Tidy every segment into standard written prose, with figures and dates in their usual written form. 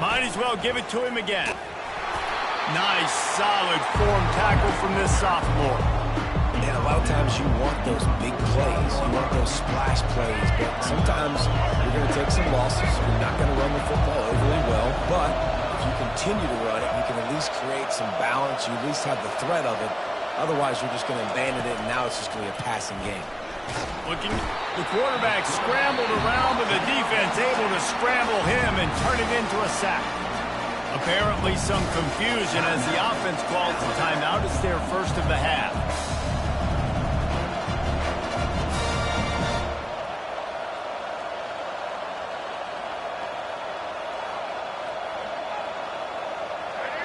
Might as well give it to him again. Nice, solid form tackle from this sophomore. Yeah, a lot of times you want those big plays. You want those splash plays, but sometimes you're going to take some losses. You're not going to run the football overly well, but if you continue to run it, you can at least create some balance. You at least have the threat of it. Otherwise, you're just going to abandon it, and now it's just going to be a passing game. Looking, the quarterback scrambled around, but the defense able to scramble him and turn it into a sack. Apparently some confusion as the offense calls the timeout. It's their first of the half.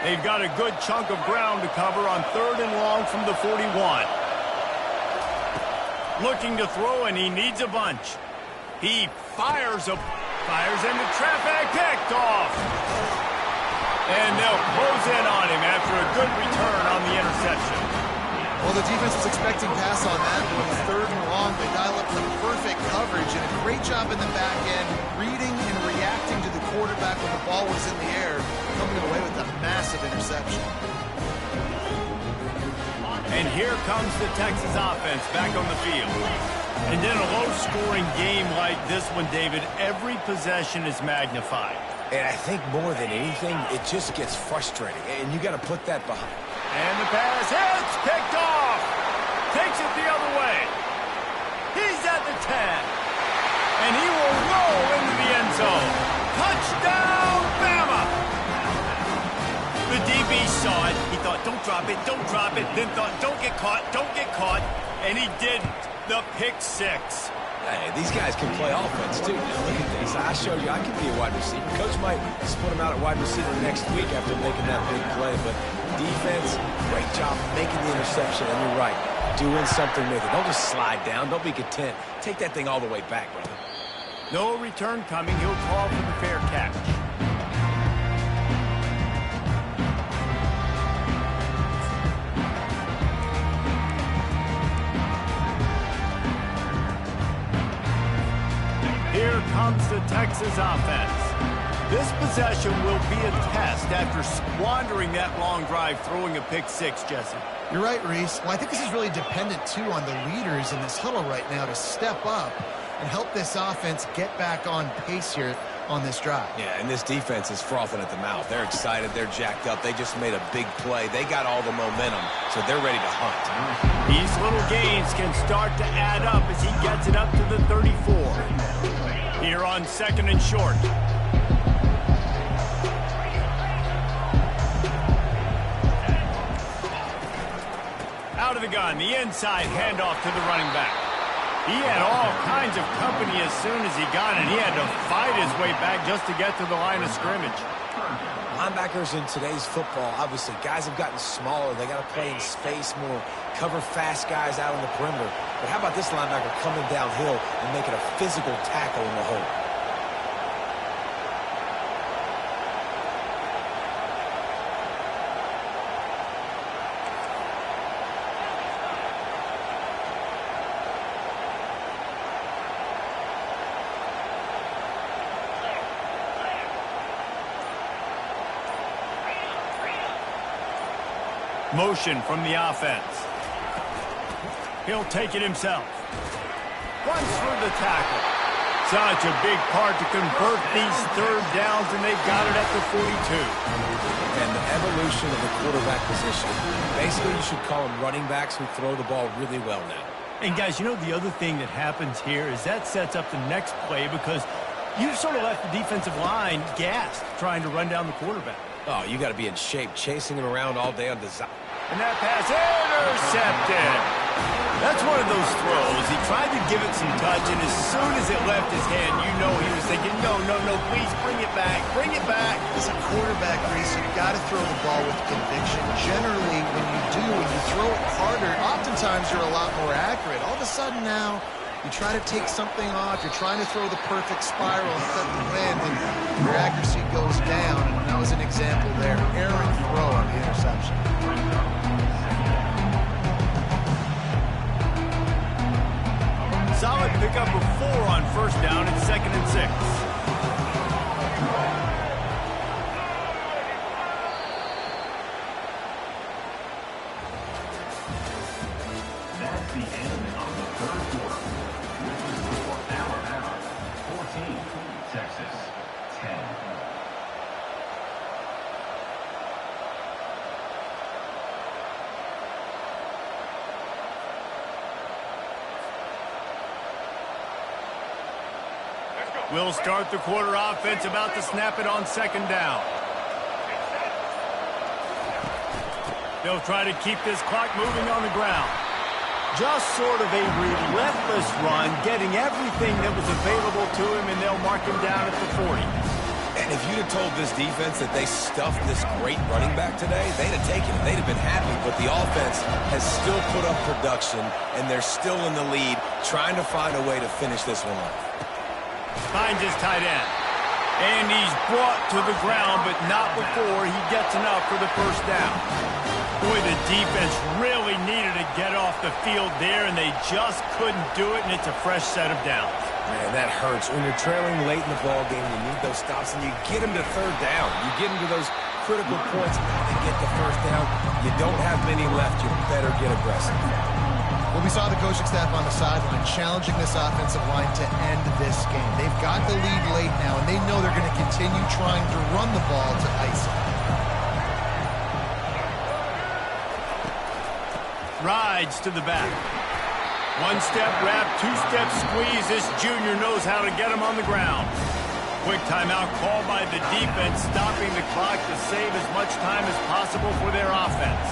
They've got a good chunk of ground to cover on 3rd and long from the 41. Looking to throw, and he needs a bunch. He fires and the traffic picked off. And they'll close in on him after a good return on the interception. Well, the defense was expecting pass on that one. 3rd and long. They dial up the perfect coverage and a great job in the back end, reading and reacting to the quarterback when the ball was in the air, coming away with a massive interception. And here comes the Texas offense back on the field. And in a low-scoring game like this one, David, every possession is magnified. And I think more than anything, it just gets frustrating. And you got to put that behind. And the pass hits, picked off. Takes it the other way. He's at the 10. And he will roll into the end zone. Touchdown, Bama! The DB saw it. He thought, don't drop it, then thought, don't get caught, and he didn't. The pick six. Hey, these guys can play offense, too. Now, look at this. I showed you I can be a wide receiver. Coach might split him out at wide receiver next week after making that big play, but defense, great job making the interception, and you're right, doing something with it. Don't just slide down. Don't be content. Take that thing all the way back, brother. No return coming. He'll call for the fair catch. Here comes the Texas offense. This possession will be a test after squandering that long drive, throwing a pick six, Jesse. You're right, Reese. Well, I think this is really dependent, too, on the leaders in this huddle right now to step up and help this offense get back on pace here on this drive. Yeah, and this defense is frothing at the mouth. They're excited. They're jacked up. They just made a big play. They got all the momentum, so they're ready to hunt. These little gains can start to add up as he gets it up to the 34. Here on 2nd and short. Out of the gun, the inside handoff to the running back. He had all kinds of company as soon as he got it. He had to fight his way back just to get to the line of scrimmage. Linebackers in today's football, obviously, guys have gotten smaller. They got to play in space more, cover fast guys out on the perimeter. But how about this linebacker coming downhill and making a physical tackle in the hole? Motion from the offense. He'll take it himself. Runs through the tackle. Such a big part to convert these 3rd downs, and they've got it at the 42. And the evolution of the quarterback position. Basically, you should call them running backs who throw the ball really well now. And, guys, you know the other thing that happens here is that sets up the next play because you've sort of left the defensive line gassed trying to run down the quarterback. Oh, you got to be in shape, chasing him around all day on design. And that pass intercepted. That's one of those throws. He tried to give it some touch, and as soon as it left his hand, you know he was thinking, no, please bring it back, bring it back. As a quarterback, Reese, you've got to throw the ball with conviction. Generally, when you throw it harder, oftentimes you're a lot more accurate. All of a sudden now, you try to take something off, you're trying to throw the perfect spiral and set the wind, and your accuracy goes down. And that was an example there. Errant throw on the interception. Solid pickup of 4 on 1st down and 2nd and 6. Texas, 10. We'll start the quarter offense, about to snap it on second down. They'll try to keep this clock moving on the ground. Just sort of a relentless run, getting everything that was available to him, and they'll mark him down at the 40. And if you'd have told this defense that they stuffed this great running back today, they'd have taken it. They'd have been happy. But the offense has still put up production, and they're still in the lead, trying to find a way to finish this one off. Finds his tight end. And he's brought to the ground, but not before he gets enough for the first down. Boy, the defense really needed to get off the field there, and they just couldn't do it, and it's a fresh set of downs. Man, that hurts. When you're trailing late in the ball game, you need those stops, and you get them to third down. You get them to those critical points, and they get the first down. You don't have many left. You better get aggressive. Well, we saw the coaching staff on the sideline challenging this offensive line to end this game. They've got the lead late now, and they know they're going to continue trying to run the ball to ice it. Rides to the back. One-step wrap, two-step squeeze. This junior knows how to get him on the ground. Quick timeout called by the defense, stopping the clock to save as much time as possible for their offense.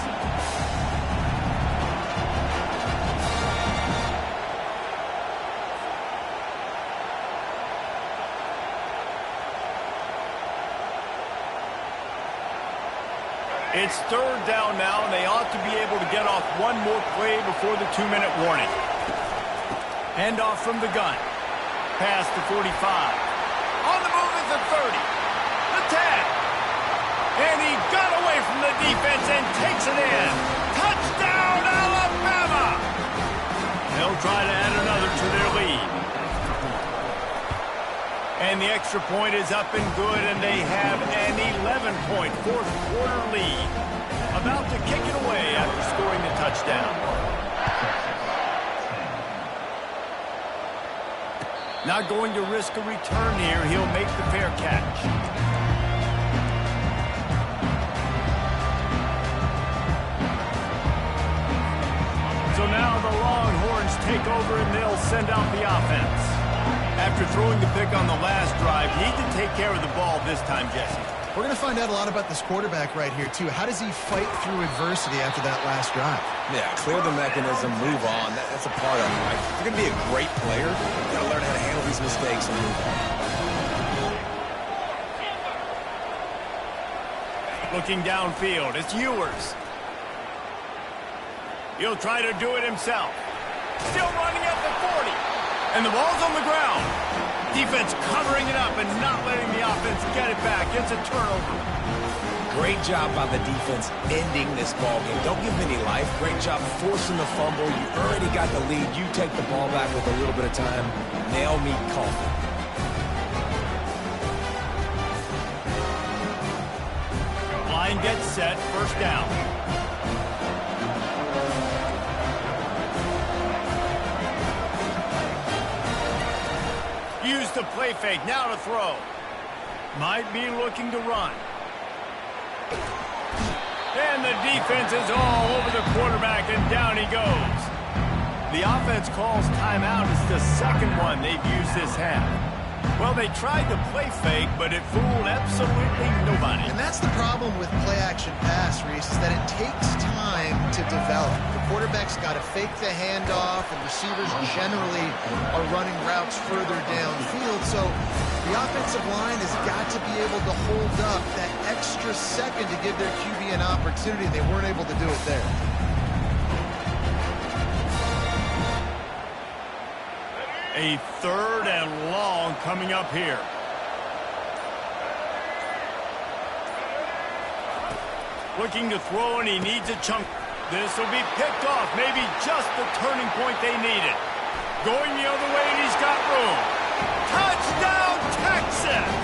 It's third down now, and they ought to be able to get off one more play before the 2-minute warning. Handoff from the gun. Pass to 45. On the move is the 30. The 10. And he got away from the defense and takes it in. Touchdown, Alabama! They'll try to add another to their lead. And the extra point is up and good, and they have an 11-point fourth-quarter lead. About to kick it away after scoring the touchdown. Not going to risk a return here. He'll make the fair catch. So now the Longhorns take over, and they'll send out the offense. After throwing the pick on the last drive, need to take care of the ball this time, Jesse. We're going to find out a lot about this quarterback right here, too. How does he fight through adversity after that last drive? Yeah, clear the mechanism, move on. That's a part of it, right? If you're going to be a great player, you've got to learn how to handle these mistakes and move on. Looking downfield, it's Ewers. He'll try to do it himself. Still running at the 40. And the ball's on the ground. Defense covering it up and not letting the offense get it back. It's a turnover. Great job by the defense ending this ball game. Don't give them any life. Great job forcing the fumble. You already got the lead. You take the ball back with a little bit of time. Nail meet coffee. Line gets set. First down. Use the play fake, now to throw. Might be looking to run. And the defense is all over the quarterback, and down he goes. The offense calls timeout. It's the second one they've used this half. Well, they tried to play fake, but it fooled absolutely nobody. And that's the problem with play-action pass, Reese, is that it takes time to develop. The quarterback's got to fake the handoff, and receivers generally are running routes further downfield. So the offensive line has got to be able to hold up that extra second to give their QB an opportunity. They weren't able to do it there. A third and long coming up here. Looking to throw, and he needs a chunk. This will be picked off. Maybe just the turning point they needed. Going the other way, and he's got room. Touchdown, Texas!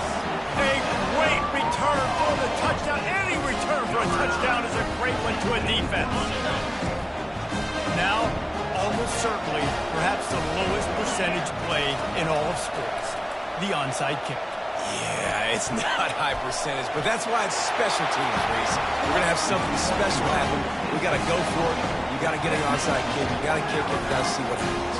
A great return for the touchdown. Any return for a touchdown is a great one to a defense. Now, almost certainly, perhaps the lowest percentage play in all of sports. the onside kick. Yeah, it's not high percentage, but that's why it's special teams, Reese. We're going to have something special happen. We got to go for it. You got to get an onside kick. You got to kick it. You got to see what happens.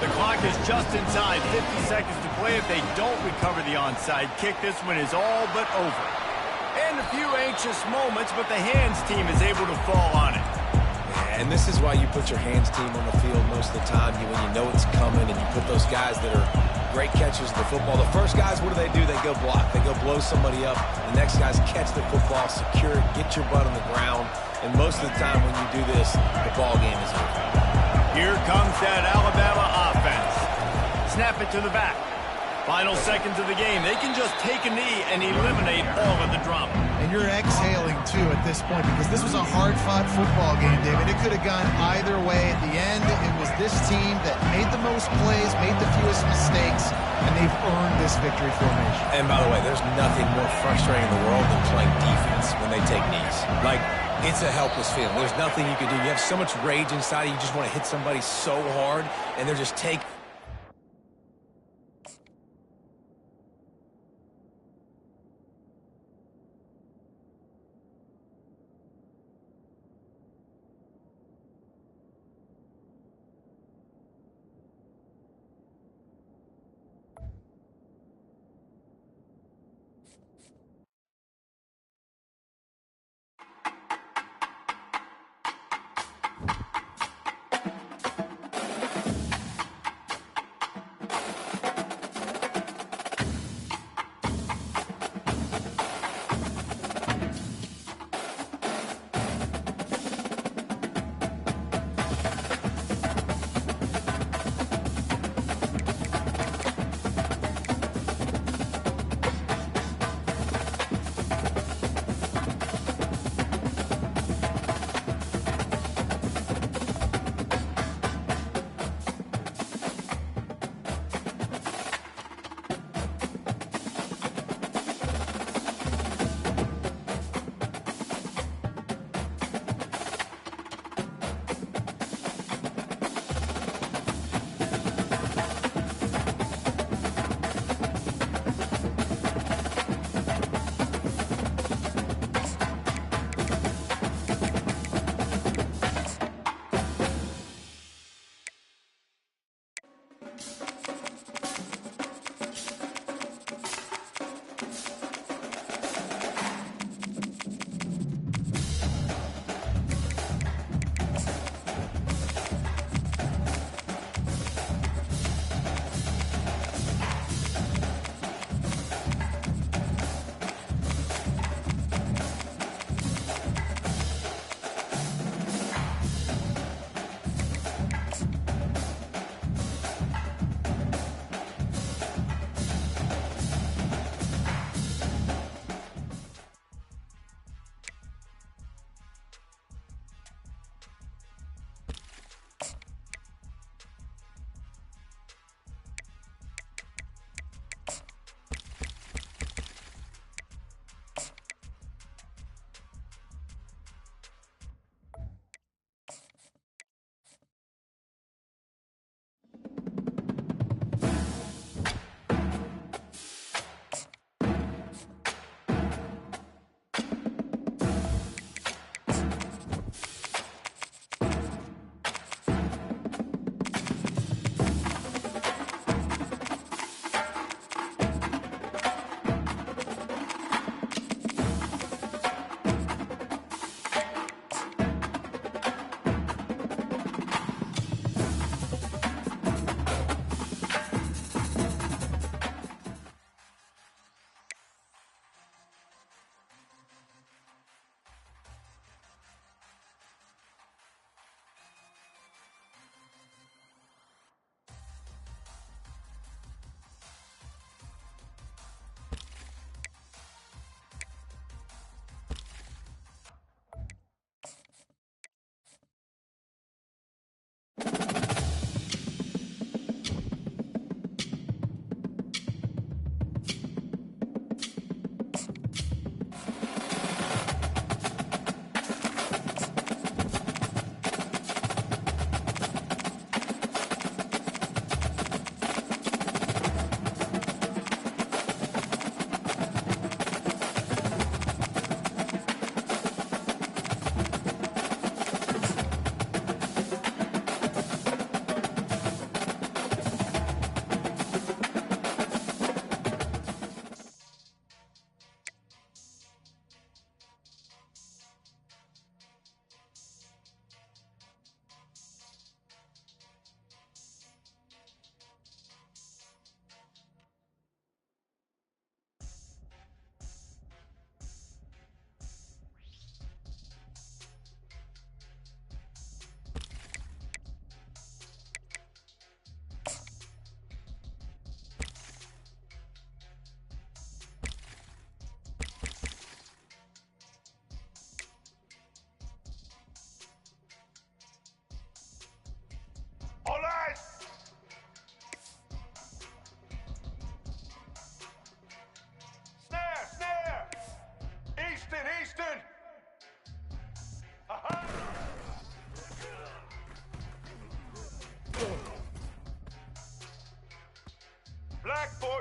The clock is just inside 50 seconds to play. If they don't recover the onside kick, this one is all but over. And a few anxious moments, but the hands team is able to fall on it. And this is why you put your hands team on the field most of the time when you know it's coming, and you put those guys that are great catchers of the football. The first guys, what do? They go block. They go blow somebody up. The next guys catch the football, secure it, get your butt on the ground. And most of the time when you do this, the ball game is over. Here comes that Alabama offense. Snap it to the back. Final seconds of the game. They can just take a knee and eliminate all of the drama. And you're exhaling, too, at this point, because this was a hard-fought football game, David. It could have gone either way. At the end, it was this team that made the most plays, made the fewest mistakes, and they've earned this victory formation. And by the way, there's nothing more frustrating in the world than playing defense when they take knees. Like, it's a helpless feeling. There's nothing you can do. You have so much rage inside you just want to hit somebody so hard, and they're just taking...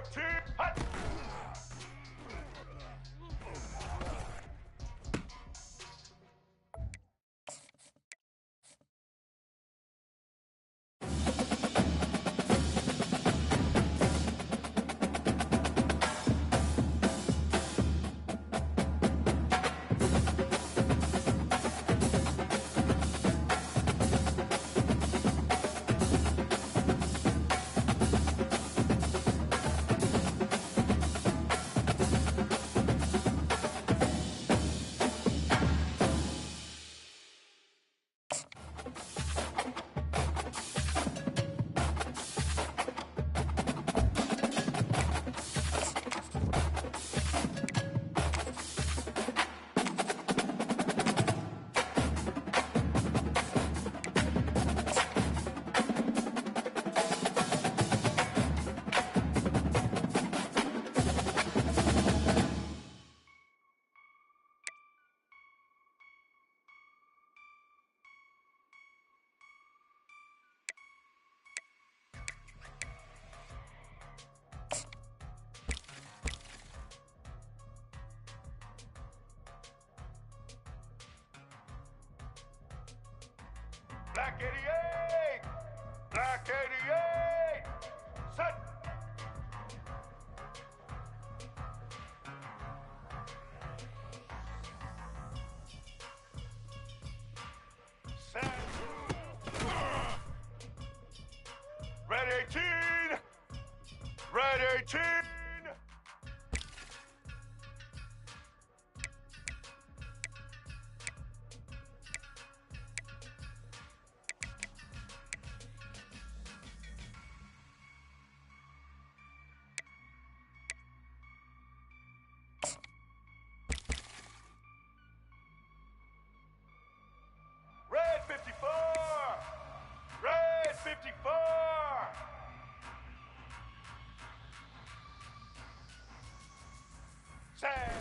14. Hut. Black 88! Black 88! Set! Set! Red 18! Red 18! Red 54! Red 54! Set!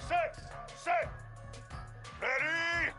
Set! Set! Ready!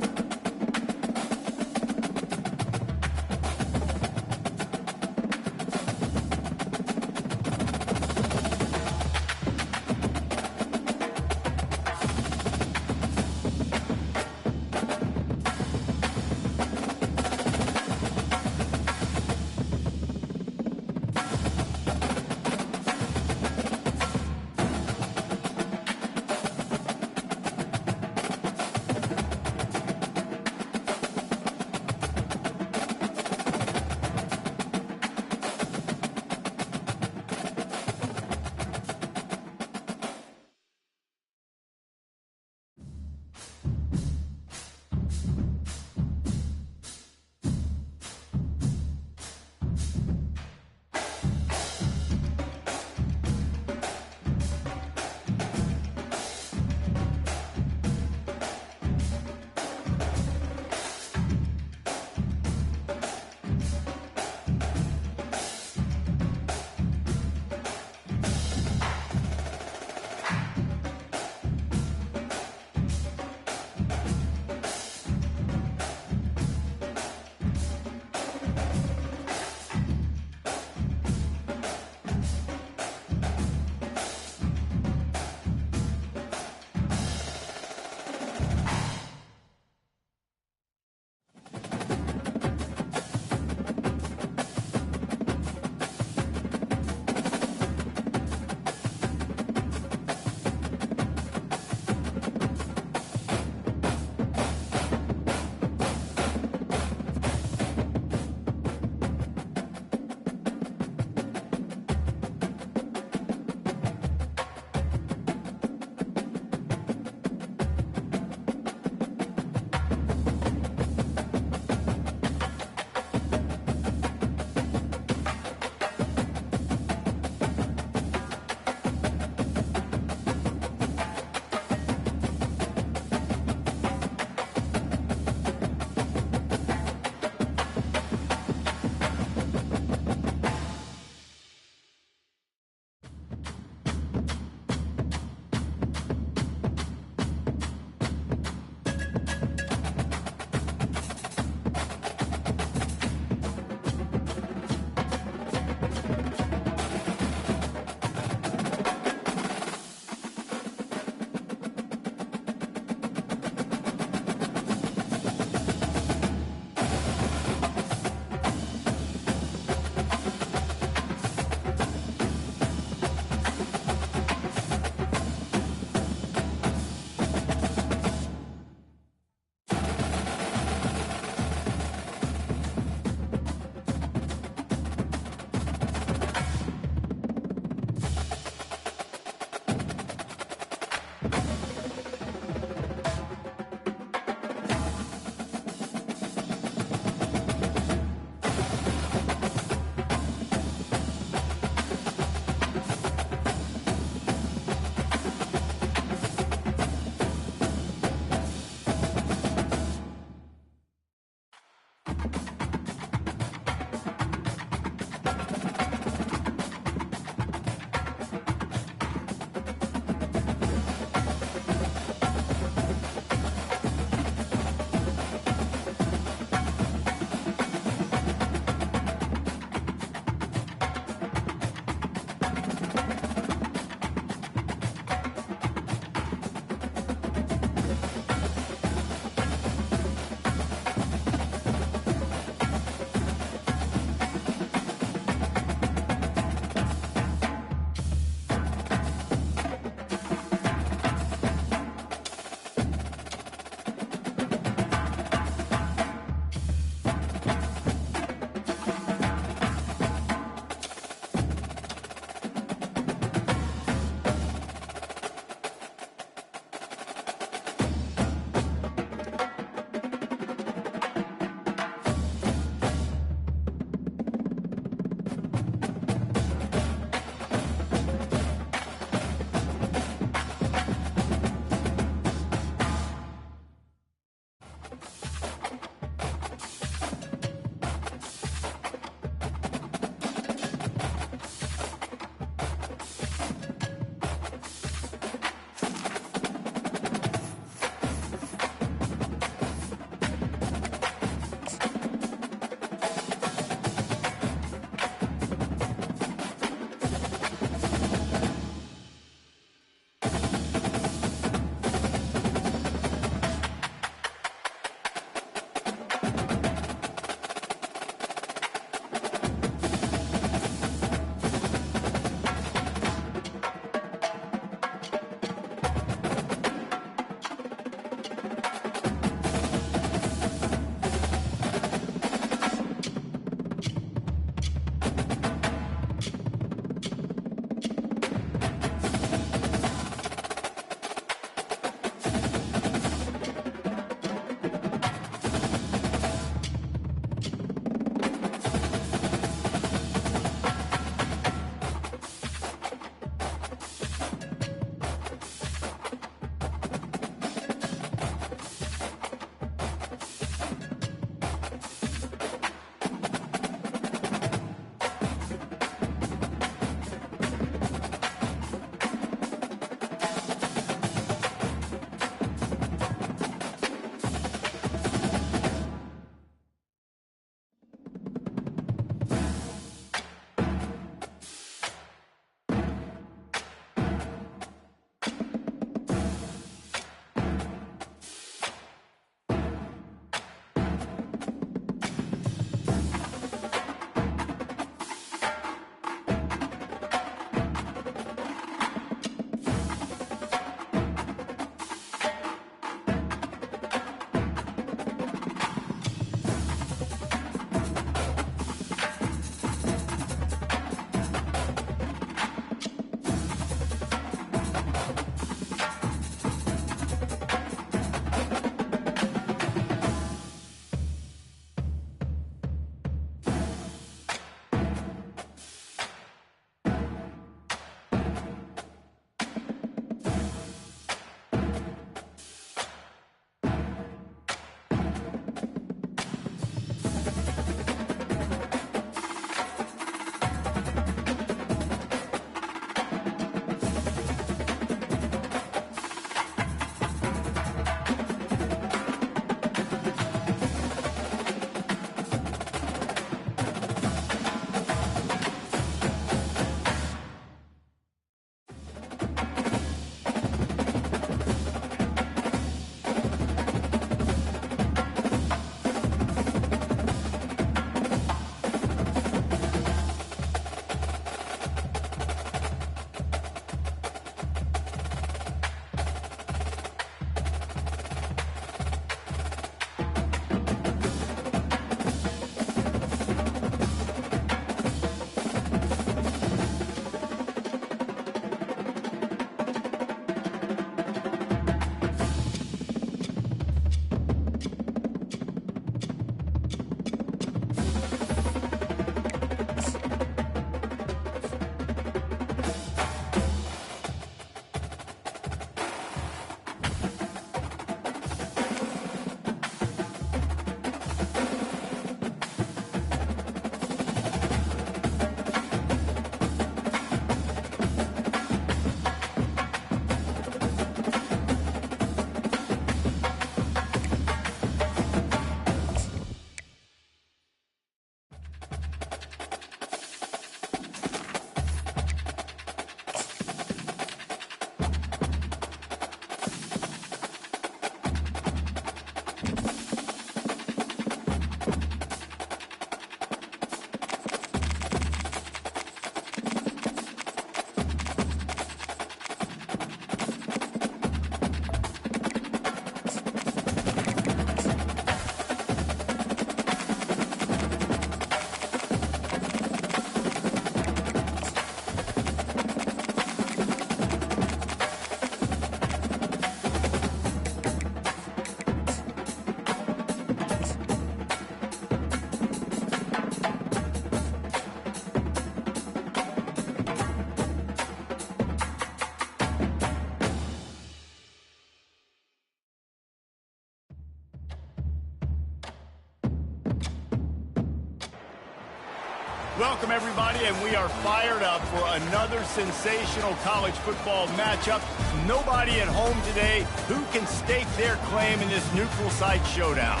Welcome, everybody, and we are fired up for another sensational college football matchup. Nobody at home today who can stake their claim in this neutral site showdown.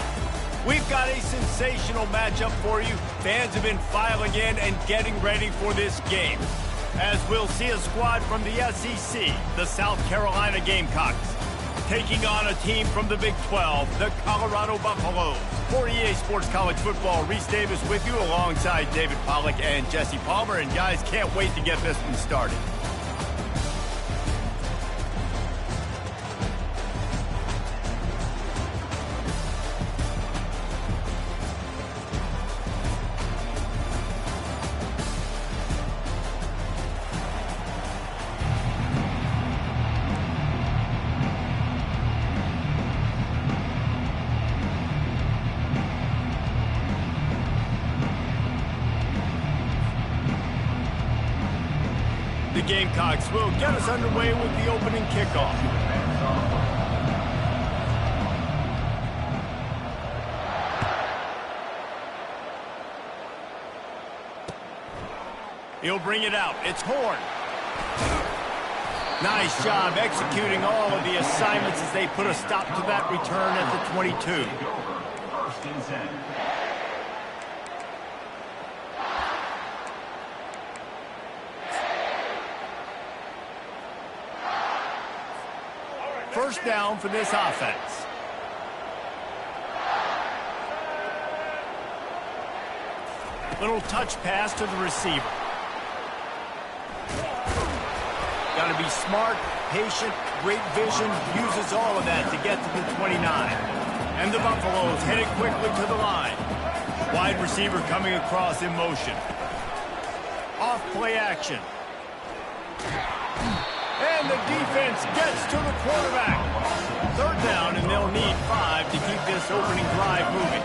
We've got a sensational matchup for you. Fans have been filing in and getting ready for this game, as we'll see a squad from the SEC, the South Carolina Gamecocks, taking on a team from the Big 12, the Colorado Buffaloes. For EA Sports College Football, Reese Davis with you alongside David Pollack and Jesse Palmer. And guys, can't wait to get this one started. The Gamecocks will get us underway with the opening kickoff. He'll bring it out. It's Horn. Nice job executing all of the assignments as they put a stop to that return at the 22. First down for this offense. Little touch pass to the receiver. Got to be smart, patient, great vision, uses all of that to get to the 29. And the Buffaloes headed quickly to the line. Wide receiver coming across in motion. Off play action. And the defense gets to the quarterback. Third down, and they'll need 5 to keep this opening drive moving.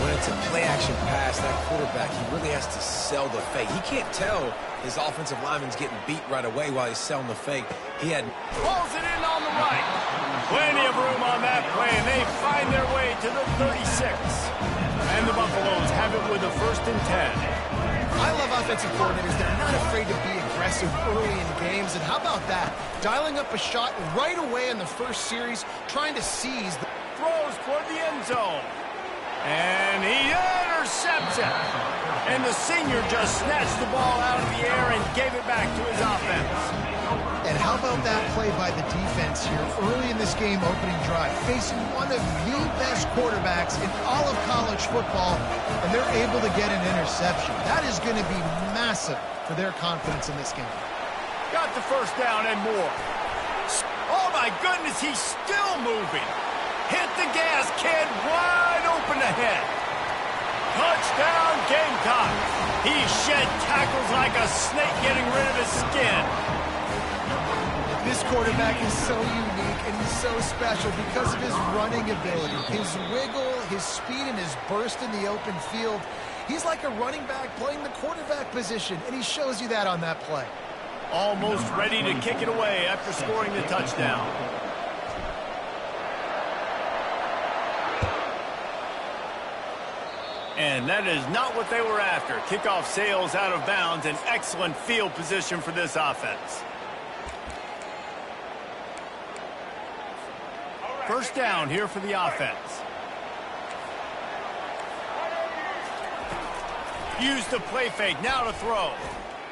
When it's a play-action pass, that quarterback, he really has to sell the fake. He can't tell his offensive lineman's getting beat right away while he's selling the fake. He had... Pulls it in on the right. Plenty of room on that play, and they find their way to the 36. And the Buffaloes have it with a 1st and 10. I love offensive coordinators. They're not afraid to be aggressive early in games. And how about that? Dialing up a shot right away in the first series, trying to seize the... Throws toward the end zone. And he intercepts it. And the senior just snatched the ball out of the air and gave it back to his offense. And how about that play by the defense here early in this game opening drive, facing one of the best quarterbacks in all of college football, and they're able to get an interception. That is going to be massive for their confidence in this game. Got the first down and more. Oh my goodness, he's still moving. Hit the gas, kid, wide open ahead. Touchdown, Gamecock. He shed tackles like a snake getting rid of his skin. This quarterback is so unique and he's so special because of his running ability, his wiggle, his speed, and his burst in the open field. He's like a running back playing the quarterback position, and he shows you that on that play. Almost ready to kick it away after scoring the touchdown. And that is not what they were after. Kickoff sails out of bounds, an excellent field position for this offense. First down here for the offense. Use the play fake, now to throw.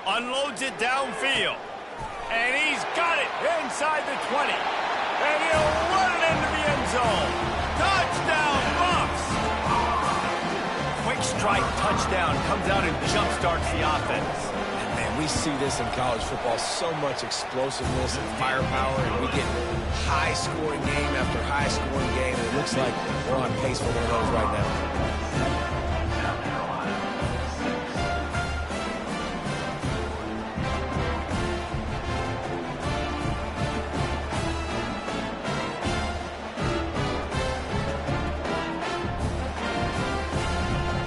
Unloads it downfield. And he's got it inside the 20. And he'll run it into the end zone. Touchdown, Buffs! Quick strike touchdown comes out and jumpstarts the offense. And man, we see this in college football, so much explosiveness and firepower, and we get high-scoring game after high-scoring game, and it looks like we're on pace for one of those right now.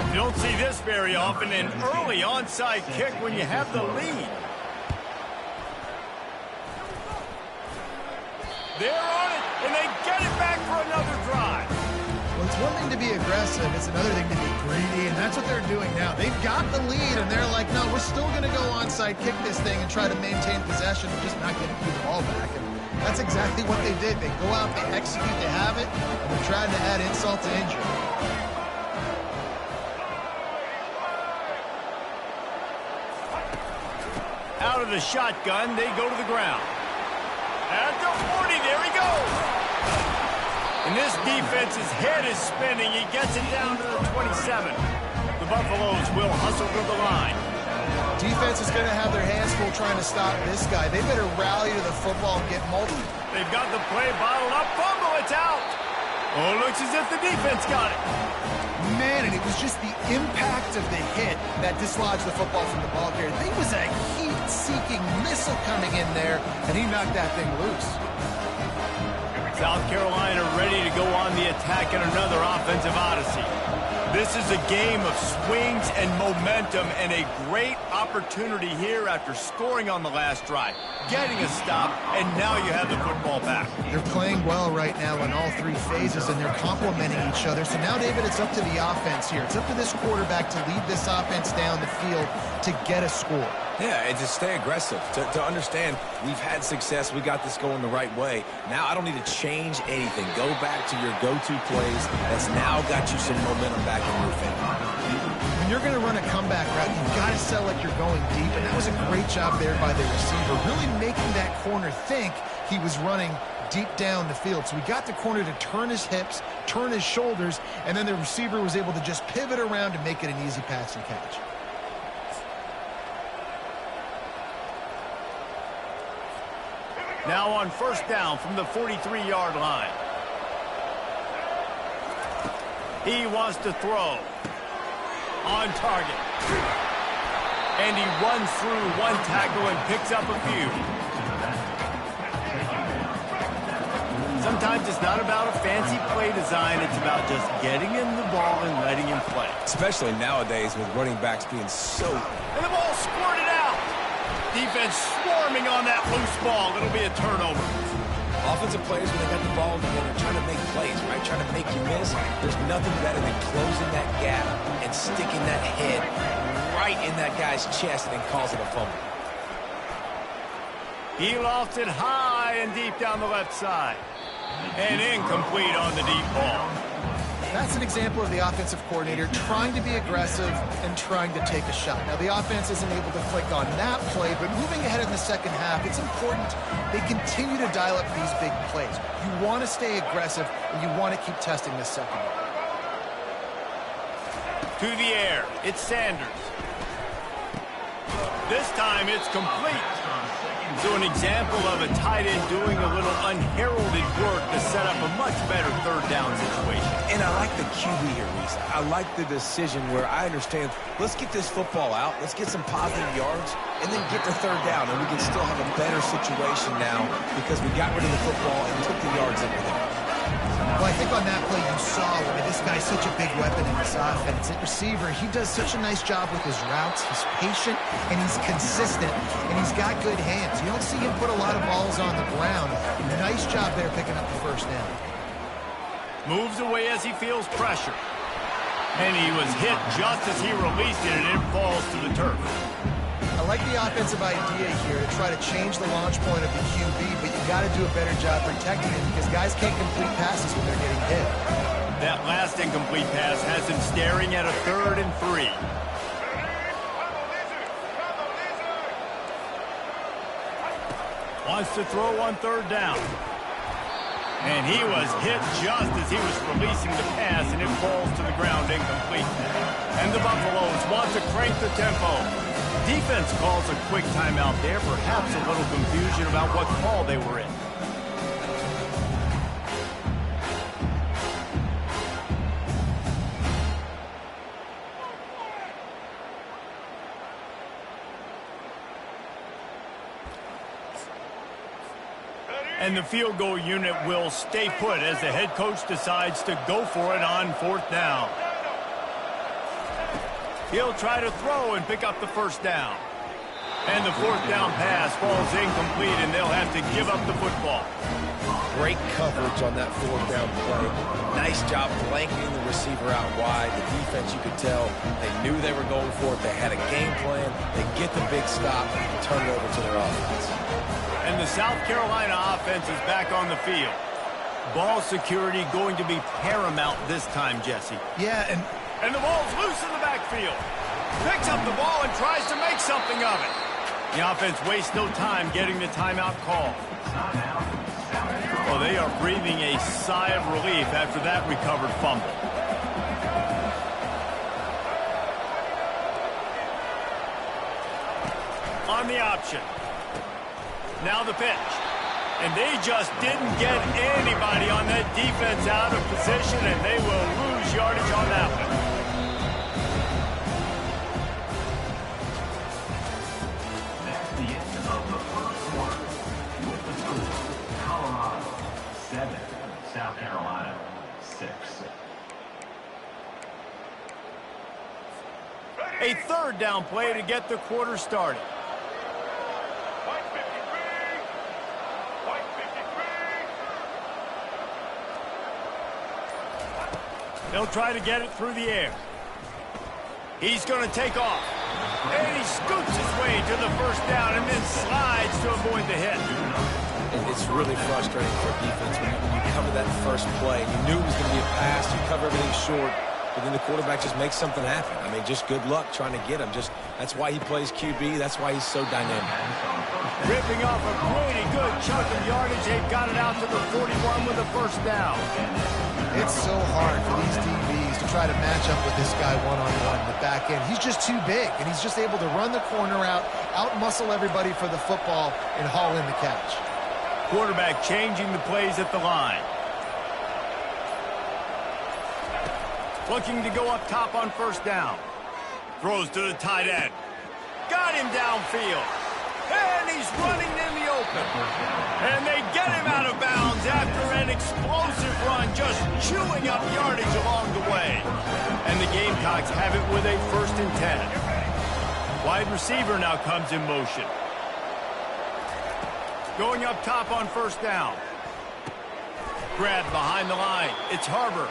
You don't see this very often, an early onside kick when you have the lead. They're on it, and they get it back for another drive. Well, It's one thing to be aggressive. It's another thing to be greedy, and that's what they're doing now. They've got the lead, and they're like, no, we're still going to go onside, kick this thing, and try to maintain possession and just not get the ball back. And that's exactly what they did. They go out, they execute, they have it, and they're trying to add insult to injury. Out of the shotgun, they go to the ground. At the 40, there he goes. And this defense's head is spinning. He gets it down to the 27. The Buffaloes will hustle to the line. Defense is going to have their hands full trying to stop this guy. They better rally to the football and get multiple. They've got the play bottled up. Fumble, it's out. Oh, it looks as if the defense got it. Man, and it was just the impact of the hit that dislodged the football from the ball carrier. There was a heat-seeking missile coming in there, and he knocked that thing loose. South Carolina ready to go on the attack in another offensive odyssey. This is a game of swings and momentum, and a great opportunity here after scoring on the last drive, getting a stop, and now you have the football back. They're playing well right now in all three phases, and they're complementing each other. So now, David, it's up to the offense here. It's up to this quarterback to lead this offense down the field to get a score. Yeah, and to stay aggressive, to understand we've had success, we got this going the right way. Now I don't need to change anything. Go back to your go-to plays. That's now got you some momentum back in your favor. When you're going to run a comeback route, you've got to sell like you're going deep, and that was a great job there by the receiver, really making that corner think he was running deep down the field. So we got the corner to turn his hips, turn his shoulders, and then the receiver was able to just pivot around and make it an easy pass and catch. Now on first down from the 43-yard line. He wants to throw. On target. And he runs through one tackle and picks up a few. Sometimes it's not about a fancy play design. It's about just getting him the ball and letting him play. Especially nowadays with running backs being so... And the ball squirted out. Defense swarming on that loose ball. It'll be a turnover. Offensive players, when they got the ball together, they're trying to make plays, right? Trying to make you miss. There's nothing better than closing that gap and sticking that head right in that guy's chest and causing a fumble. He lofts it high and deep down the left side. And incomplete on the deep ball. That's an example of the offensive coordinator trying to be aggressive and trying to take a shot. Now, the offense isn't able to click on that play, but moving ahead in the second half, it's important they continue to dial up these big plays. You want to stay aggressive, and you want to keep testing this secondary. To the air, it's Sanders. This time it's complete. So an example of a tight end doing a little unheralded work to set up a much better third down situation. And I like the QB here, Reese. I like the decision where I understand, let's get this football out, let's get some positive yards, and then get to third down, and we can still have a better situation now because we got rid of the football and took the yards in with it. Well, I think on that play you saw, this guy's such a big weapon in this offense. At receiver, he does such a nice job with his routes. He's patient, and he's consistent, and he's got good hands. You don't see him put a lot of balls on the ground. Nice job there picking up the first down. Moves away as he feels pressure. And he was hit just as he released it, and it falls to the turf. I like the offensive idea here to try to change the launch point of the QB, but you got to do a better job protecting him because guys can't complete passes when they're getting hit. That last incomplete pass has him staring at a 3rd and 3. Wants to throw on 3rd down. And he was hit just as he was releasing the pass, and it falls to the ground incomplete. And the Buffaloes want to crank the tempo. Defense calls a quick timeout there, perhaps a little confusion about what call they were in. And the field goal unit will stay put as the head coach decides to go for it on 4th down. He'll try to throw and pick up the first down. And the fourth down pass falls incomplete, and they'll have to give up the football. Great coverage on that fourth down play. Nice job blanketing the receiver out wide. The defense, you could tell, they knew they were going for it. They had a game plan. They get the big stop and turn it over to their offense. And the South Carolina offense is back on the field. Ball security going to be paramount this time, Jesse. Yeah, And the ball's loose in the backfield. Picks up the ball and tries to make something of it. The offense wastes no time getting the timeout call. Well, they are breathing a sigh of relief after that recovered fumble. On the option. Now the pitch. And they just didn't get anybody on that defense out of position, and they will lose yardage on that one. That's the end of the first quarter. With the score, Colorado 7, South Carolina 6. A third down play to get the quarter started. They'll try to get it through the air. He's going to take off. And he scoots his way to the first down and then slides to avoid the hit. It's really frustrating for defense when you cover that first play. You knew it was going to be a pass. You cover everything short. But then the quarterback just makes something happen. I mean, just good luck trying to get him. That's why he plays QB. That's why he's so dynamic. Ripping off a pretty good chunk of yardage. They've got it out to the 41 with a first down. it's so hard for these DBs to try to match up with this guy one-on-one in the back end. He's just too big, and he's just able to run the corner out-muscle everybody for the football, and haul in the catch. Quarterback changing the plays at the line. Looking to go up top on first down. Throws to the tight end. Got him downfield. And he's running in the open. And they get him out of bounds after an explosive run, just chewing up yardage along the way. And the Gamecocks have it with a 1st and 10. Wide receiver now comes in motion. Going up top on first down. Grabbed behind the line. It's Harbor.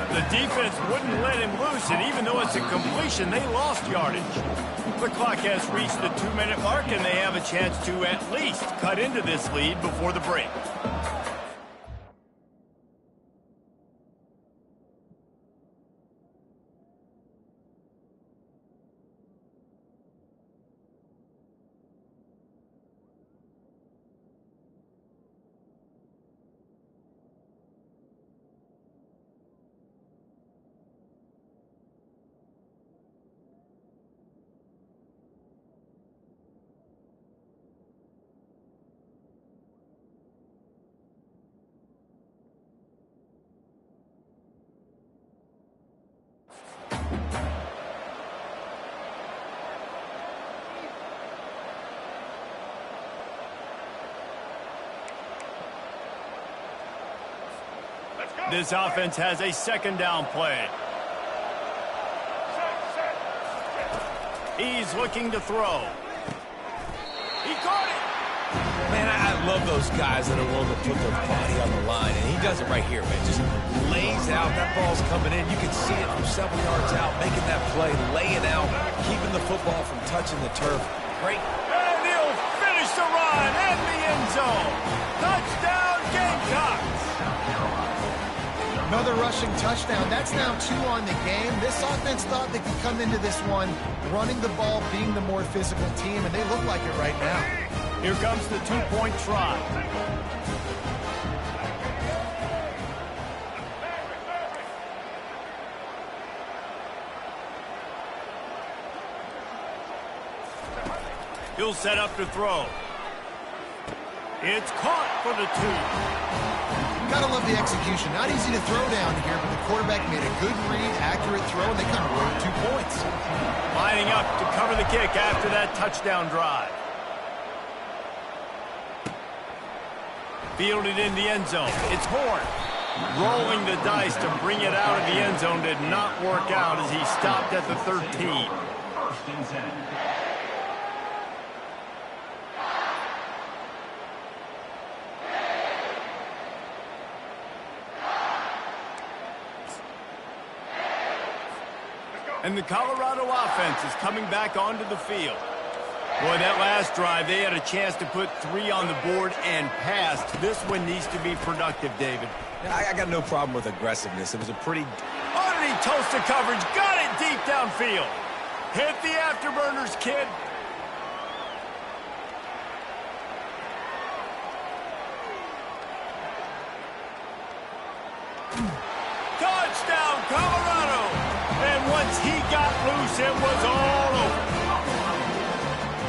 The defense wouldn't let him loose, and even though it's a completion, they lost yardage. The clock has reached the 2-minute mark, and they have a chance to at least cut into this lead before the break. This offense has a 2nd down play. He's looking to throw. He caught it. Man, I love those guys that are willing to put their body on the line, and he does it right here, man. Just lays out. That ball's coming in. You can see it from several yards out, making that play, laying out, keeping the football from touching the turf. Great. And he'll finish the run in the end zone. Touchdown, Gamecocks. Another rushing touchdown. That's now 2 on the game. This offense thought they could come into this one running the ball, being the more physical team, and they look like it right now. Here comes the 2-point try. He'll set up to throw. It's caught for the 2. Gotta love the execution. Not easy to throw down here, but the quarterback made a good read, accurate throw, and they come away with 2 points. Lining up to cover the kick after that touchdown drive. Fielded in the end zone. It's Horn. Rolling the dice to bring it out of the end zone did not work out as he stopped at the 13. And the Colorado offense is coming back onto the field. Boy, that last drive, they had a chance to put 3 on the board and passed. This one needs to be productive, David. Yeah, I got no problem with aggressiveness. It was a pretty... Underneath toasted coverage, got it deep downfield. Hit the afterburners, kid. Touchdown, Colorado! And once he got loose, it was all over.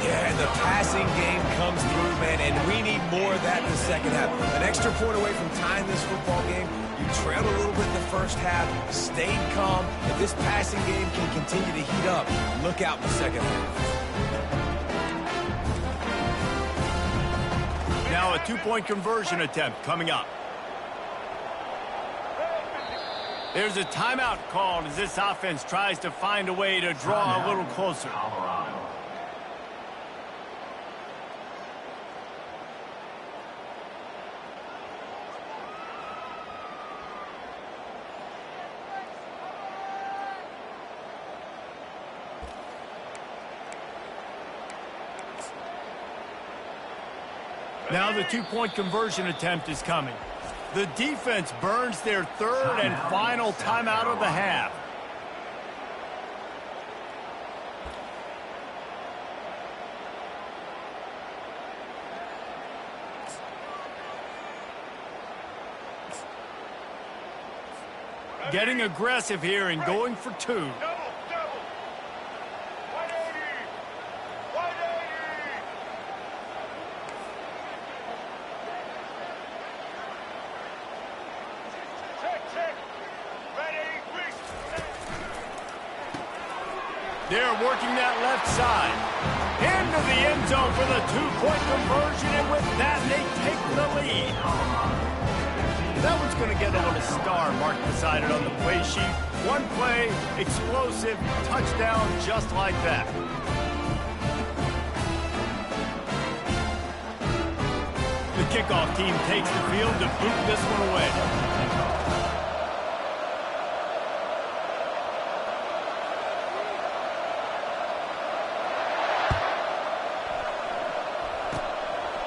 Yeah, and the passing game comes through, man, and we need more of that in the second half. An extra point away from tying this football game. You trailed a little bit in the first half, stayed calm. If this passing game can continue to heat up, look out in the second half. Now a 2-point conversion attempt coming up. There's a timeout called as this offense tries to find a way to draw a little closer. Colorado. Now the 2-point conversion attempt is coming. The defense burns their third and final timeout of the half. Getting aggressive here and going for 2. Double. 180. 180. Check. Ready, grease. They're working that left side. Into the end zone for the 2-point conversion, and with that, they take the lead. That one's going to get a little star marked beside it on the play sheet. One play, explosive, touchdown, just like that. The kickoff team takes the field to boot this one away.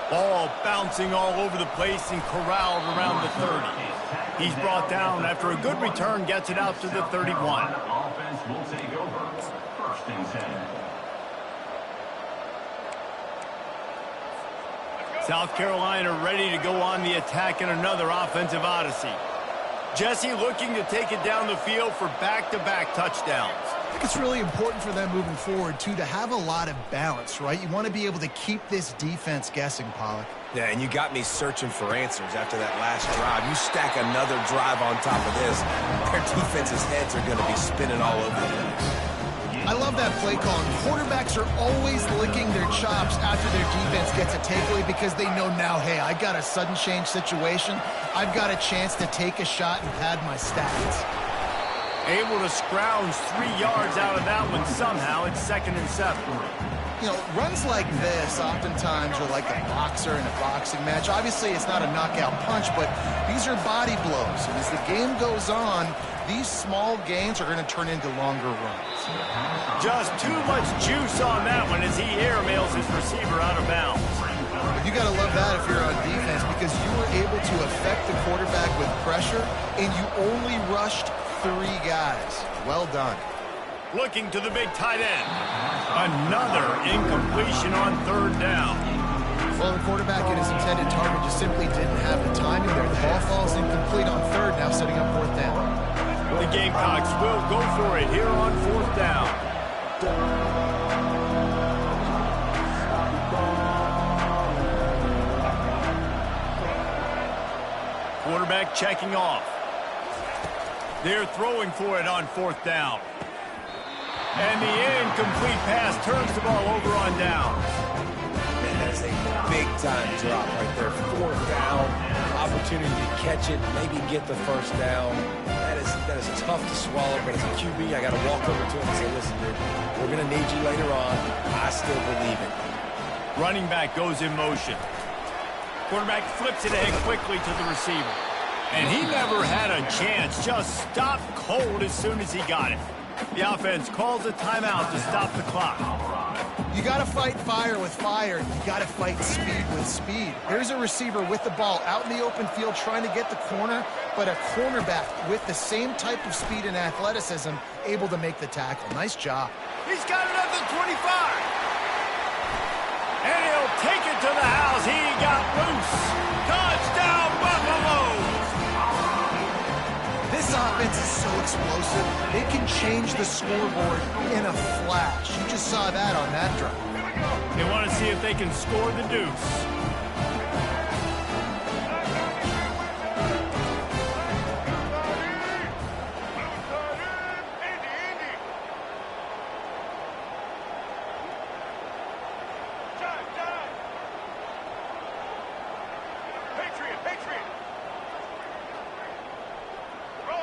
Ball bouncing all over the place and corralled around the 30. He's brought down after a good return, gets it out to the 31. Offense will take over. First and 10. South Carolina ready to go on the attack in another offensive odyssey. Jesse looking to take it down the field for back-to-back touchdowns. I think it's really important for them moving forward, too, to have a lot of balance, right? You want to be able to keep this defense guessing, Pollock. Yeah, and you got me searching for answers after that last drive. You stack another drive on top of this, their defense's heads are going to be spinning all over the place. I love that play call. And quarterbacks are always licking their chops after their defense gets a takeaway because they know now, hey, I got a sudden change situation. I've got a chance to take a shot and pad my stats. Able to scrounge 3 yards out of that one somehow. It's 2nd and 7. You know, runs like this oftentimes are like a boxer in a boxing match. Obviously, it's not a knockout punch, but these are body blows. And as the game goes on, these small gains are going to turn into longer runs. Just too much juice on that one as he airmails his receiver out of bounds. You got to love that if you're on defense because you were able to affect the quarterback with pressure, and you only rushed 3 guys. Well done. Looking to the big tight end. Another incompletion on 3rd down. Well, the quarterback and his intended target just simply didn't have the timing there. The ball falls incomplete on 3rd, now setting up 4th down. The Gamecocks will go for it here on 4th down. Quarterback checking off. They're throwing for it on 4th down. And the incomplete pass turns the ball over on downs. Man, that is a big-time drop right there. 4th down, opportunity to catch it, maybe get the 1st down. That is tough to swallow, but as a QB, I got to walk over to him and say, listen, dude, we're going to need you later on. I still believe it. Running back goes in motion. Quarterback flips it ahead quickly to the receiver. And he never had a chance, just stopped cold as soon as he got it. The offense calls a timeout to stop the clock. You got to fight fire with fire. You got to fight speed with speed. Here's a receiver with the ball out in the open field trying to get the corner, but a cornerback with the same type of speed and athleticism able to make the tackle. Nice job. He's got it at the 25. And he'll take it to the house. He got loose. Touchdown, Buffalo! This offense is so explosive, it can change the scoreboard in a flash. You just saw that on that drive. They want to see if they can score the deuce.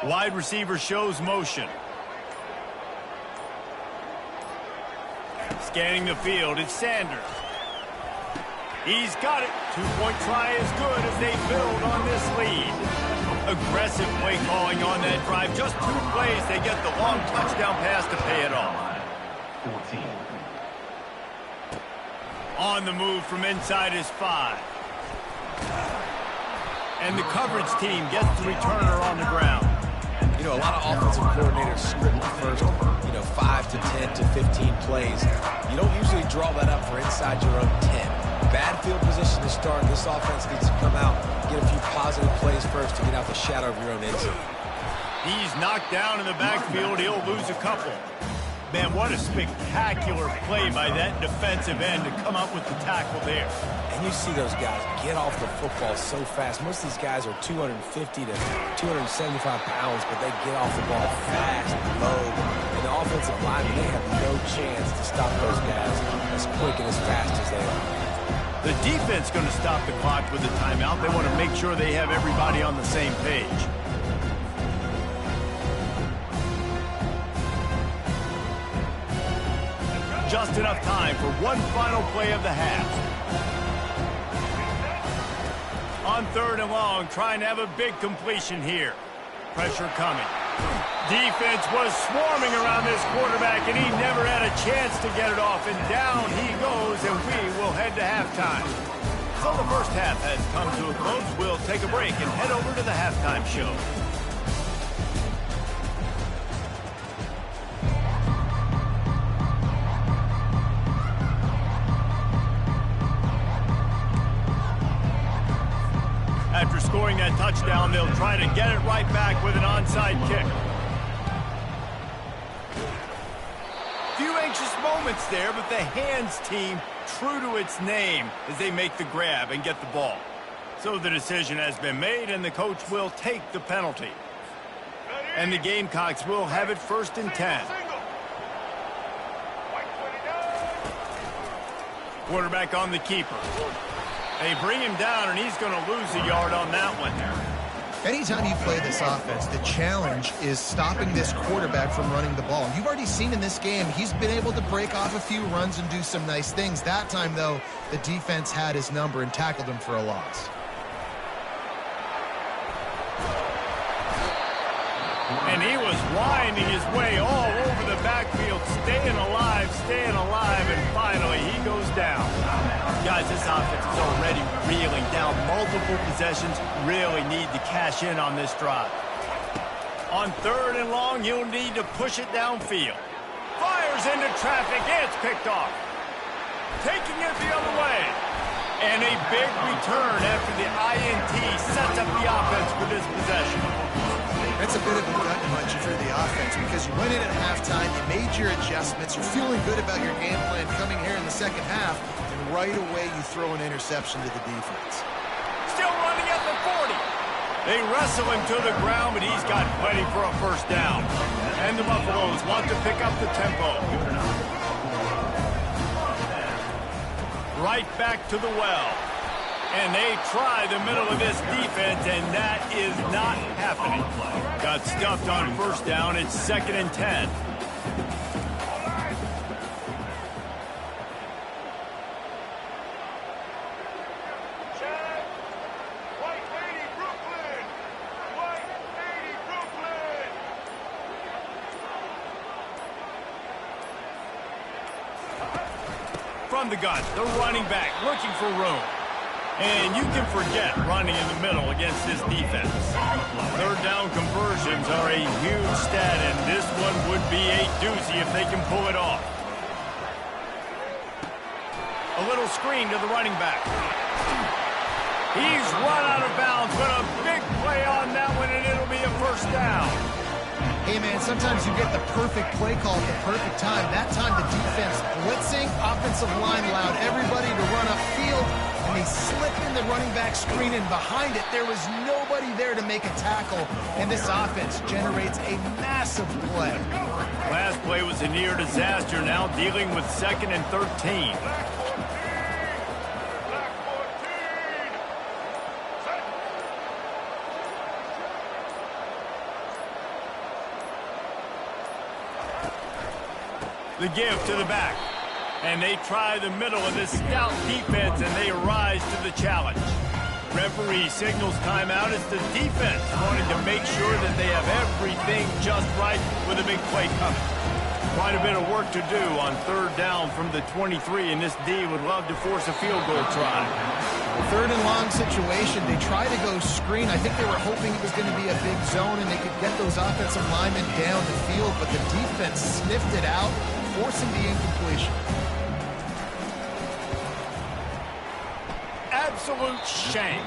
Wide receiver shows motion. Scanning the field, it's Sanders. He's got it. Two-point try as good as they build on this lead. Aggressive play calling on that drive. Just 2 plays, they get the long touchdown pass to pay it off. 14. On the move from inside his 5. And the coverage team gets the returner on the ground. You know, a lot of offensive coordinators script the first, 5 to 10 to 15 plays. You don't usually draw that up for inside your own 10. Bad field position to start. This offense needs to come out, get a few positive plays first to get out the shadow of your own end zone. He's knocked down in the backfield. He'll lose a couple. Man, what a spectacular play by that defensive end to come up with the tackle there. And you see those guys get off the football so fast. Most of these guys are 250 to 275 pounds, but they get off the ball fast, low. And the offensive linemen, they have no chance to stop those guys as quick and as fast as they are. The defense going to stop the clock with a timeout. They want to make sure they have everybody on the same page. Just enough time for one final play of the half. On 3rd and long, trying to have a big completion here. Pressure coming. Defense was swarming around this quarterback, and he never had a chance to get it off. And down he goes, and we will head to halftime. So the first half has come to a close. We'll take a break and head over to the halftime show. After scoring that touchdown, they'll try to get it right back with an onside kick. Few anxious moments there, but the hands team true to its name as they make the grab and get the ball. So the decision has been made, and the coach will take the penalty. And the Gamecocks will have it 1st and 10. Quarterback on the keeper. They bring him down, and he's going to lose a yard on that one. Anytime you play this offense, the challenge is stopping this quarterback from running the ball. You've already seen in this game, he's been able to break off a few runs and do some nice things. That time, though, the defense had his number and tackled him for a loss. And he was winding his way all over the backfield, staying alive, and finally he goes down. Guys, this offense is already reeling down. Multiple possessions, really need to cash in on this drive. On 3rd and long, you'll need to push it downfield. Fires into traffic, it's picked off. Taking it the other way. And a big return after the INT sets up the offense for this possession. That's a bit of a gut punch if you're the offense, because you went in at halftime, you made your adjustments, you're feeling good about your game plan coming here in the second half, and right away you throw an interception to the defense. Still running at the 40. They wrestle him to the ground, but he's got plenty for a 1st down. And the Buffaloes want to pick up the tempo. Right back to the well. And they try the middle of this defense, and that is not happening. Got stuffed on 1st down. It's 2nd and 10. from the gun, the running back looking for room. And you can forget running in the middle against this defense. Third down conversions are a huge stat, and this one would be a doozy if they can pull it off. A little screen to the running back. He's run out of bounds, but a big play on that one, and it'll be a first down. Hey, man, sometimes you get the perfect play call at the perfect time. That time the defense blitzing, offensive line allowed everybody to run upfield, and they slipped in the running back screen, and behind it, there was nobody there to make a tackle, and this offense generates a massive play. Last play was a near disaster, now dealing with 2nd and 13. The give to the back. And they try the middle of this stout defense, and they rise to the challenge. Referee signals timeout. It's the defense wanting to make sure that they have everything just right with a big play coming. Quite a bit of work to do on 3rd down from the 23, and this D would love to force a field goal try. 3rd and long situation. They try to go screen. I think they were hoping it was going to be a big zone and they could get those offensive linemen down the field, but the defense sniffed it out, forcing the incompletion. Absolute shame.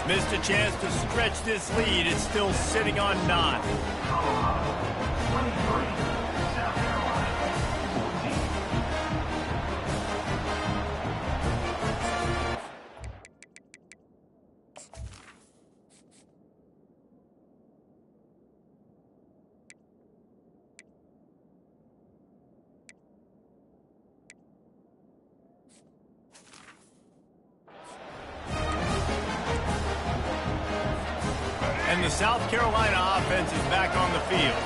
Missed a chance to stretch this lead. It's still sitting on 9. Colorado, 23. South Carolina, 14. And the South Carolina offense is back on the field.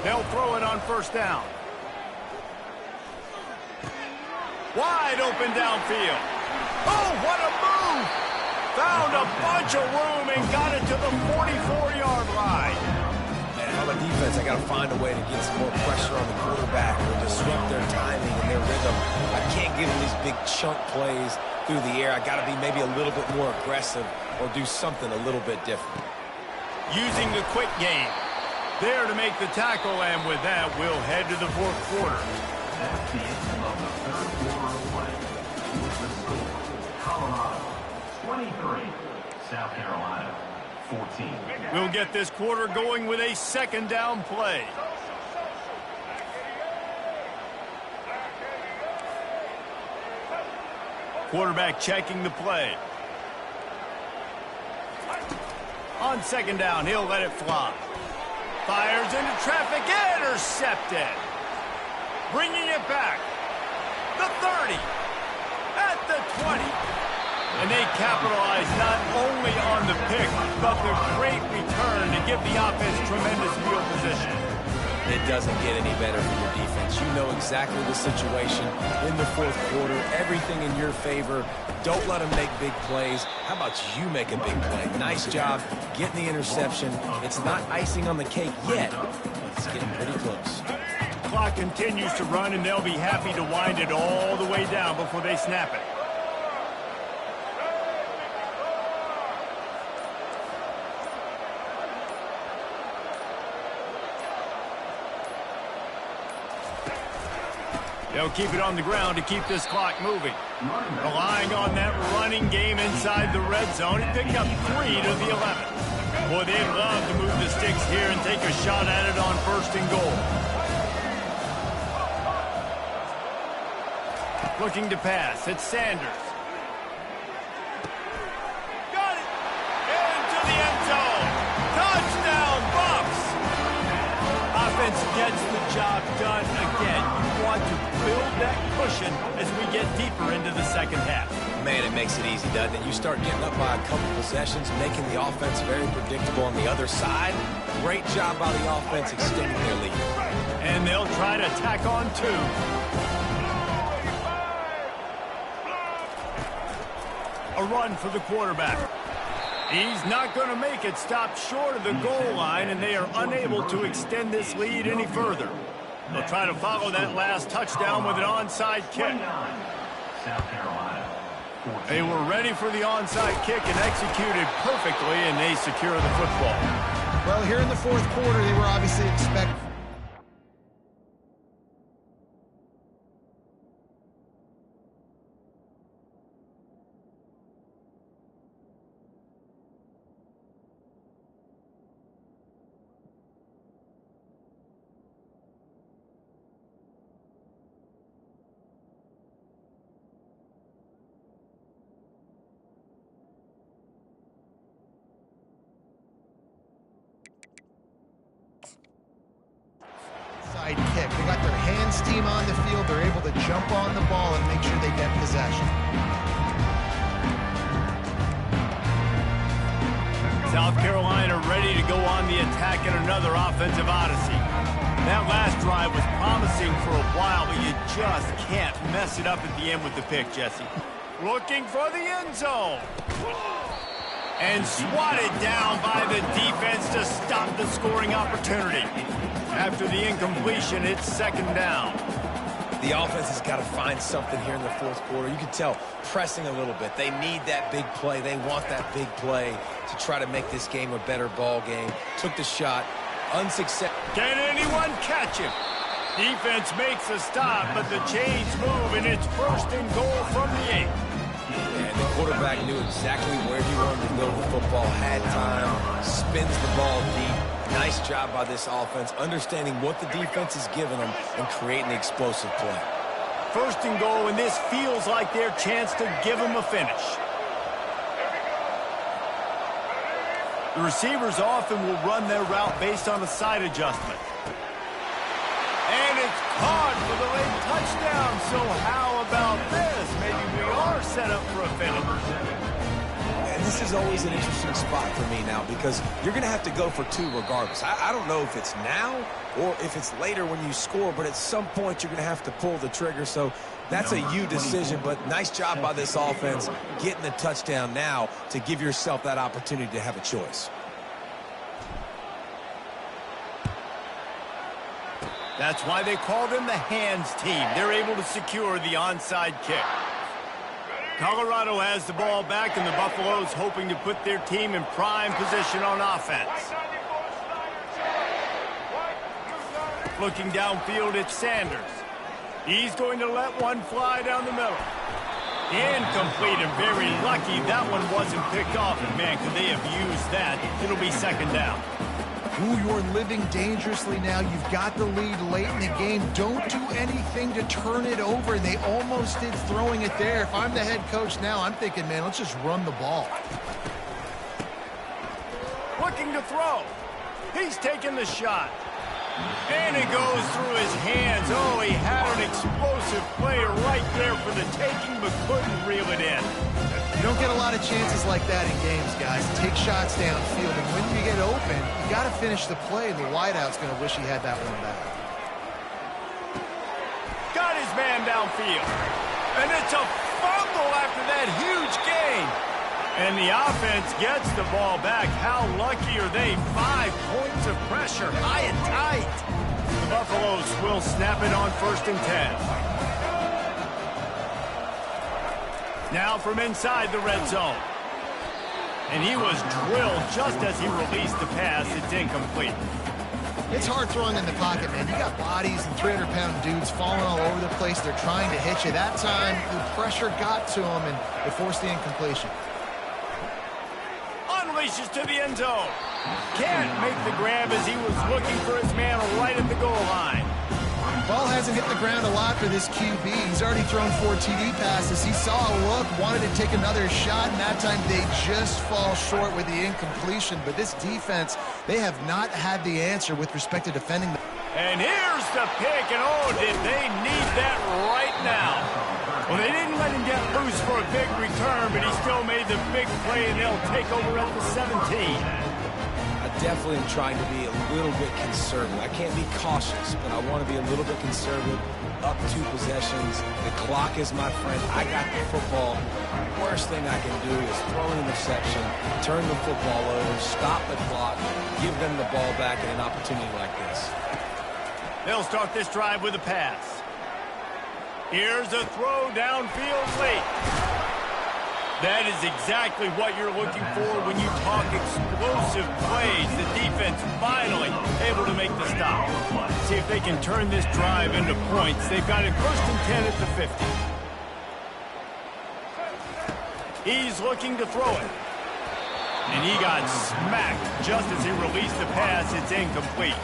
They'll throw it on 1st down. Wide open downfield. Oh, what a move! Found a bunch of room and got it to the 44-yard line. Man, on the defense, I got to find a way to get some more pressure on the quarterback or disrupt their timing and their rhythm. I can't give them these big chunk plays through the air. I got to be maybe a little bit more aggressive or do something a little bit different. Using the quick game. There to make the tackle, and with that, we'll head to the 4th quarter. That's the end of the 3rd quarter of play. With the score, Colorado, 23. South Carolina, 14. We'll get this quarter going with a 2nd down play. Quarterback checking the play. On 2nd down, he'll let it fly. Fires into traffic, intercepted. Bringing it back. The 30. At the 20. And they capitalize not only on the pick, but the great return to give the offense tremendous field position. It doesn't get any better for your defense. You know exactly the situation in the 4th quarter. Everything in your favor. Don't let them make big plays. How about you make a big play? Nice job getting the interception. It's not icing on the cake yet. It's getting pretty close. Clock continues to run, and they'll be happy to wind it all the way down before they snap it. They'll keep it on the ground to keep this clock moving. Relying on that running game inside the red zone. He picked up 3 to the 11. Boy, they'd love to move the sticks here and take a shot at it on 1st and goal. Looking to pass. It's Sanders. Got it! Into the end zone. Touchdown, Bucks! Offense gets the job done again. You want to build that cushion as we get deeper into the 2nd half. Man, it makes it easy, doesn't it? You start getting up by a couple possessions, making the offense very predictable on the other side. Great job by the offense extending their lead. And they'll try to tack on 2. A run for the quarterback. He's not going to make it. Stopped short of the goal line, and they are unable to extend this lead any further. They'll try to follow that last touchdown with an onside kick. South Carolina. 14. They were ready for the onside kick and executed perfectly, and they secure the football. Well, here in the fourth quarter, they were obviously expecting. Kick. They got their hands team on the field. They're able to jump on the ball and make sure they get possession. South Carolina ready to go on the attack in another offensive odyssey. That last drive was promising for a while, but you just can't mess it up at the end with the pick, Jesse. Looking for the end zone. And swatted down by the defense to stop the scoring opportunity. After the incompletion, it's second down. The offense has got to find something here in the fourth quarter. You can tell pressing a little bit. They need that big play. They want that big play to try to make this game a better ball game. Took the shot. Unsuccessful. Can anyone catch him? Defense makes a stop, but the chains move, and it's first and goal from the 8. And the quarterback knew exactly where he wanted to go with the football, had time, spins the ball deep. Nice job by this offense, understanding what the defense is giving them and creating the explosive play. First and goal, and this feels like their chance to give them a finish. The receivers often will run their route based on a side adjustment. And it's caught for the late touchdown. So how about this? Maybe we are set up for a finish. And this is always an interesting spot for me now because you're going to have to go for 2 regardless. I don't know if it's now or if it's later when you score, but at some point you're going to have to pull the trigger. So that's a you decision, but nice job by this offense getting the touchdown now to give yourself that opportunity to have a choice. That's why they call them the hands team. They're able to secure the onside kick. Colorado has the ball back, and the Buffaloes hoping to put their team in prime position on offense. Looking downfield, it's Sanders. He's going to let one fly down the middle. Incomplete, and very lucky that one wasn't picked off. And man, could they have used that? It'll be second down. Ooh, you're living dangerously now. You've got the lead late in the game. Don't do anything to turn it over. They almost did throwing it there. If I'm the head coach now, I'm thinking, man, let's just run the ball. Looking to throw. He's taking the shot. And it goes through his hands. Oh, he had an explosive player right there for the taking, but couldn't reel it in. You don't get a lot of chances like that in games, guys. Take shots downfield, and when you get open, you got to finish the play. The wideout's going to wish he had that one back. Got his man downfield. And it's a fumble after that huge gain. And the offense gets the ball back. How lucky are they? 5 points of pressure, high and tight. The Buffaloes will snap it on 1st and 10. Now from inside the red zone. And he was drilled just as he released the pass. It's incomplete. It's hard throwing in the pocket, man. You got bodies and 300-pound dudes falling all over the place. They're trying to hit you. That time, the pressure got to him, and it forced the incompletion. Unleashes to the end zone. Can't make the grab as he was looking for his man right at the goal line. Ball hasn't hit the ground a lot for this QB. He's already thrown 4 TD passes. He saw a look, wanted to take another shot, and that time they just fall short with the incompletion. But this defense, they have not had the answer with respect to defending. And here's the pick, and oh, did they need that right now. Well, they didn't let him get loose for a big return, but he still made the big play, and they'll take over at the 17. Definitely am trying to be a little bit conservative. I can't be cautious, but I want to be a little bit conservative. Up 2 possessions. The clock is my friend. I got the football. Worst thing I can do is throw an interception, turn the football over, stop the clock, give them the ball back in an opportunity like this. They'll start this drive with a pass. Here's a throw downfield late. That is exactly what you're looking for when you talk explosive plays. The defense finally able to make the stop. See if they can turn this drive into points. They've got it 1st and 10 at the 50. He's looking to throw it. And he got smacked just as he released the pass. It's incomplete.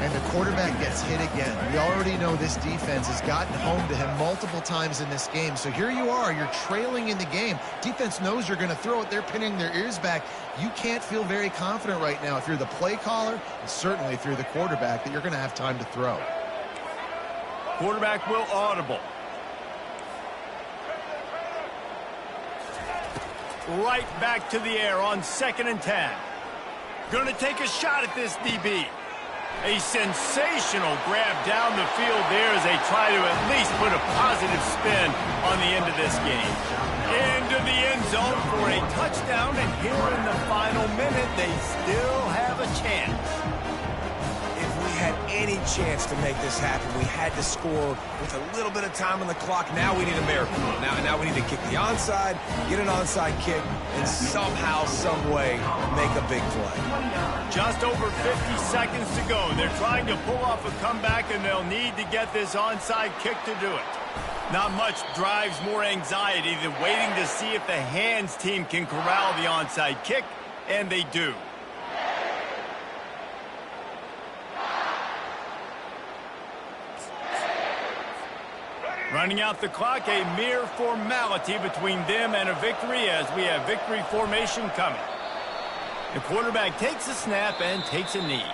And the quarterback gets hit again. We already know this defense has gotten home to him multiple times in this game. So here you are, you're trailing in the game. Defense knows you're going to throw it. They're pinning their ears back. You can't feel very confident right now if you're the play caller, and certainly if you're the quarterback, that you're going to have time to throw. Quarterback will audible. Right back to the air on 2nd and 10. Going to take a shot at this DB. A sensational grab down the field there as they try to at least put a positive spin on the end of this game. Into the end zone for a touchdown, and here in the final minute, they still have a chance. If we had any chance to make this happen, we had to score with a little bit of time on the clock. Now we need a miracle. Now we need to kick the onside, get an onside kick, and somehow, some way, make a big play. Just over 50 seconds to go. They're trying to pull off a comeback, and they'll need to get this onside kick to do it. Not much drives more anxiety than waiting to see if the hands team can corral the onside kick, and they do. Running out the clock, a mere formality between them and a victory as we have victory formation coming. The quarterback takes a snap and takes a knee.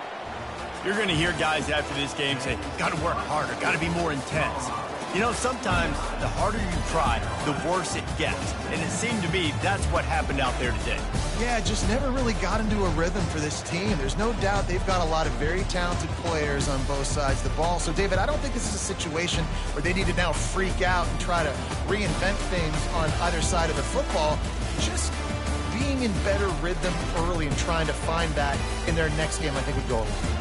You're going to hear guys after this game say, got to work harder, got to be more intense. You know, sometimes the harder you try, the worse it gets. And it seemed to me that's what happened out there today. Yeah, just never really got into a rhythm for this team. There's no doubt they've got a lot of very talented players on both sides of the ball. So, David, I don't think this is a situation where they need to now freak out and try to reinvent things on either side of the football. Just being in better rhythm early and trying to find that in their next game, I think would go a long way.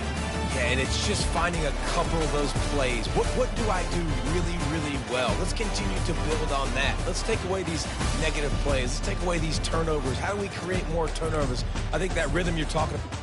Yeah, and it's just finding a couple of those plays. What do I do really, really well? Let's continue to build on that. Let's take away these negative plays. Let's take away these turnovers. How do we create more turnovers? I think that rhythm you're talking about.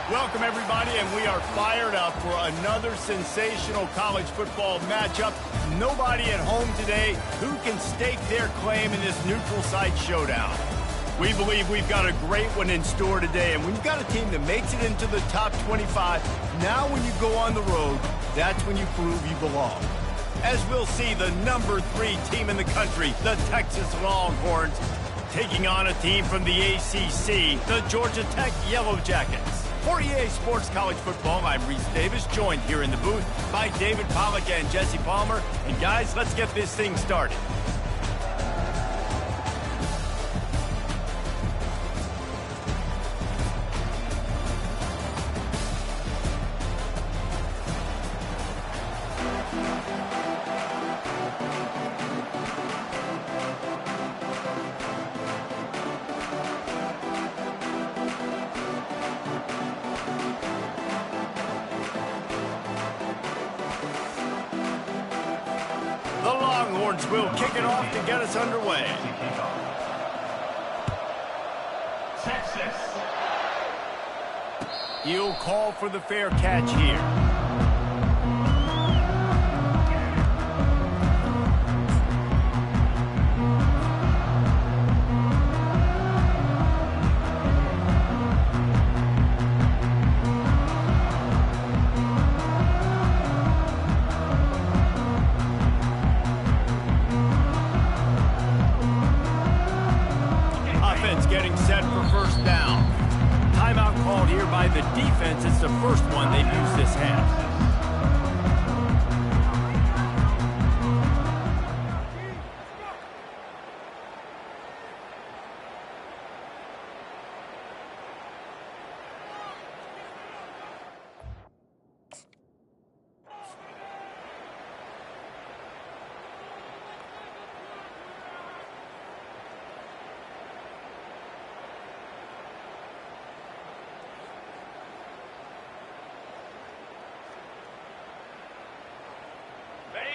Welcome, everybody, and we are fired up for another sensational college football matchup. Nobody at home today who can stake their claim in this neutral site showdown. We believe we've got a great one in store today, and when you've got a team that makes it into the top 25, now when you go on the road, that's when you prove you belong. As we'll see, the number 3 team in the country, the Texas Longhorns, taking on a team from the ACC, the Georgia Tech Yellow Jackets. For EA Sports College Football, I'm Reese Davis, joined here in the booth by David Pollack and Jesse Palmer. And guys, let's get this thing started. The Longhorns will kick it off to get us underway. Texas. He'll call for the fair catch here. Getting set for first down. Timeout called here by the defense. It's the first one they've used this half.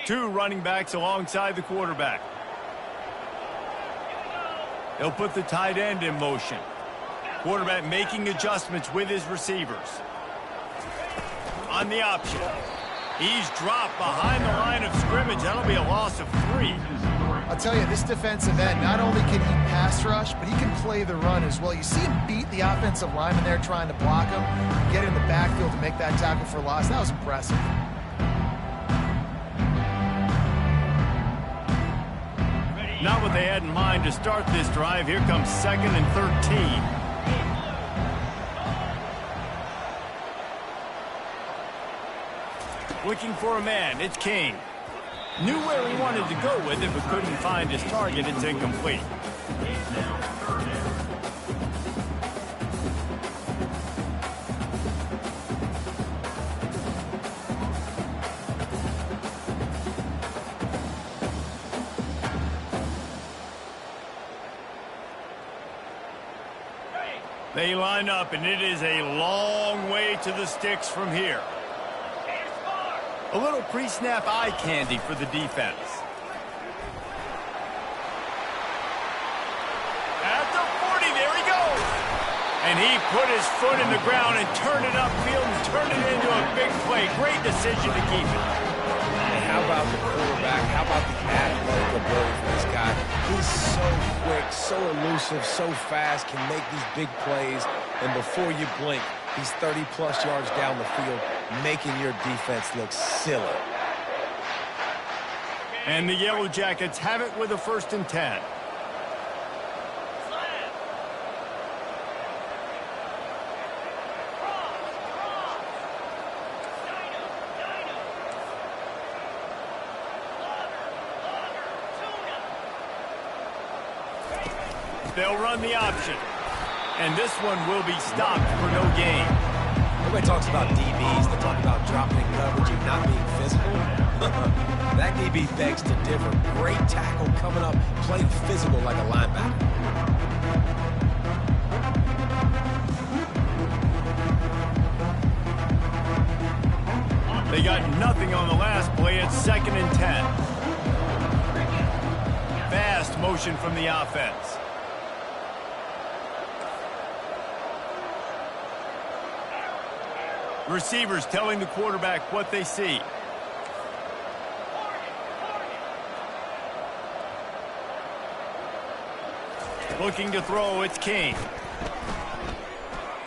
Two running backs alongside the quarterback. They'll put the tight end in motion. Quarterback making adjustments with his receivers. On the option. He's dropped behind the line of scrimmage. That'll be a loss of 3. I'll tell you, this defensive end, not only can he pass rush, but he can play the run as well. You see him beat the offensive lineman there trying to block him, get in the backfield to make that tackle for loss. That was impressive. Not what they had in mind to start this drive. Here comes 2nd and 13. Looking for a man. It's King. Knew where he wanted to go with it, but couldn't find his target. It's incomplete. They line up, and it is a long way to the sticks from here. A little pre-snap eye candy for the defense. At the 40, there he goes. And he put his foot in the ground and turned it upfield and turned it into a big play. Great decision to keep it. And how about the quarterback? How about the athletic ability for this guy? He's so quick, so elusive, so fast, can make these big plays. And before you blink, he's 30-plus yards down the field, making your defense look silly. And the Yellow Jackets have it with a 1st and 10. They'll run the option. And this one will be stopped for no gain. Everybody talks about DBs. They talk about dropping in coverage and not being physical. That DB begs to differ. Great tackle coming up, playing physical like a linebacker. They got nothing on the last play. It's 2nd and 10. Fast motion from the offense. Receivers telling the quarterback what they see. Looking to throw, it's King.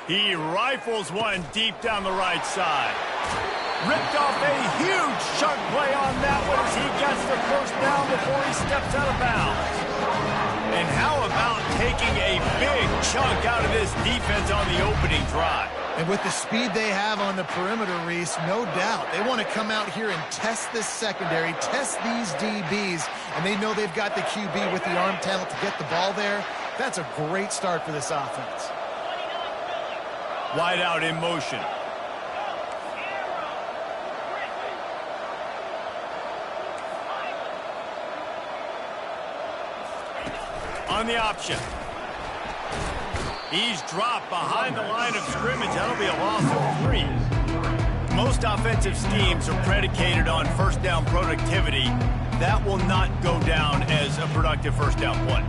He rifles one deep down the right side. Ripped off a huge chunk play on that one as he gets the first down before he steps out of bounds. And how about taking a big chunk out of this defense on the opening drive? And with the speed they have on the perimeter, Reese, no doubt, they want to come out here and test this secondary, test these DBs, and they know they've got the QB with the arm talent to get the ball there. That's a great start for this offense. Wide out in motion. On the option. He's dropped behind the line of scrimmage. That'll be a loss of 3. Most offensive schemes are predicated on first down productivity. That will not go down as a productive first down play.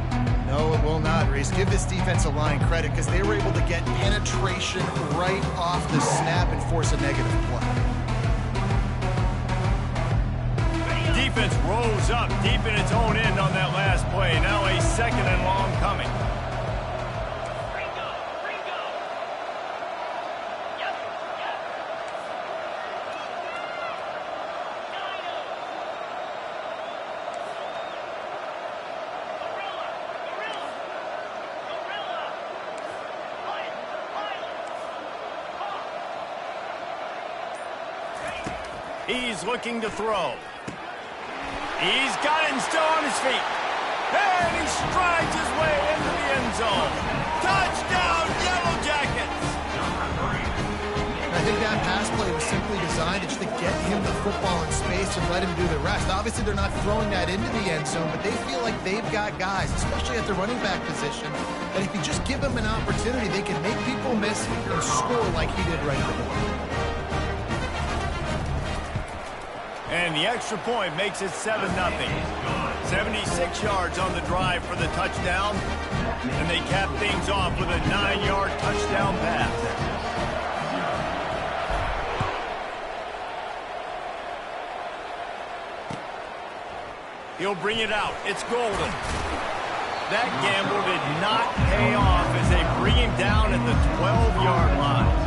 No, it will not, Reese. Give this defensive line credit because they were able to get penetration right off the snap and force a negative play. Defense rose up deep in its own end on that last play. Now a 2nd and long coming. He's looking to throw. He's got it and still on his feet. And he strides his way into the end zone. Touchdown, Yellow Jackets! I think that pass play was simply designed just to get him the football in space and let him do the rest. Obviously, they're not throwing that into the end zone, but they feel like they've got guys, especially at the running back position, that if you just give them an opportunity, they can make people miss and score like he did right there. And the extra point makes it 7-0. 76 yards on the drive for the touchdown. And they cap things off with a 9-yard touchdown pass. He'll bring it out. It's Golden. That gamble did not pay off as they bring him down at the 12-yard line.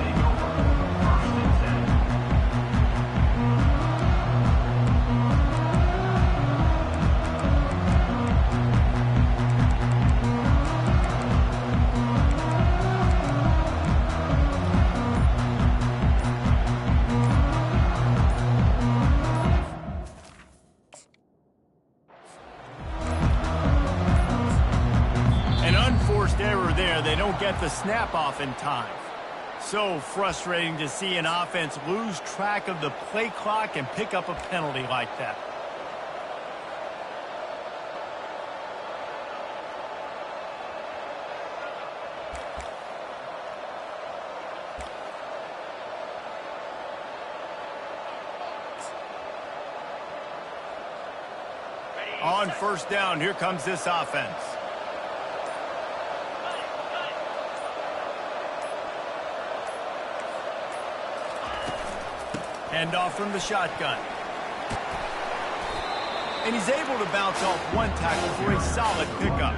Error there. They don't get the snap off in time. So frustrating to see an offense lose track of the play clock and pick up a penalty like that. On first down, here comes this offense. Hand off from the shotgun. And he's able to bounce off one tackle for a solid pickup.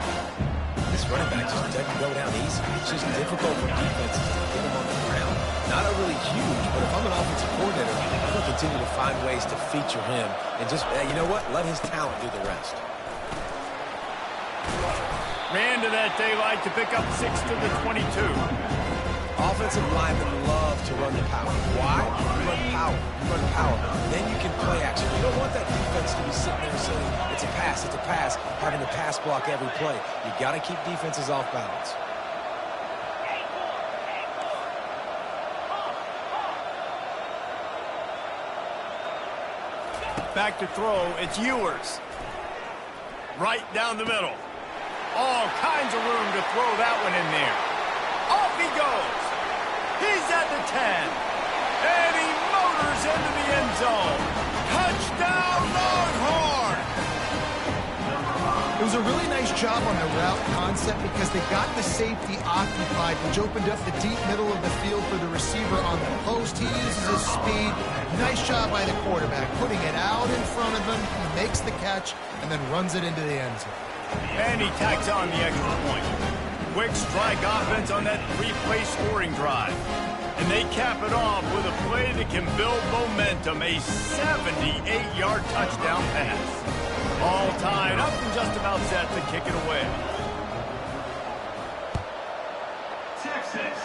This running back just doesn't go down easy. It's just difficult for defenses to get him on the ground. Not a really huge, but if I'm an offensive coordinator, I'm going to continue to find ways to feature him and just, you know what, let his talent do the rest. Ran to that daylight to pick up 6 to the 22. Offensive linemen love to run the power. Why? You run power. You run power. Then you can play action. You don't want that defense to be sitting there saying, it's a pass, having to pass block every play. You got to keep defenses off balance. Back to throw, it's Ewers. Right down the middle. All kinds of room to throw that one in there. Off he goes. He's at the 10. And he motors into the end zone. Touchdown, Longhorn! It was a really nice job on the route concept because they got the safety occupied, which opened up the deep middle of the field for the receiver on the post. He uses his speed. Nice job by the quarterback, putting it out in front of him. He makes the catch and then runs it into the end zone. And he tacks on the extra point. Quick strike offense on that three-play scoring drive. And they cap it off with a play that can build momentum, a 78-yard touchdown pass. All tied up and just about set to kick it away. Texas.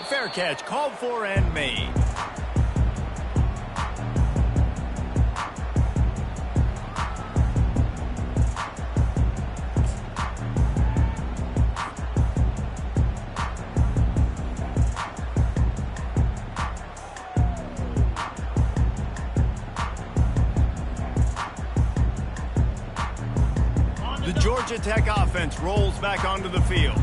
Fair catch called for and made. The Georgia Tech offense rolls back onto the field.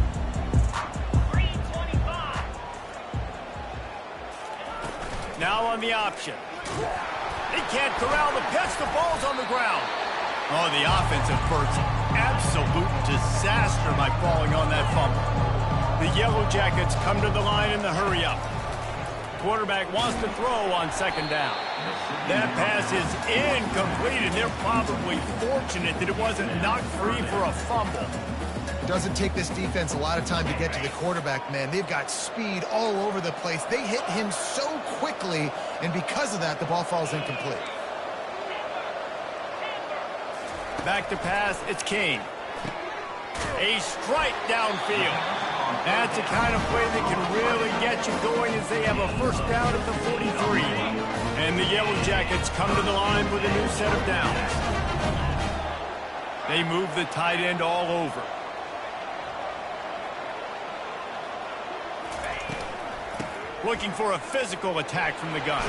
Now on the option. They can't corral the pitch. The ball's on the ground. Oh, the offensive bird's absolute disaster by falling on that fumble. The Yellow Jackets come to the line in the hurry-up. Quarterback wants to throw on second down. That pass is incomplete, and they're probably fortunate that it wasn't knocked free for a fumble. Doesn't take this defense a lot of time to get to the quarterback, man. They've got speed all over the place. They hit him so quickly, and because of that, the ball falls incomplete. Back to pass, it's King. A strike downfield. That's the kind of play that can really get you going as they have a first down at the 43. And the Yellow Jackets come to the line with a new set of downs. They move the tight end all over. Looking for a physical attack from the gun.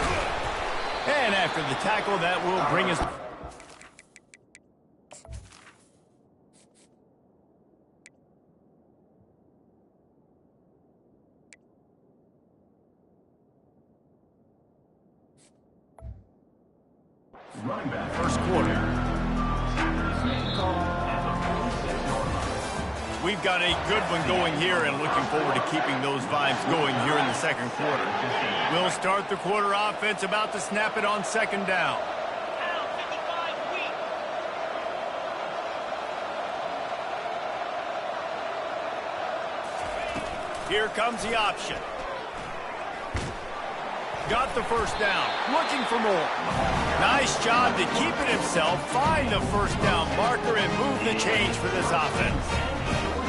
And after the tackle, that will bring us... Running back. First quarter. We've got a good one going here and looking forward to keeping those vibes going here in the second quarter. We'll start the quarter offense about to snap it on second down. Here comes the option. Got the first down. Looking for more. Nice job to keep it himself, find the first down marker, and move the change for this offense.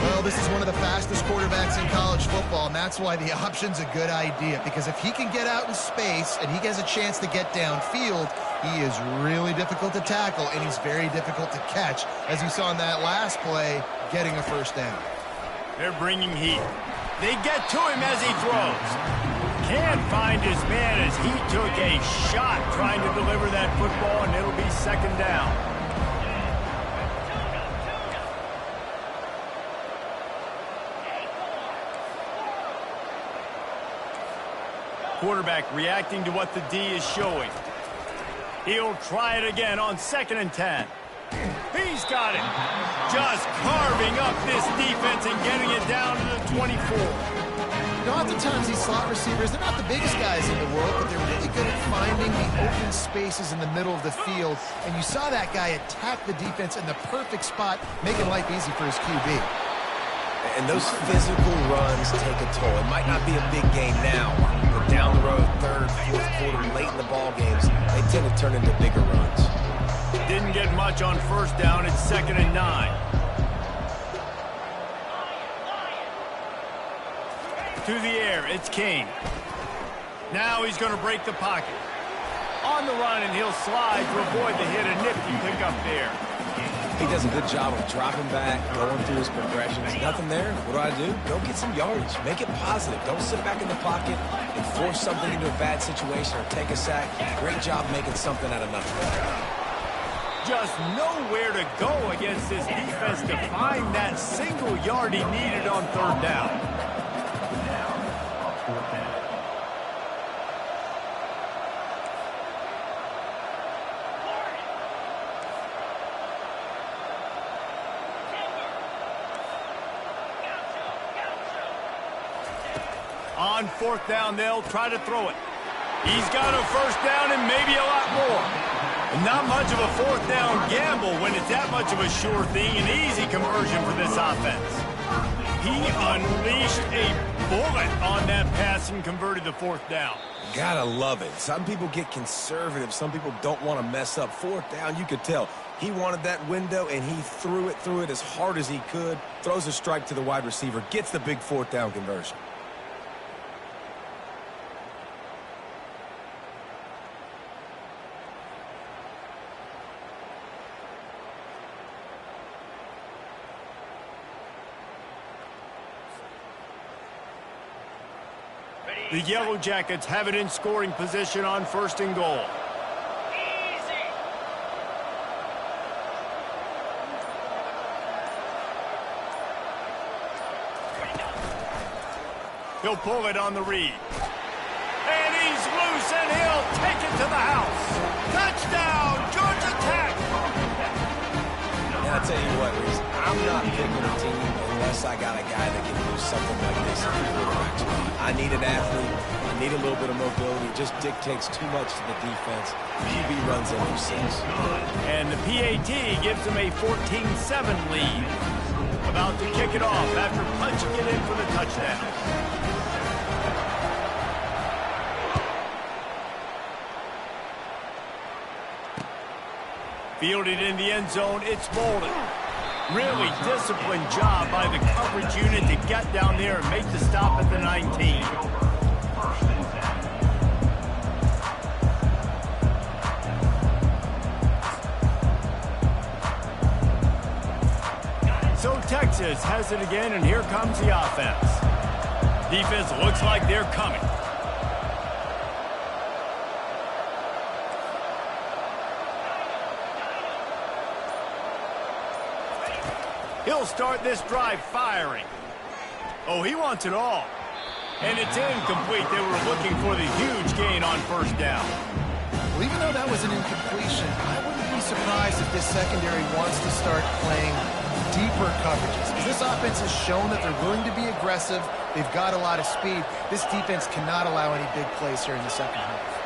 Well, this is one of the fastest quarterbacks in college football, and that's why the option's a good idea. Because if he can get out in space and he gets a chance to get downfield, he is really difficult to tackle, and he's very difficult to catch. As you saw in that last play, getting a first down. They're bringing heat. They get to him as he throws. Can't find his man as he took a shot trying to deliver that football, and it'll be second down. Quarterback reacting to what the D is showing. He'll try it again on 2nd and 10. He's got it. Just carving up this defense and getting it down to the 24. You know, oftentimes these slot receivers, they're not the biggest guys in the world, but they're really good at finding the open spaces in the middle of the field. And you saw that guy attack the defense in the perfect spot, making life easy for his QB. And those physical runs take a toll. It might not be a big game now, but down the road, third, fourth quarter, late in the ball games, they tend to turn into bigger runs. Didn't get much on first down. It's 2nd and 9. To the air, it's King. Now he's going to break the pocket. On the run, and he'll slide to avoid the hit. A nifty pickup there. He does a good job of dropping back, going through his progressions. Nothing there. What do? Go get some yardage. Make it positive. Don't sit back in the pocket and force something into a bad situation or take a sack. Great job making something out of nothing. Just nowhere to go against this defense to find that single yard he needed on third down. On fourth down, they'll try to throw it. He's got a first down and maybe a lot more. Not much of a fourth down gamble when it's that much of a sure thing, an easy conversion for this offense. He unleashed a bullet on that pass and converted the fourth down. Gotta love it. Some people get conservative. Some people don't want to mess up. Fourth down, you could tell. He wanted that window, and he threw it as hard as he could. Throws a strike to the wide receiver. Gets the big fourth down conversion. The Yellow Jackets have it in scoring position on first and goal. He'll pull it on the read. And he's loose, and he'll take it to the house. Touchdown, Georgia Tech! And I'll tell you what, Reese, I'm not picking a team unless I got a guy that can do something like this in the quarterback spot. I need an athlete. I need a little bit of mobility. It just dictates too much to the defense. QB runs in for 6. And the PAT gives him a 14-7 lead. About to kick it off after punching it in for the touchdown. Fielded in the end zone, it's Bolden. Really disciplined job by the coverage unit to get down there and make the stop at the 19. So Texas has it again, and here comes the offense. Defense looks like they're coming. He'll start this drive firing. Oh, he wants it all. And it's incomplete. They were looking for the huge gain on first down. Well, even though that was an incompletion, I wouldn't be surprised if this secondary wants to start playing deeper coverages. Because this offense has shown that they're willing to be aggressive. They've got a lot of speed. This defense cannot allow any big plays here in the second half.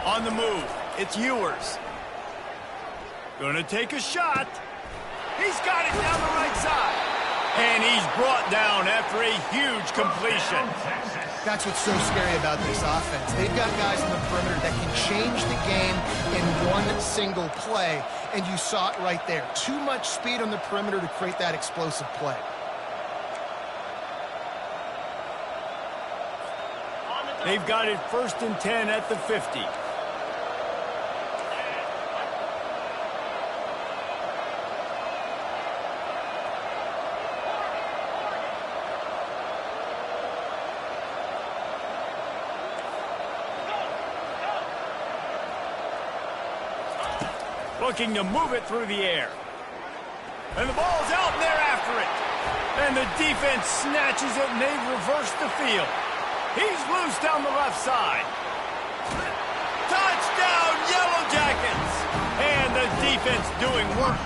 On the move, it's Ewers. Gonna take a shot. He's got it down the right side. And he's brought down after a huge completion. That's what's so scary about this offense. They've got guys on the perimeter that can change the game in one single play, and you saw it right there. Too much speed on the perimeter to create that explosive play. They've got it 1st and 10 at the 50. Looking to move it through the air. And the ball's out, and they're after it. And the defense snatches it, and they reverse the field. He's loose down the left side. Touchdown, Yellow Jackets! And the defense doing work.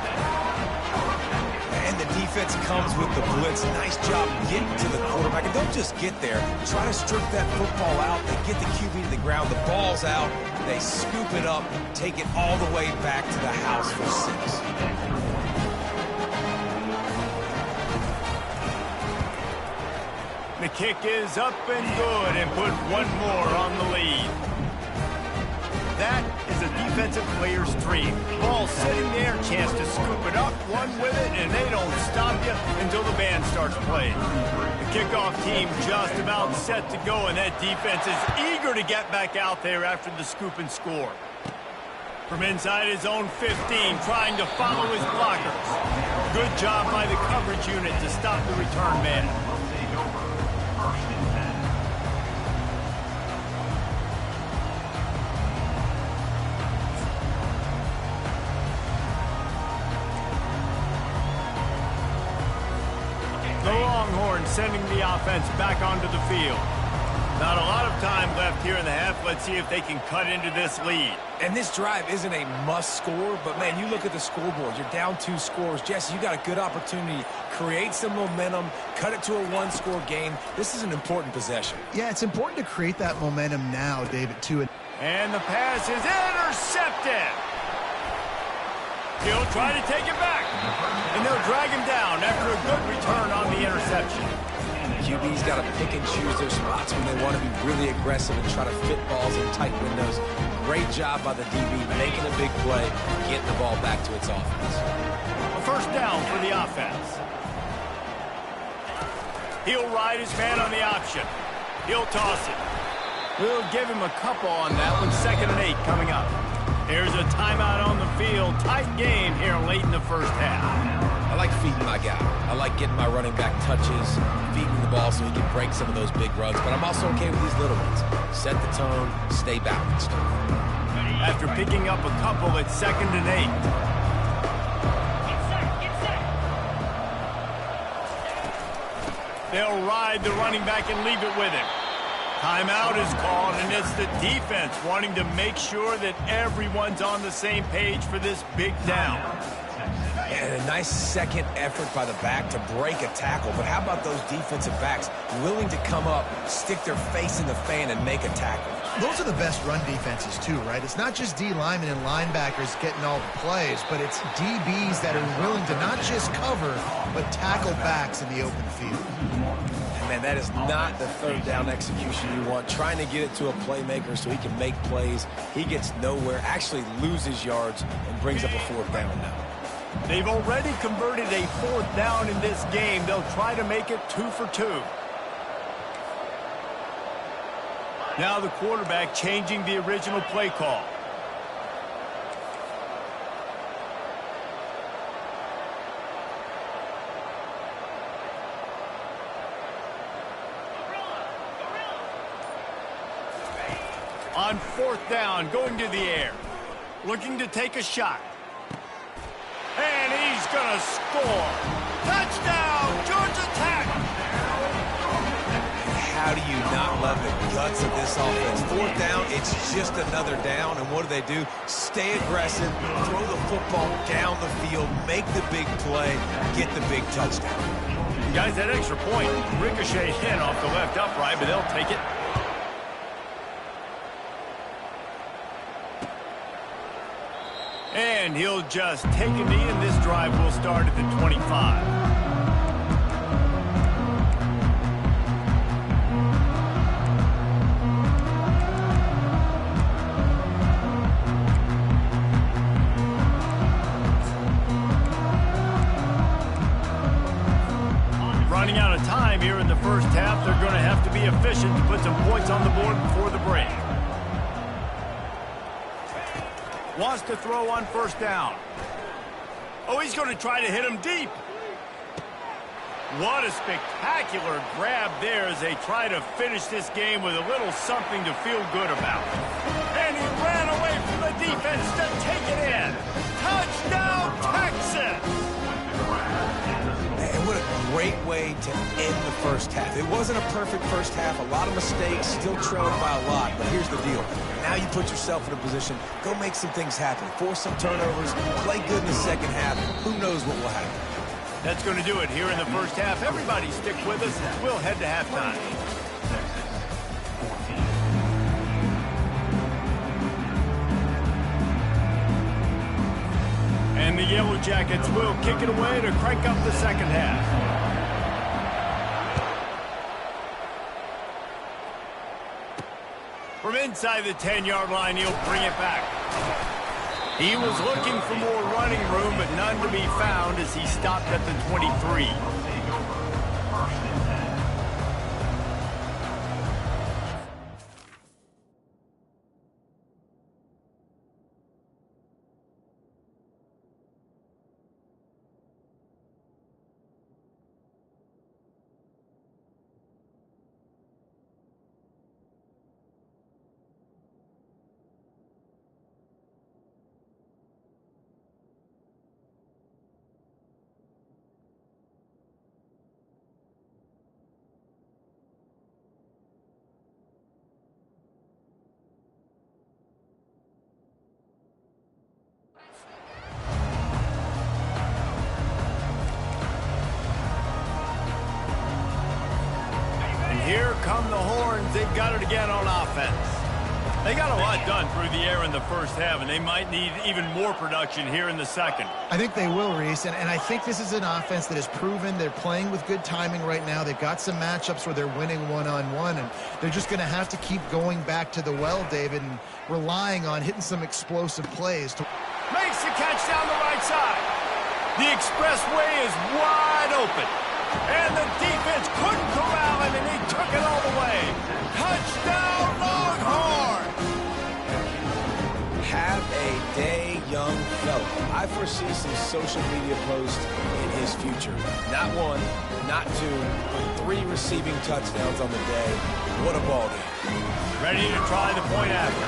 And the defense comes with the blitz. Nice job getting to the quarterback. And don't just get there. Try to strip that football out. They get the QB to the ground. The ball's out. They scoop it up, take it all the way back to the house for 6. The kick is up and good and put one more on the lead. That is a defensive player's dream. Ball sitting there, chance to scoop it up, run with it, and they don't stop you until the band starts playing. The kickoff team just about set to go, and that defense is eager to get back out there after the scoop and score. From inside his own 15, trying to follow his blockers. Good job by the coverage unit to stop the return man. The Longhorns sending the offense back onto the field. Not a lot of time left here in the half. Let's see if they can cut into this lead. And this drive isn't a must score, but, man, you look at the scoreboard. You're down 2 scores. Jesse, you got a good opportunity. Create some momentum. Cut it to a 1-score game. This is an important possession. Yeah, it's important to create that momentum now, David, too. And the pass is intercepted. He'll try to take it back. And they'll drag him down after a good return on the interception. QB's got to pick and choose their spots when they want to be really aggressive and try to fit balls in tight windows. Great job by the DB making a big play, getting the ball back to its offense. A first down for the offense. He'll ride his man on the option. He'll toss it. We'll give him a couple on that one. 2nd and 8 coming up. There's a timeout on the field. Tight game here late in the first half. I like feeding my guy. I like getting my running back touches, feeding the ball so he can break some of those big runs, but I'm also okay with these little ones. Set the tone, stay balanced. After picking up a couple, it's 2nd and 8. They'll ride the running back and leave it with him. Timeout is called, and it's the defense wanting to make sure that everyone's on the same page for this big down. And a nice second effort by the back to break a tackle. But how about those defensive backs willing to come up, stick their face in the fan, and make a tackle? Those are the best run defenses, too, right? It's not just D linemen and linebackers getting all the plays, but it's DBs that are willing to not just cover, but tackle backs in the open field. And, man, that is not the third down execution you want. Trying to get it to a playmaker so he can make plays. He gets nowhere, actually loses yards, and brings up a 4th down now. They've already converted a 4th down in this game. They'll try to make it 2 for 2. Now the quarterback changing the original play call. On 4th down, going to the air. Looking to take a shot. And he's going to score. Touchdown, Georgia Tech. How do you not love the guts of this offense? 4th down, it's just another down. And what do? Stay aggressive, throw the football down the field, make the big play, get the big touchdown. Guys, that extra point ricocheted in off the left upright, but they'll take it. And he'll just take a knee, and this drive will start at the 25. Running out of time here in the first half, they're going to have to be efficient to put some points on the board before the break. Wants to throw on 1st down. Oh, he's going to try to hit him deep. What a spectacular grab there as they try to finish this game with a little something to feel good about. And he ran away from the defense to take it in. Touchdown, Texas! And what a great way to end the first half. It wasn't a perfect first half. A lot of mistakes, still trailing by a lot. But here's the deal. Now you put yourself in a position, go make some things happen. Force some turnovers, play good in the second half. Who knows what will happen? That's going to do it here in the first half. Everybody stick with us. We'll head to halftime. And the Yellow Jackets will kick it away to crank up the second half. From inside the 10-yard line, he'll bring it back. He was looking for more running room, but none to be found as he stopped at the 23. here come the horns. They've got it again on offense. They got a lot done through the air in the first half, and they might need even more production here in the second. I think they will, Reese, and I think this is an offense that has proven they're playing with good timing right now. They've got some matchups where they're winning one-on-one, and they're just going to have to keep going back to the well, David, and relying on hitting some explosive plays. Makes the catch down the right side. The expressway is wide open, and the defense couldn't corral him, and he took it all the way. Touchdown, Longhorn! Have a day, young fella. I foresee some social media posts in his future. Not one, not two, but 3 receiving touchdowns on the day. What a ball game. Ready to try the point after.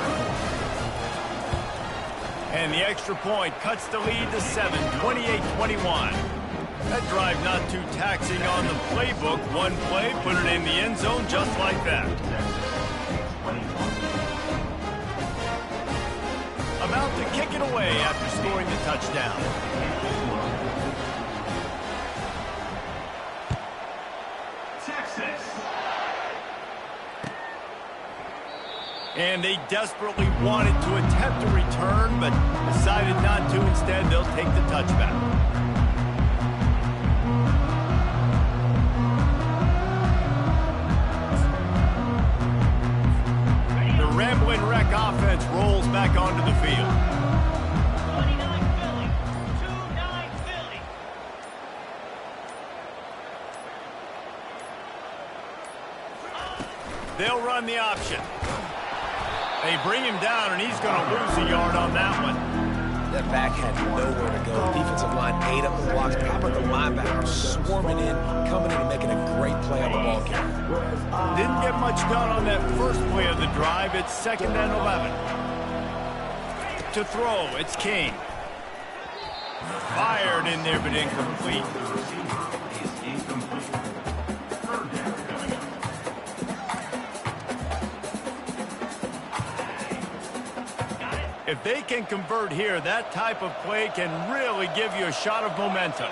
And the extra point cuts the lead to 7, 28-21. That drive not too taxing on the playbook. One play, put it in the end zone just like that. About to kick it away after scoring the touchdown. Texas. And they desperately wanted to attempt a return, but decided not to. Instead, they'll take the touchback. The Ramblin' Wreck offense rolls back onto the field. 29 Philly. 2-9 Philly. They'll run the option. They bring him down, and he's going to lose a yard on that one. That back had nowhere to go. Defensive line ate up the blocks. How about the linebackers swarming in, coming in and making a great play on the ball carrier? Didn't get much done on that first play of the drive. It's 2nd and 11. To throw, it's King. Fired in there, but incomplete. If they can convert here, that type of play can really give you a shot of momentum.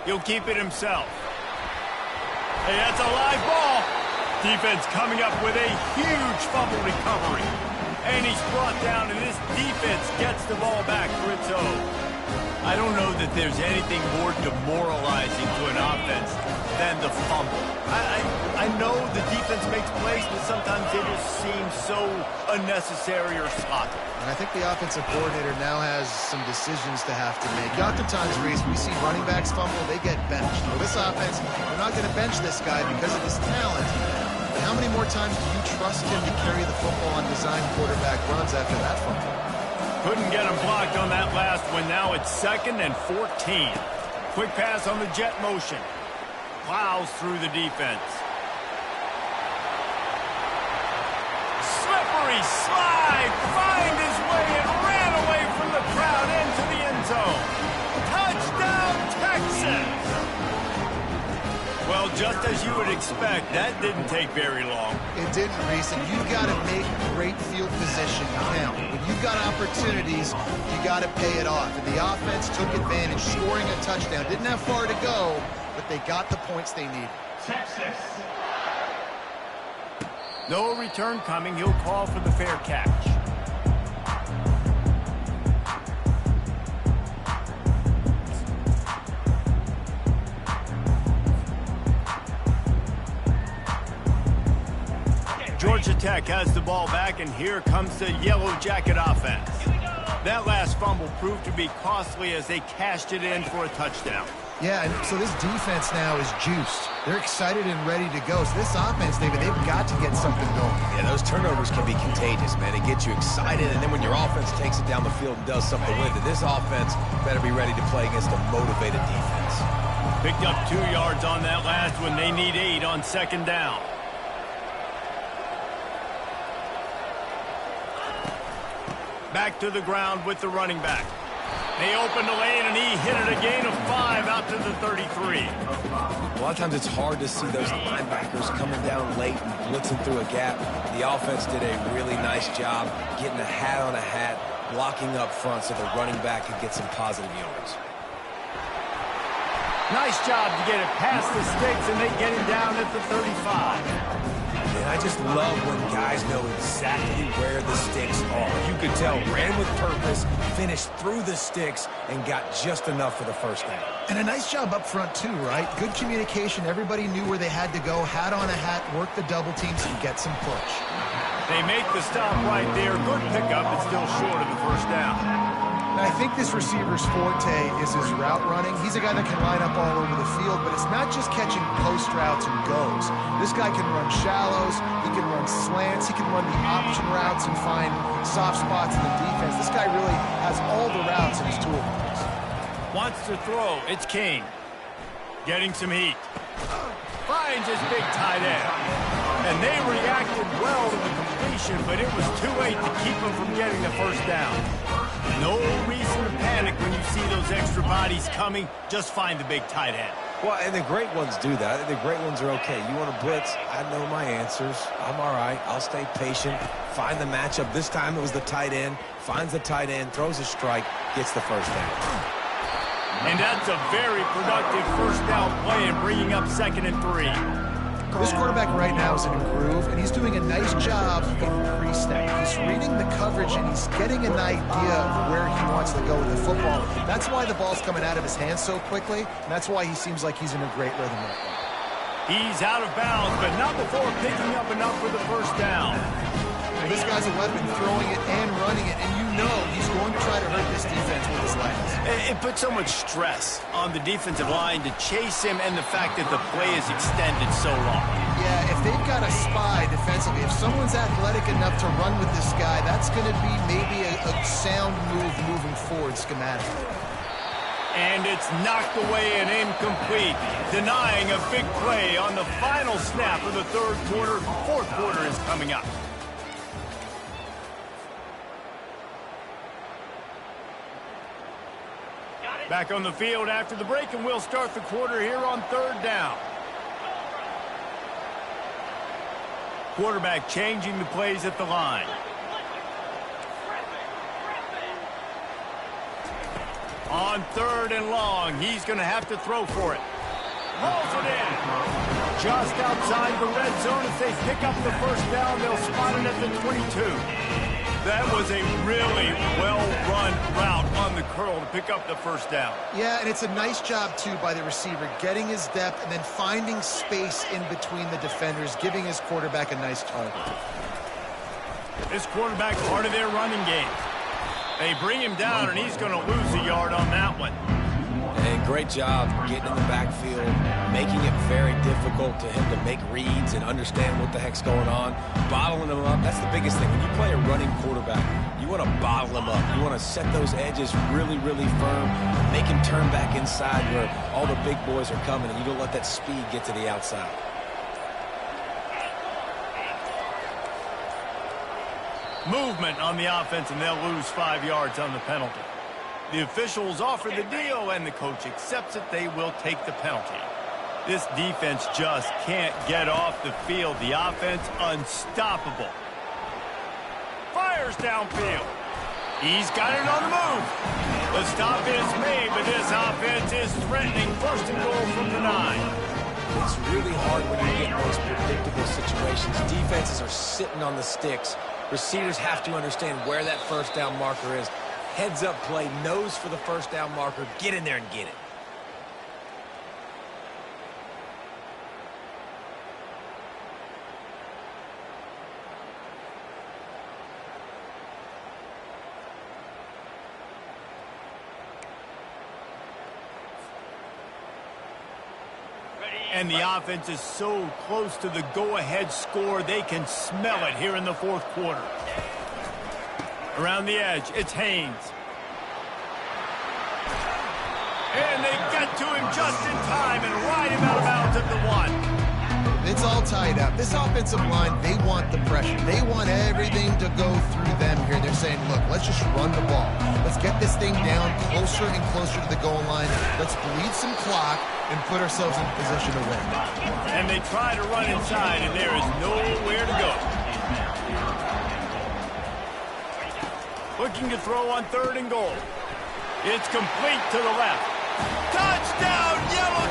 He'll keep it himself. Hey, that's a live ball. Defense coming up with a huge fumble recovery. And he's brought down, and this defense gets the ball back for its own. I don't know that there's anything more demoralizing to an offense than the fumble. I know the defense makes plays, but sometimes they just seem so unnecessary or sloppy. And I think the offensive coordinator now has some decisions to have to make. Oftentimes, Reese, we see running backs fumble, they get benched. Well, this offense, they're not going to bench this guy because of his talent. But how many more times do you trust him to carry the football on design quarterback runs after that fumble? Couldn't get him blocked on that last one. Now it's 2nd and 14. Quick pass on the jet motion. Plows through the defense. Slippery slide. Find his way and ran away from the crowd into the end zone. Touchdown, Texas! Well, just as you would expect, that didn't take very long. It didn't, Reese, and you've got to make great field position count. When you've got opportunities, you got to pay it off. And the offense took advantage, scoring a touchdown. Didn't have far to go, but they got the points they needed. Texas. No return coming. He'll call for the fair catch. Georgia Tech has the ball back, and here comes the Yellow Jacket offense. That last fumble proved to be costly as they cashed it in for a touchdown. Yeah, and so this defense now is juiced. They're excited and ready to go. So this offense, David, they've got to get something going. Yeah, those turnovers can be contagious, man. It gets you excited, and then when your offense takes it down the field and does something with it, this offense better be ready to play against a motivated defense. Picked up 2 yards on that last one. They need 8 on 2nd down. Back to the ground with the running back. They opened the lane, and he hit it a gain of 5 out to the 33. A lot of times it's hard to see those linebackers coming down late and blitzing through a gap. The offense did a really nice job getting a hat on a hat, blocking up front so the running back could get some positive yards. Nice job to get it past the sticks, and they get him down at the 35. And I just love when guys know exactly where the sticks are. You could tell, ran with purpose, finished through the sticks, and got just enough for the first down. And a nice job up front, too, right? Good communication. Everybody knew where they had to go. Hat on a hat, work the double teams, and get some push. They make the stop right there. Good pickup, but still short of the first down. And I think this receiver's forte is his route running. He's a guy that can line up all over the field, but it's not just catching post routes and goes. This guy can run shallows, he can run slants, he can run the option routes and find soft spots in the defense. This guy really has all the routes in his toolbox. Wants to throw. It's King. Getting some heat. Finds his big tight end. And they reacted well to the completion, but it was too late to keep him from getting the first down. No reason to panic when you see those extra bodies coming. Just find the big tight end. Well, and the great ones do that. I think the great ones are okay. You want to blitz? I know my answers. I'm all right. I'll stay patient. Find the matchup. This time it was the tight end. Finds the tight end, throws a strike, gets the first down. And that's a very productive first down play and bringing up 2nd and 3. This quarterback right now is in a groove, and he's doing a nice job in pre-snap. He's reading the coverage, and he's getting an idea of where he wants to go with the football. That's why the ball's coming out of his hands so quickly, and that's why he seems like he's in a great rhythm right now. He's out of bounds, but not before picking up enough for the first down. Well, this guy's a weapon, throwing it and running it, and you know he's going to try to hurt this defense with his legs. It puts so much stress on the defensive line to chase him and the fact that the play is extended so long. Yeah, if they've got a spy defensively, if someone's athletic enough to run with this guy, that's going to be maybe a sound move moving forward schematically. And it's knocked away and incomplete, denying a big play on the final snap of the third quarter. Fourth quarter is coming up. Back on the field after the break, and we'll start the quarter here on 3rd down. Quarterback changing the plays at the line. On 3rd and long, he's going to have to throw for it. Rolls it in. Just outside the red zone. If they pick up the first down, they'll spot it at the 22. That was a really well-run route on the curl to pick up the first down. Yeah, and it's a nice job, too, by the receiver, getting his depth and then finding space in between the defenders, giving his quarterback a nice target. This quarterback's part of their running game. They bring him down, and he's going to lose a yard on that one. And great job getting in the backfield, making it very difficult to him to make reads and understand what the heck's going on. Bottling him up, that's the biggest thing. When you play a running quarterback, you want to bottle him up. You want to set those edges really, really firm, make him turn back inside where all the big boys are coming, and you don't let that speed get to the outside. Movement on the offense, and they'll lose 5 yards on the penalty. The officials offer the deal, and the coach accepts it. They will take the penalty. This defense just can't get off the field. The offense unstoppable. Fires downfield. He's got it on the move. The stop is made, but this offense is threatening. 1st and goal from the 9. It's really hard when you get in those predictable situations. Defenses are sitting on the sticks. Receivers have to understand where that first down marker is. Heads up play, nose for the first down marker. Get in there and get it. And the offense is so close to the go-ahead score, they can smell it here in the 4th quarter. Around the edge, it's Haynes. And they get to him just in time and ride him out of bounds at the 1. It's all tied up. This offensive line, they want the pressure. They want everything to go through them here. They're saying, look, let's just run the ball. Let's get this thing down closer and closer to the goal line. Let's bleed some clock and put ourselves in position to win. And they try to run inside, and there is nowhere to go. Looking to throw on 3rd and goal. It's complete to the left. Touchdown, Yellow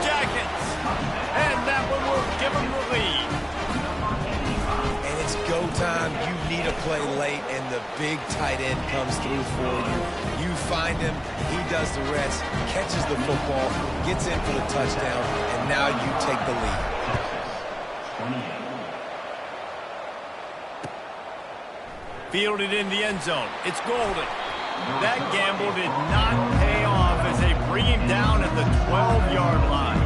play late and the big tight end comes through for you. You find him, he does the rest, catches the football, gets in for the touchdown, and now you take the lead. Fielded in the end zone. It's Golden. That gamble did not pay off as they bring him down at the 12-yard line.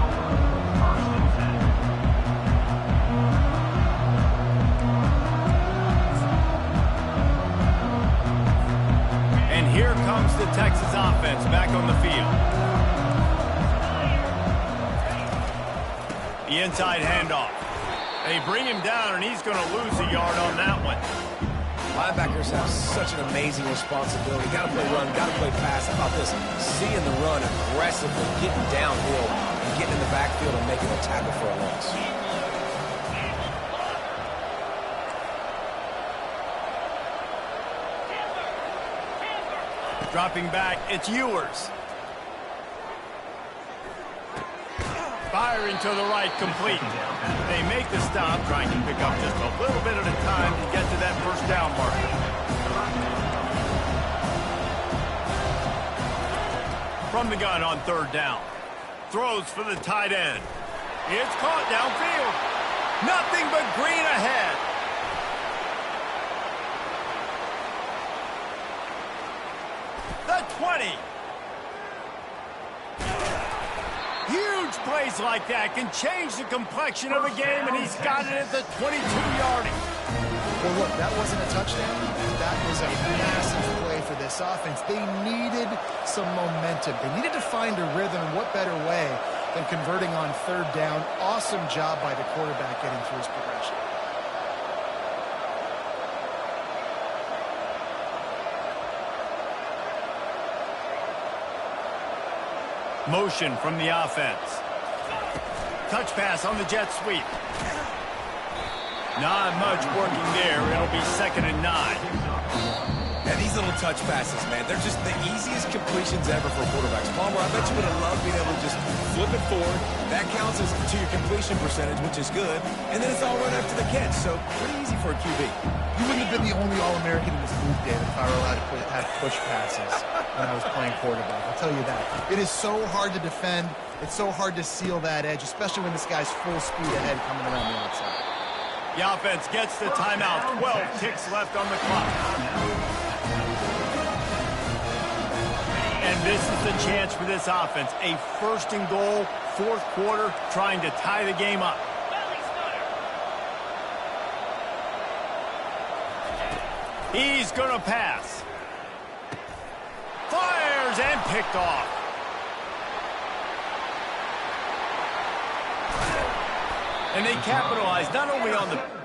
And here comes the Texas offense back on the field. The inside handoff. They bring him down, and he's going to lose a yard on that one. Linebackers have such an amazing responsibility. Got to play run, got to play pass. How about this? Seeing the run aggressively, getting downhill, and getting in the backfield and making a tackle for a loss. Dropping back, it's Ewers. Firing to the right, complete. They make the stop, trying to pick up just a little bit at a time to get to that first down marker. From the gun on third down. Throws for the tight end. It's caught downfield. Nothing but green ahead. The 20. Huge plays like that can change the complexion of a game, and he's got it at the 22-yard. Well, look, that wasn't a touchdown. That was a massive play for this offense. They needed some momentum. They needed to find a rhythm, and what better way than converting on third down. Awesome job by the quarterback getting through his progression. Motion from the offense. Touch pass on the jet sweep. Not much working there. It'll be 2nd and 9. And these little touch passes, man, they're just the easiest completions ever for quarterbacks. Palmer, I bet you would have loved being able to just flip it forward. That counts as to your completion percentage, which is good. And then it's all run after the catch, so pretty easy for a QB. You wouldn't have been the only All-American in this league, David, if I were allowed to have push passes when I was playing quarterback. I'll tell you that. It is so hard to defend. It's so hard to seal that edge, especially when this guy's full speed ahead coming around the outside. The offense gets the timeout. 12 ticks left on the clock. And this is the chance for this offense. A 1st and goal, 4th quarter, trying to tie the game up. He's going to pass. Fires and picked off. And they capitalize not only on the...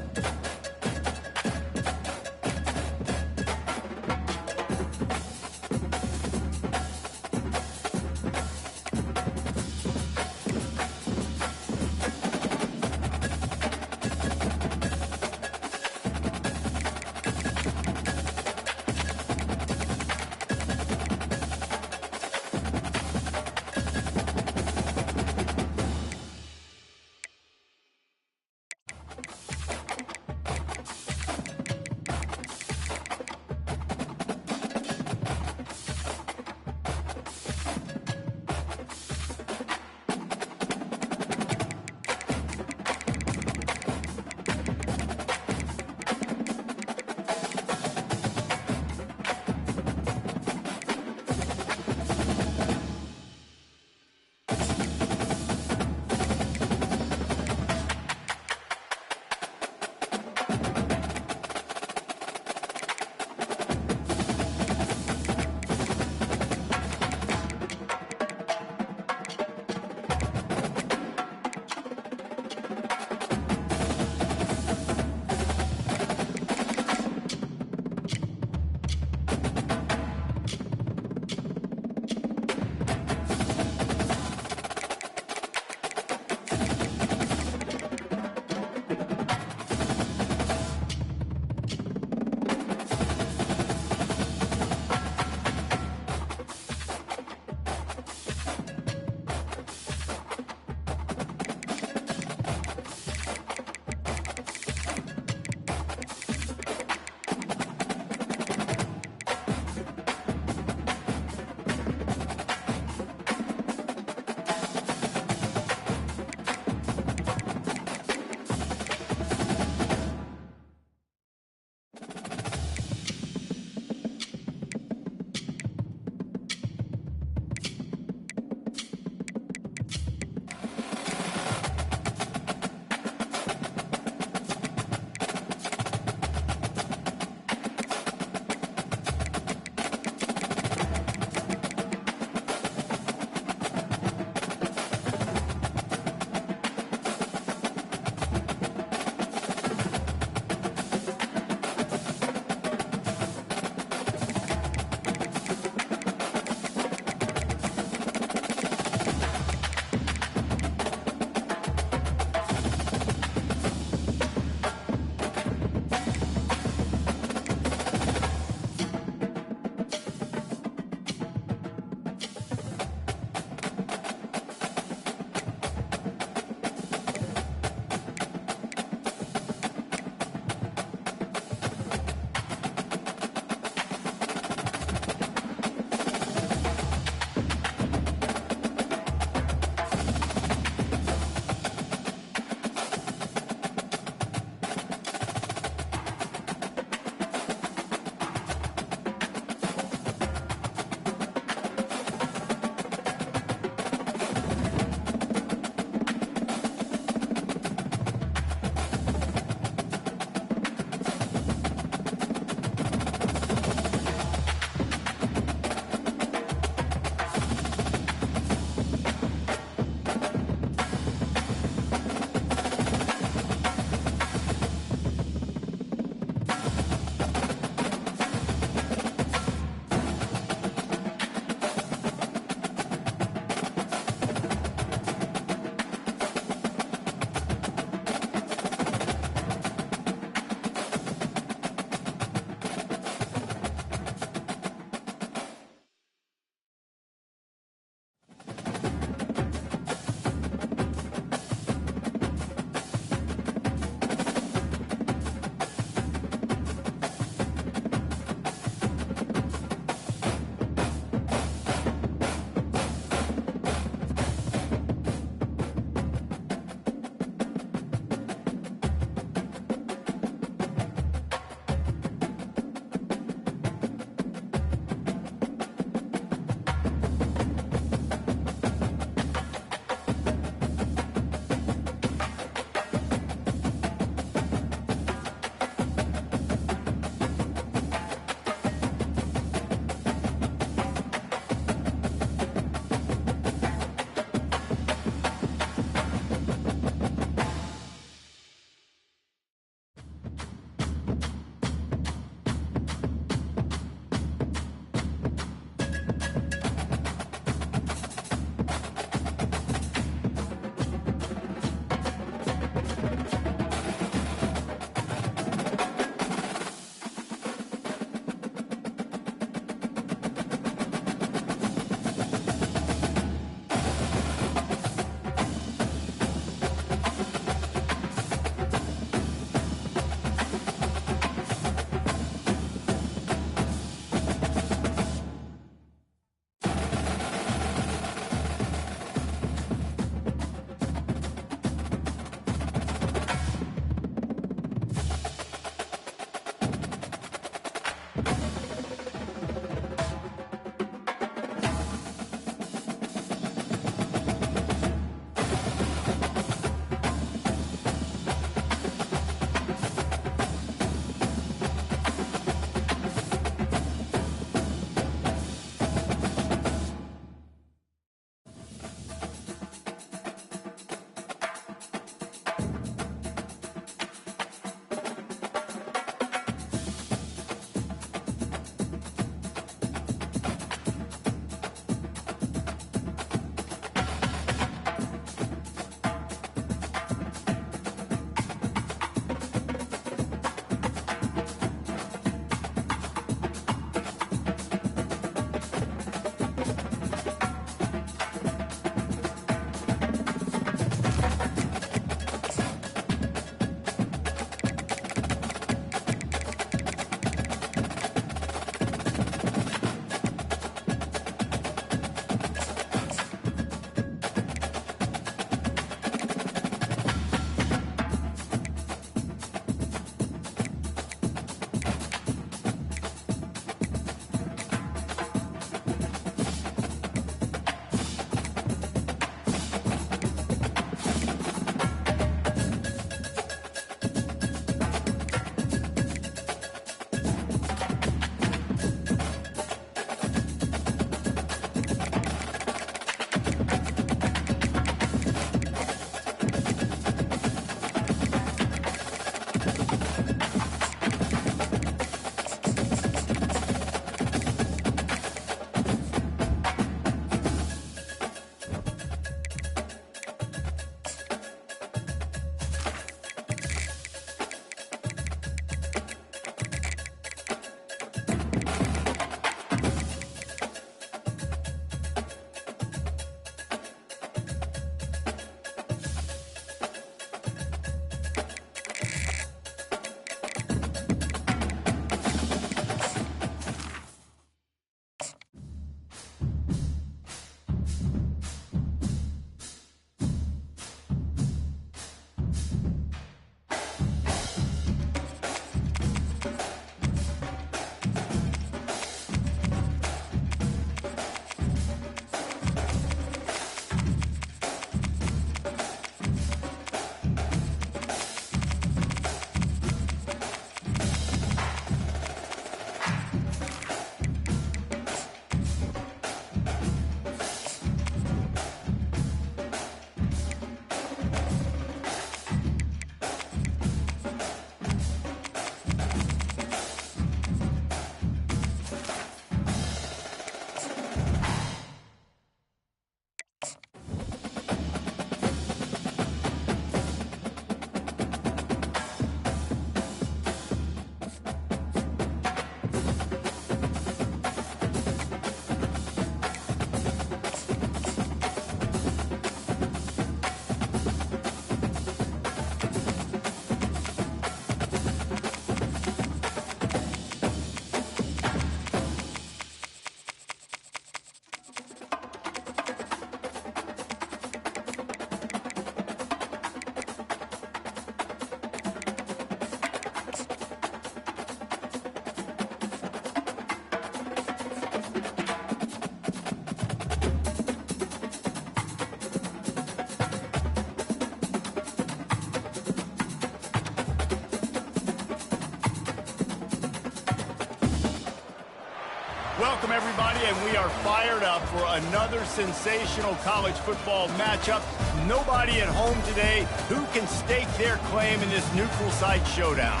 Welcome, everybody, and we are fired up for another sensational college football matchup. Nobody at home today who can stake their claim in this neutral site showdown.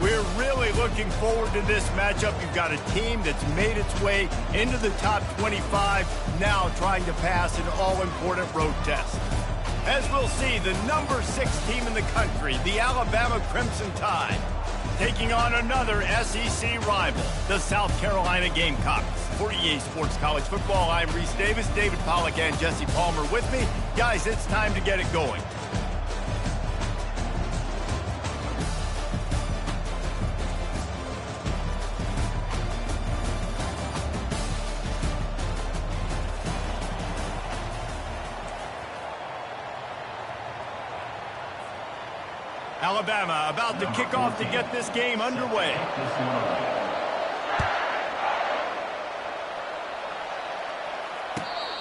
We're really looking forward to this matchup. You've got a team that's made its way into the top 25, now trying to pass an all-important road test. As we'll see, the number 6 team in the country, the Alabama Crimson Tide, taking on another SEC rival, the South Carolina Gamecocks. For EA Sports College Football, I'm Reese Davis, David Pollack, and Jesse Palmer with me. Guys, it's time to get it going. Alabama about to kick off to get this game underway.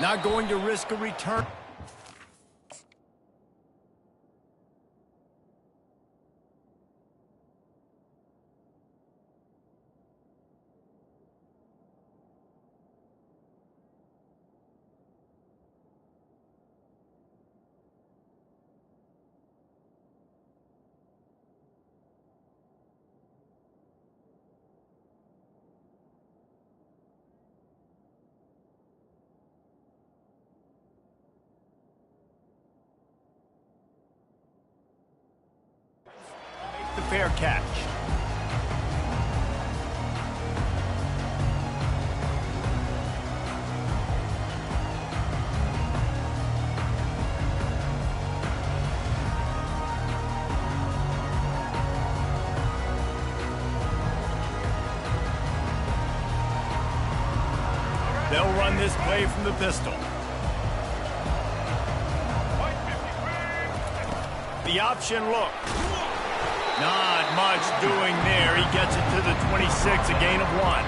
Not going to risk a return. The fair catch. They'll run this play from the pistol. The option look. Not much doing there. He gets it to the 26, a gain of 1.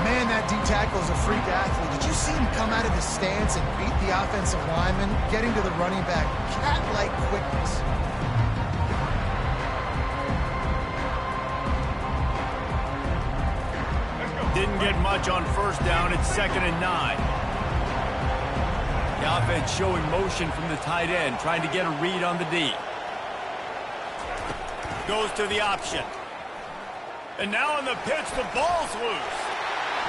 Man, that D tackle is a freak athlete. Did you see him come out of his stance and beat the offensive lineman, getting to the running back? Cat-like quickness. Didn't get much on first down. It's 2nd and 9. The offense showing motion from the tight end, trying to get a read on the D. Goes to the option. And now on the pitch, the ball's loose.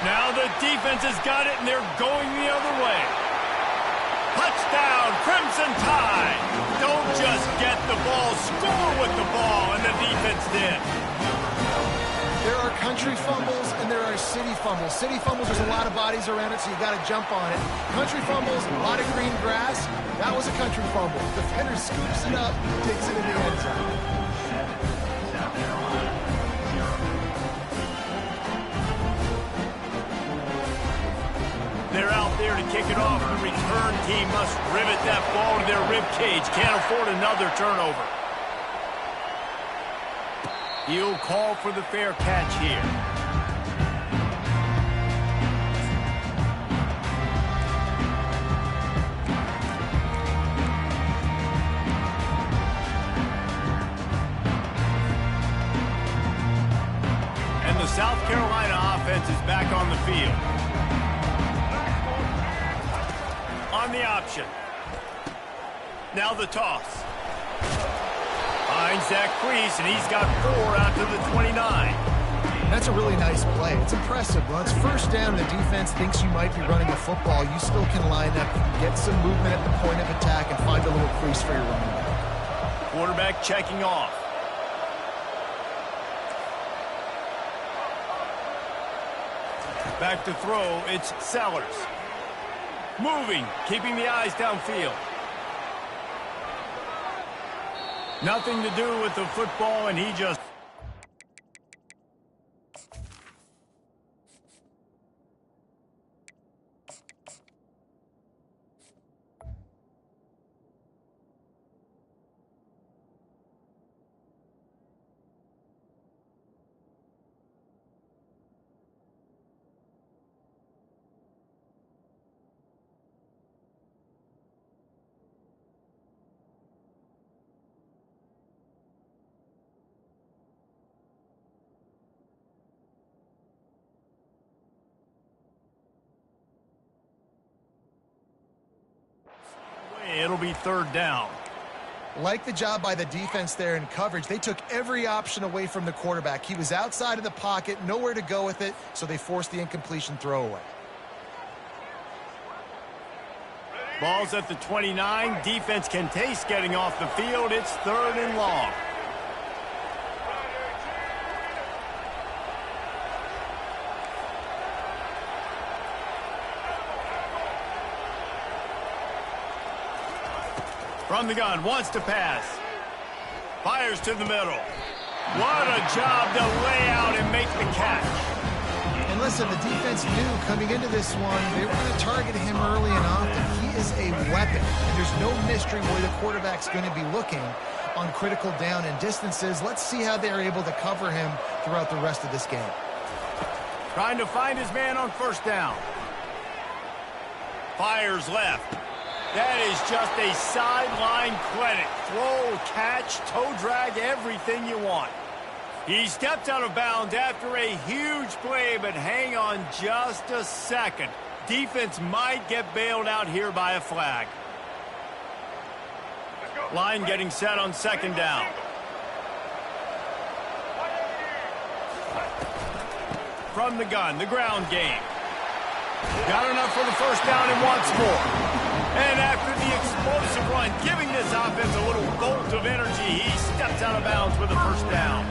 Now the defense has got it, and they're going the other way. Touchdown, Crimson Tide. Don't just get the ball, score with the ball, and the defense did. There are country fumbles and there are city fumbles. City fumbles, there's a lot of bodies around it, so you got to jump on it. Country fumbles, a lot of green grass. That was a country fumble. Defender scoops it up, takes it in the end zone. They're out there to kick it off. The return team must rivet that ball to their rib cage. Can't afford another turnover. He'll call for the fair catch here. And the South Carolina offense is back on the field. On the option. Now the toss. Finds Zach Priest, and he's got 4 out to the 29. That's a really nice play. It's impressive. Once first down, the defense thinks you might be running the football. You still can line up, get some movement at the point of attack, and find a little crease for your running back. Quarterback checking off. Back to throw, it's Sellers. Moving, keeping the eyes downfield. Nothing to do with the football, and he just... It'll be third down. Like the job by the defense there in coverage. They took every option away from the quarterback. He was outside of the pocket, nowhere to go with it, so they forced the incompletion throwaway. Ball's at the 29. Defense can taste getting off the field. It's third and long. From the gun, wants to pass. Fires to the middle. What a job to lay out and make the catch. And listen, the defense knew coming into this one, they were going to target him early and often. He is a weapon, and there's no mystery where the quarterback's going to be looking on critical down and distances. Let's see how they're able to cover him throughout the rest of this game. Trying to find his man on first down. Fires left. That is just a sideline clinic. Throw, catch, toe drag, everything you want. He stepped out of bounds after a huge play, but hang on just a second. Defense might get bailed out here by a flag. Line getting set on second down. From the gun, the ground game. Got enough for the first down and wants more. And after the explosive run, giving this offense a little bolt of energy, he steps out of bounds with a first down.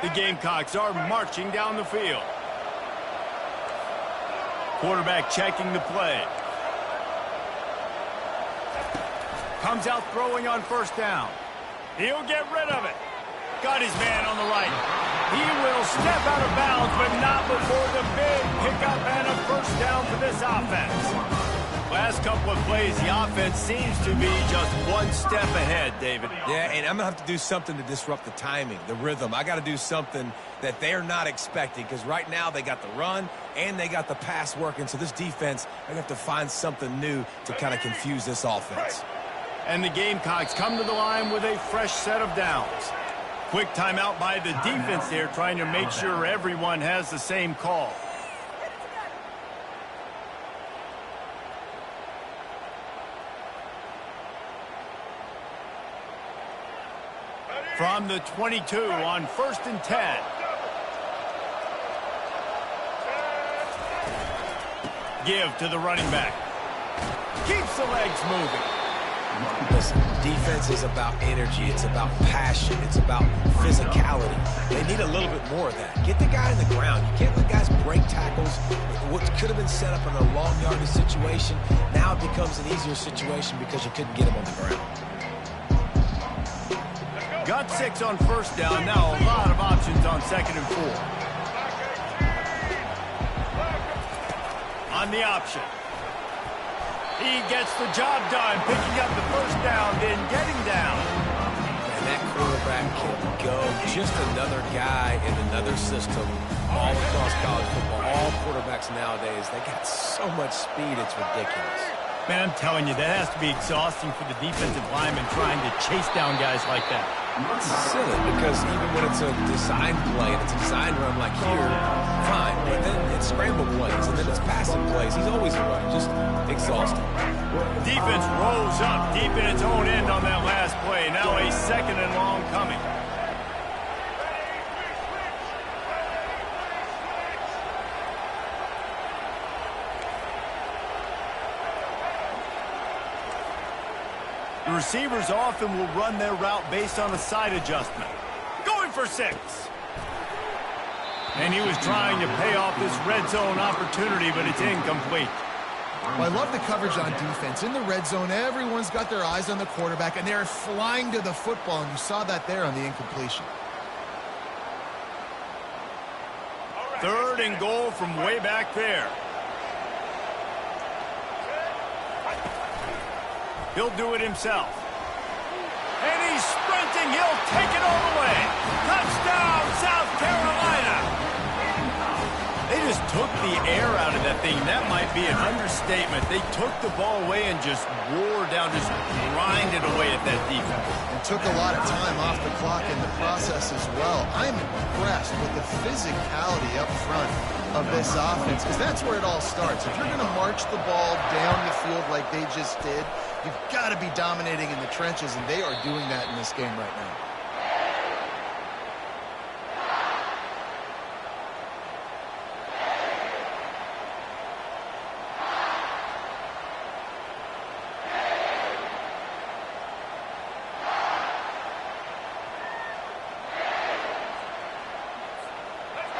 The Gamecocks are marching down the field. Quarterback checking the play. Comes out throwing on first down. He'll get rid of it. Got his man on the right. He will step out of bounds, but not before the big pickup and a first down for this offense. Last couple of plays, the offense seems to be just one step ahead, David. Yeah, and I'm going to have to do something to disrupt the timing, the rhythm. I got to do something that they're not expecting, because right now they got the run and they got the pass working. So this defense, they're going to have to find something new to kind of confuse this offense. And the Gamecocks come to the line with a fresh set of downs. Quick timeout by the defense there, trying to make sure everyone has the same call. From the 22 on 1st and 10. Give to the running back. Keeps the legs moving. Listen, defense is about energy. It's about passion. It's about physicality. They need a little bit more of that. Get the guy in the ground. You can't let guys break tackles. What could have been set up in a long yardage situation, now it becomes an easier situation because you couldn't get him on the ground. Got 6 on first down. Now a lot of options on 2nd and 4. On the option. He gets the job done, picking up the first down, then getting down. And that quarterback can go. Just another guy in another system all across college football. All quarterbacks nowadays, they got so much speed, it's ridiculous. Man, I'm telling you, that has to be exhausting for the defensive lineman trying to chase down guys like that. It's silly because even when it's a design play and it's a design run like here, fine. But then it's scramble plays and then it's passing plays. He's always a runner, just exhausting. Defense rolls up deep in its own end on that last play. Now a 2nd and long coming. The receivers often will run their route based on a side adjustment. Going for 6. And he was trying to pay off this red zone opportunity, but it's incomplete. Well, I love the coverage on defense. In the red zone, everyone's got their eyes on the quarterback, and they're flying to the football, and you saw that there on the incompletion. 3rd and goal from way back there. He'll do it himself. And he's sprinting. He'll take it all the way. Touchdown, South Carolina. They just took the air out of that thing. That might be an understatement. They took the ball away and just wore down, just grinded away at that defense. And took a lot of time off the clock in the process as well. I'm impressed with the physicality up front of this offense, because that's where it all starts. If you're going to march the ball down the field like they just did, you've got to be dominating in the trenches, and they are doing that in this game right now.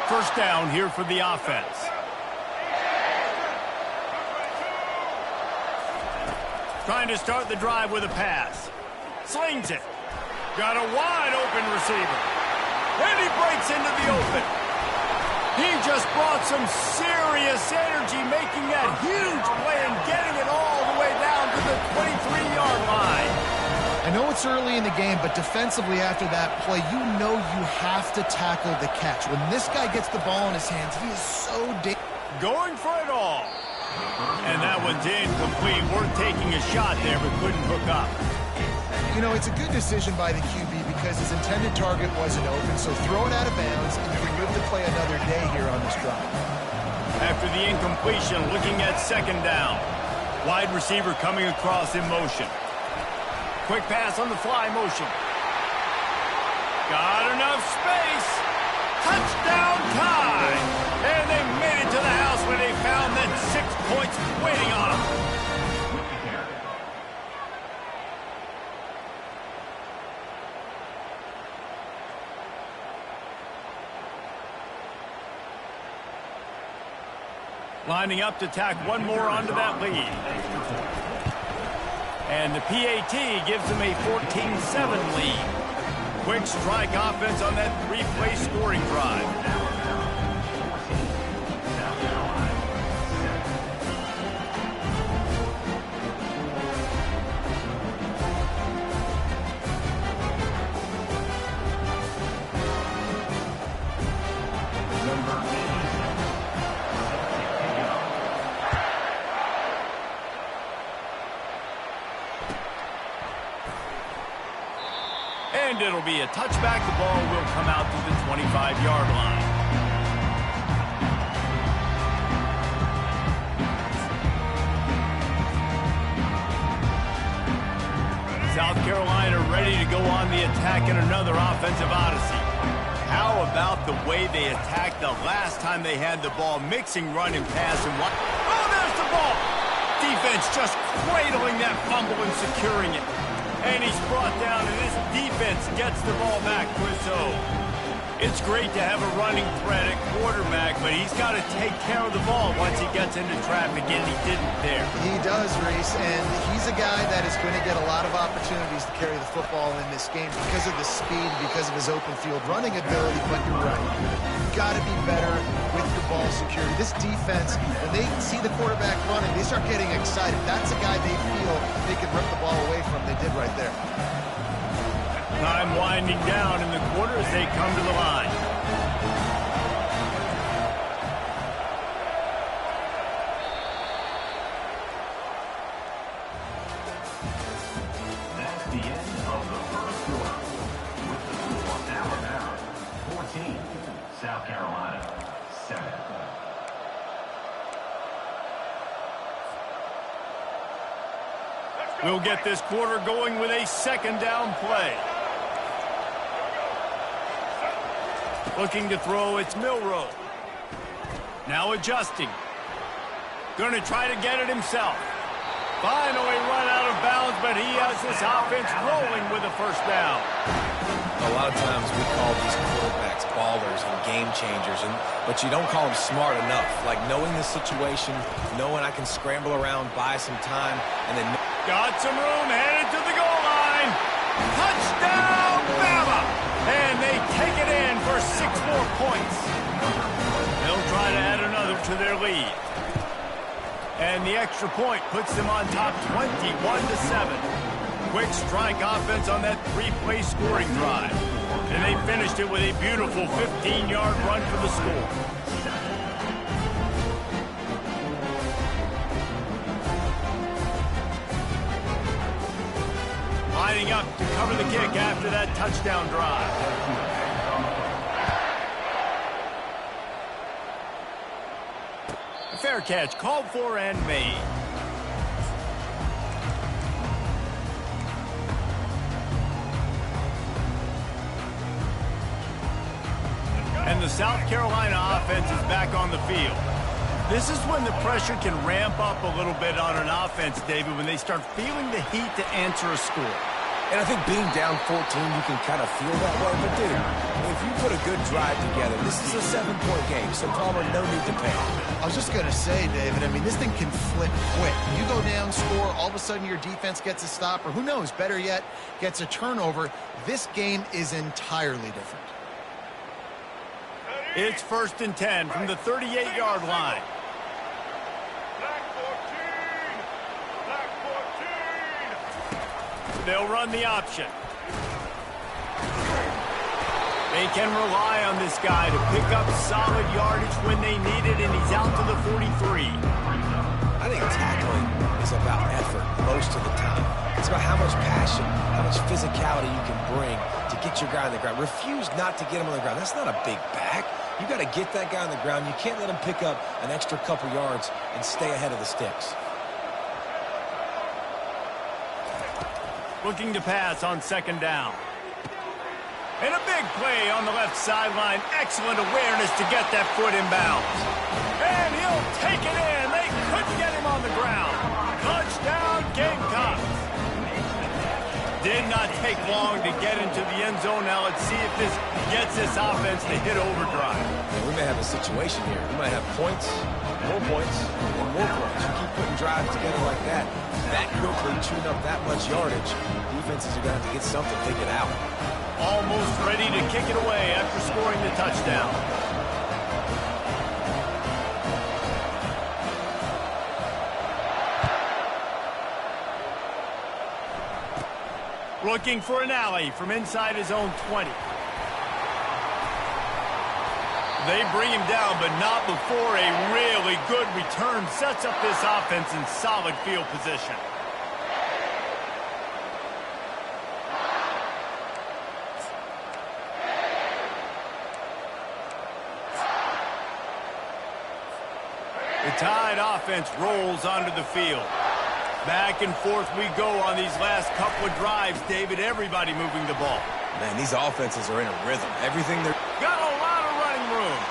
First down here for the offense. Trying to start the drive with a pass. Slings it. Got a wide open receiver. And he breaks into the open. He just brought some serious energy, making that huge play and getting it all the way down to the 23-yard line. I know it's early in the game, but defensively after that play, you know you have to tackle the catch. When this guy gets the ball in his hands, he is so going for it all. And that one's incomplete. Worth taking a shot there, but couldn't hook up. You know, it's a good decision by the QB because his intended target wasn't open, so throw it out of bounds and you can live to play another day here on this drive. After the incompletion, looking at second down. Wide receiver coming across in motion. Quick pass on the fly motion. Got enough space. Touchdown time. And they made it to the house when they found that 6 points waiting on them. Lining up to tack one more onto that lead. And the PAT gives them a 14-7 lead. Quick strike offense on that three-play scoring drive. And it'll be a touchback. The ball will come out to the 25-yard line. South Carolina ready to go on the attack in another offensive odyssey. How about the way they attacked the last time they had the ball, mixing run and pass and what? Oh, there's the ball! Defense just cradling that fumble and securing it. And he's brought down, and this defense gets the ball back, Chriso. It's great to have a running threat at quarterback, but he's got to take care of the ball once he gets into traffic, and he didn't there. He does, Reese, and he's a guy that is going to get a lot of opportunities to carry the football in this game because of the speed, because of his open field running ability, but you're right. You've got to be better with your ball security. This defense, when they see the quarterback running, they start getting excited. That's a guy they feel they can rip the ball away from. They did right there. Time winding down in the quarter as they come to the line. That's the end of the first quarter. With the score Alabama 14, South Carolina 7. We'll get this quarter going with a second down play. Looking to throw, it's Milroe. Now adjusting. Going to try to get it himself. Finally run out of bounds, but he has this offense rolling with a first down. A lot of times we call these quarterbacks ballers and game changers, but you don't call them smart enough. Like knowing the situation, knowing I can scramble around, buy some time, and then... Got some room, headed to the goal line. Touchdown, Bama! And they take it in for 6 more points. They'll try to add another to their lead. And the extra point puts them on top 21-7. Quick strike offense on that three-play scoring drive. And they finished it with a beautiful 15-yard run for the score. lining up to cover the kick after that touchdown drive. A fair catch called for and made. And the South Carolina offense is back on the field. This is when the pressure can ramp up a little bit on an offense, David, when they start feeling the heat to answer a score. And I think being down 14, you can kind of feel that way. But, dude, if you put a good drive together, this is a 7-point game, so Palmer, no need to panic. I was just going to say, David, I mean, this thing can flip quick. You go down, score, all of a sudden your defense gets a stop, or who knows, better yet, gets a turnover. This game is entirely different. It's 1st and 10 from the 38-yard line. Black 14. They'll run the option. They can rely on this guy to pick up solid yardage when they need it, and he's out to the 43. I think tackling is about effort most of the time. It's about how much passion, how much physicality you can bring to get your guy on the ground. Refuse not to get him on the ground. That's not a big back. You got to get that guy on the ground. You can't let him pick up an extra couple yards and stay ahead of the sticks. Looking to pass on 2nd down. And a big play on the left sideline. Excellent awareness to get that foot in bounds. And he'll take it in. They couldn't get him on the ground. Touchdown, Gamecocks. Did not take long to get into the end zone. Now let's see if this gets this offense to hit overdrive. And we may have a situation here. We might have points, and more points. You keep putting drives together like that quickly, chewing up that much yardage, defenses are going to have to get something figured out. Almost ready to kick it away after scoring the touchdown. Looking for an alley from inside his own 20. They bring him down, but not before a really good return sets up this offense in solid field position. The Tide offense rolls onto the field. Back and forth we go on these last couple of drives, David. Everybody moving the ball. Man, these offenses are in a rhythm. Everything they're... Got a lot of running room.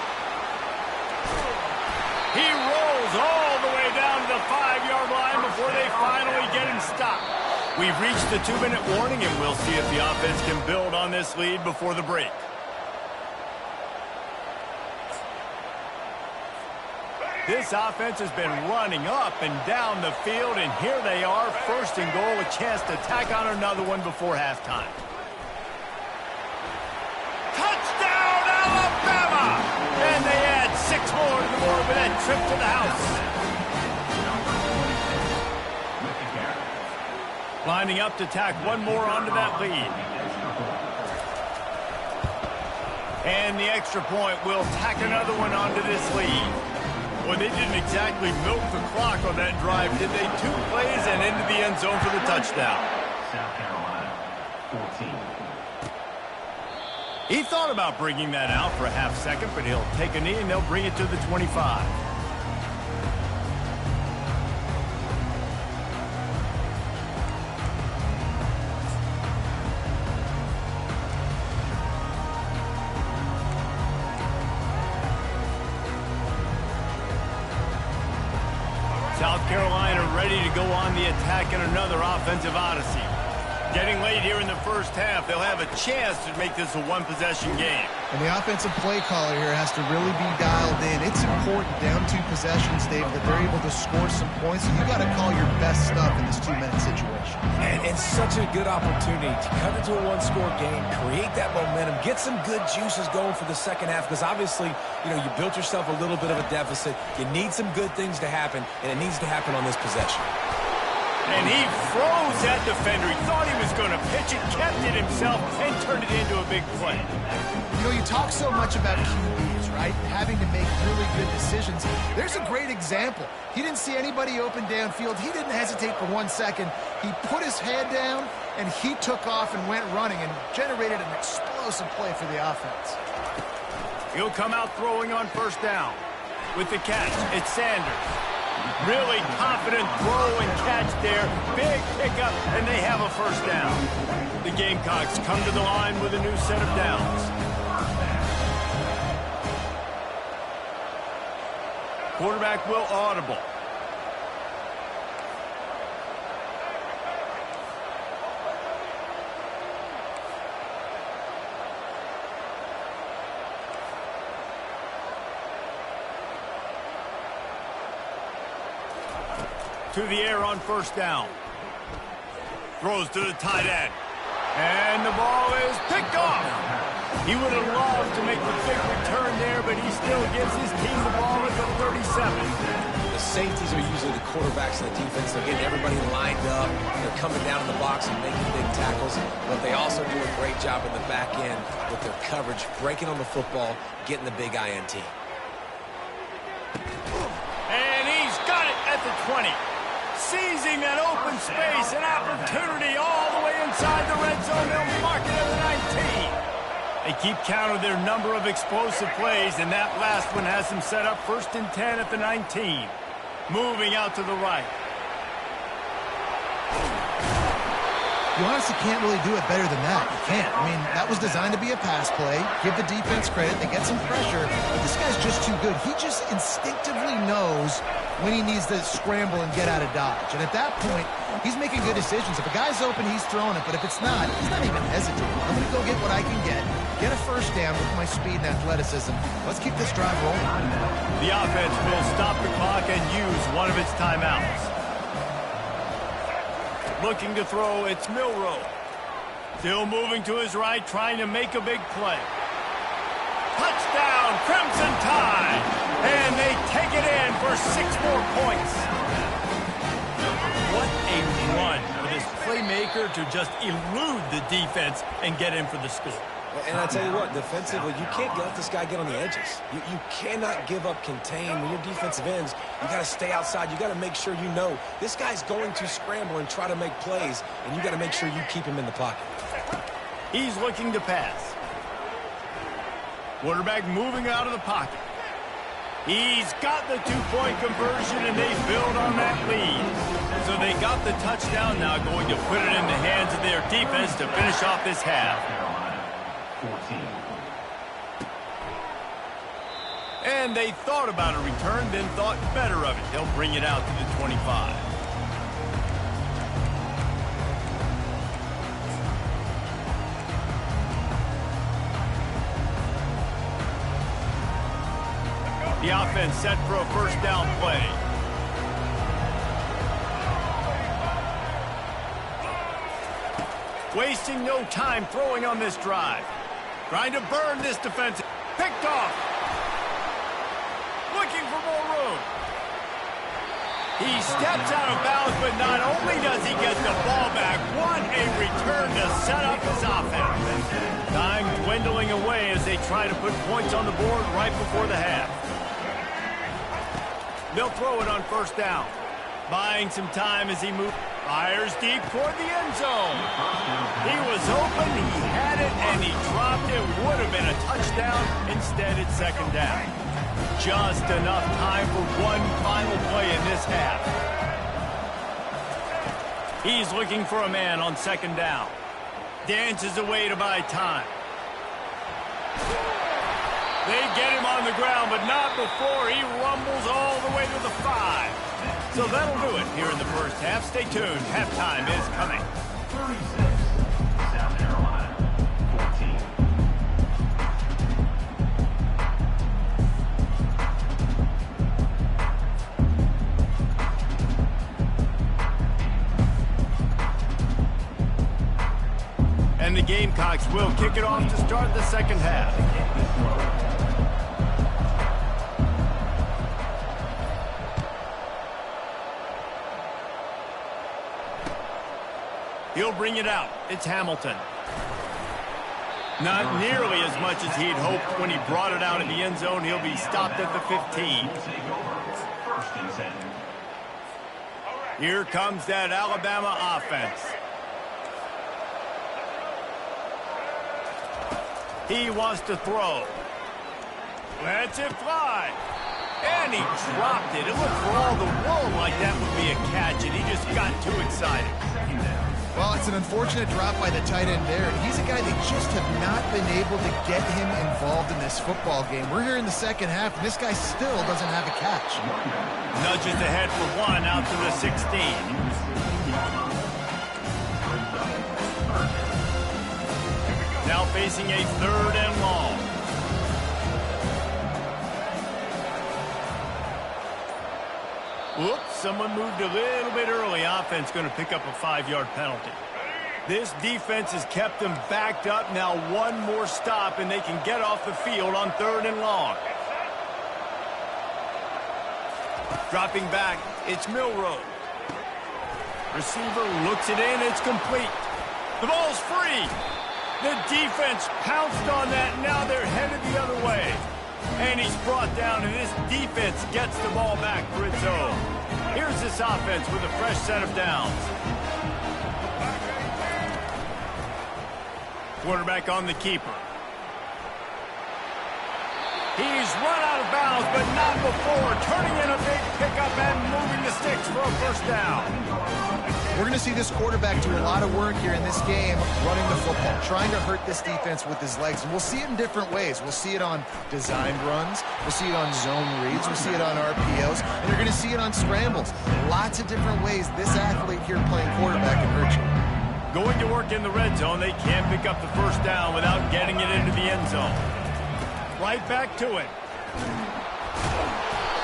He rolls all the way down to the 5-yard line before they finally get him stopped. We've reached the 2-minute warning, and we'll see if the offense can build on this lead before the break. This offense has been running up and down the field, and here they are, 1st and goal, a chance to tack on another one before halftime. Touchdown, Alabama! And they add 6 more to the board with that trip to the house. Lining up to tack one more onto that lead. And the extra point will tack another one onto this lead. Well, they didn't exactly milk the clock on that drive, did they? 2 plays and into the end zone for the touchdown. South Carolina, 14. He thought about bringing that out for a half second, but he'll take a knee and they'll bring it to the 25. South Carolina ready to go on the attack in another offensive odyssey. Getting late here in the first half, they'll have a chance to make this a one-possession game. And the offensive play caller here has to really be dialed in. It's important down 2 possessions, Dave, that they're able to score some points. So you got to call your best stuff in this 2-minute situation. And such a good opportunity to cut into a 1-score game, create that momentum, get some good juices going for the second half, because obviously, you know, you built yourself a little bit of a deficit. You need some good things to happen, and it needs to happen on this possession. And he froze that defender. He thought he was going to pitch it, kept it himself, and turned it into a big play. You know, you talk so much about QBs, right? Having to make really good decisions. There's a great example. He didn't see anybody open downfield. He didn't hesitate for 1 second. He put his head down, and he took off and went running and generated an explosive play for the offense. He'll come out throwing on first down. With the catch, it's Sanders. Really confident throw and catch there. Big pickup, and they have a first down. The Gamecocks come to the line with a new set of downs. Quarterback will audible. To the air on first down. Throws to the tight end. And the ball is picked off. He would have loved to make the big return there, but he still gives his team the ball at the 37. The safeties are usually the quarterbacks of the defense. They're getting everybody lined up. They're coming down in the box and making big tackles. But they also do a great job in the back end with their coverage, breaking on the football, getting the big INT. And he's got it at the 20. Seizing that open space, an opportunity all the way inside the red zone. They'll mark it at the 19. They keep count of their number of explosive plays, and that last one has them set up 1st and 10 at the 19. Moving out to the right. You honestly can't really do it better than that. You can't. I mean, that was designed to be a pass play. Give the defense credit. They get some pressure. But this guy's just too good. He just instinctively knows when he needs to scramble and get out of dodge. And at that point, he's making good decisions. If a guy's open, he's throwing it. But if it's not, he's not even hesitating. I'm going to go get what I can get a first down with my speed and athleticism. Let's keep this drive rolling. The offense will stop the clock and use one of its timeouts. Looking to throw, it's Milroe. Still moving to his right, trying to make a big play. Touchdown, Crimson Tide! And they take it in for 6 more points. What a run for this playmaker to just elude the defense and get in for the score. And I tell you what, defensively, you can't let this guy get on the edges. You cannot give up contain. When you're defensive ends, you got to stay outside. You got to make sure you know this guy's going to scramble and try to make plays, and you got to make sure you keep him in the pocket. He's looking to pass. Quarterback moving out of the pocket. He's got the 2-point conversion, and they build on that lead. So they got the touchdown, now going to put it in the hands of their defense to finish off this half. 14. And they thought about a return, then thought better of it. They'll bring it out to the 25. The offense set for a first down play. Wasting no time throwing on this drive. Trying to burn this defense. Picked off. Looking for more room. He steps out of bounds, but not only does he get the ball back, what a return to set up his offense. Time dwindling away as they try to put points on the board right before the half. They'll throw it on first down. Buying some time as he moves. Fires deep toward the end zone. He was open, he had it, and he dropped it. Would have been a touchdown. Instead, it's second down. Just enough time for one final play in this half. He's looking for a man on second down. Dances away to buy time. They get him on the ground, but not before he rumbles all the way to the 5. So that'll do it here in the first half. Stay tuned. Halftime is coming. 36, South Carolina, 14. And the Gamecocks will kick it off to start the second half. He'll bring it out. It's Hamilton. Not nearly as much as he'd hoped when he brought it out in the end zone. He'll be stopped at the 15. First and 10. Here comes that Alabama offense. He wants to throw. Lets it fly. And he dropped it. It looked for all the world like that would be a catch, and he just got too excited. Well, it's an unfortunate drop by the tight end there. He's a guy that just have not been able to get him involved in this football game. We're here in the second half, and this guy still doesn't have a catch. Nudges ahead for one out to the 16. Now facing a 3rd and long. Whoops, someone moved a little bit early. Offense going to pick up a 5-yard penalty. This defense has kept them backed up. Now one more stop, and they can get off the field on 3rd and long. Dropping back, it's Milroe. Receiver looks it in, it's complete. The ball's free. The defense pounced on that, now they're headed the other way. And he's brought down, and this defense gets the ball back for its own. Here's this offense with a fresh set of downs. Quarterback on the keeper. He's run out of bounds, but not before. Turning in a big pickup and moving the sticks for a first down. We're going to see this quarterback do a lot of work here in this game, running the football, trying to hurt this defense with his legs. And we'll see it in different ways. We'll see it on designed runs. We'll see it on zone reads. We'll see it on RPOs. And you're going to see it on scrambles. Lots of different ways this athlete here playing quarterback can hurt you. Going to work in the red zone, they can't pick up the first down without getting it into the end zone. Right back to it.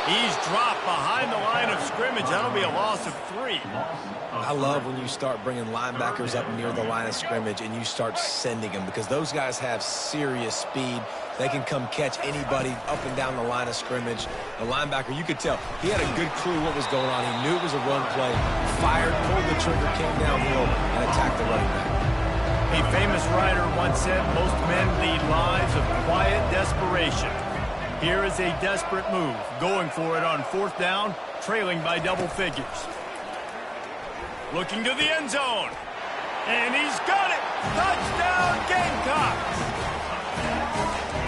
He's dropped behind the line of scrimmage. That'll be a loss of 3. I love when you start bringing linebackers up near the line of scrimmage and you start sending them, because those guys have serious speed. They can come catch anybody up and down the line of scrimmage. The linebacker, you could tell, he had a good clue what was going on. He knew it was a run play, fired, pulled the trigger, came downhill, and attacked the running back. A famous writer once said, most men lead lives of quiet desperation. Here is a desperate move, going for it on 4th down, trailing by double figures. Looking to the end zone. And he's got it! Touchdown, Gamecocks!